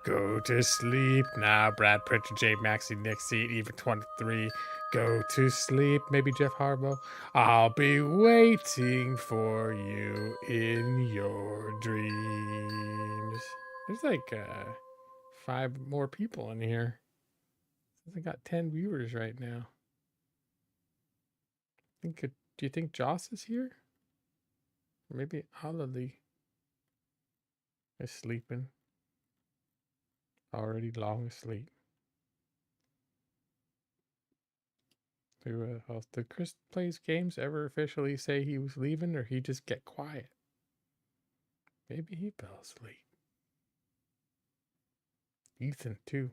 Go to sleep now, Brad Pritchard, J Maxi, Nick Seat, even 23. Go to sleep, maybe Jeff Harbaugh. I'll be waiting for you in your dreams. There's like 5 more people in here. I got 10 viewers right now. Do you think Joss is here? Or maybe Alali is sleeping. Already long asleep. Did Chris Plays Games ever officially say he was leaving, or he just get quiet? Maybe he fell asleep. Ethan too.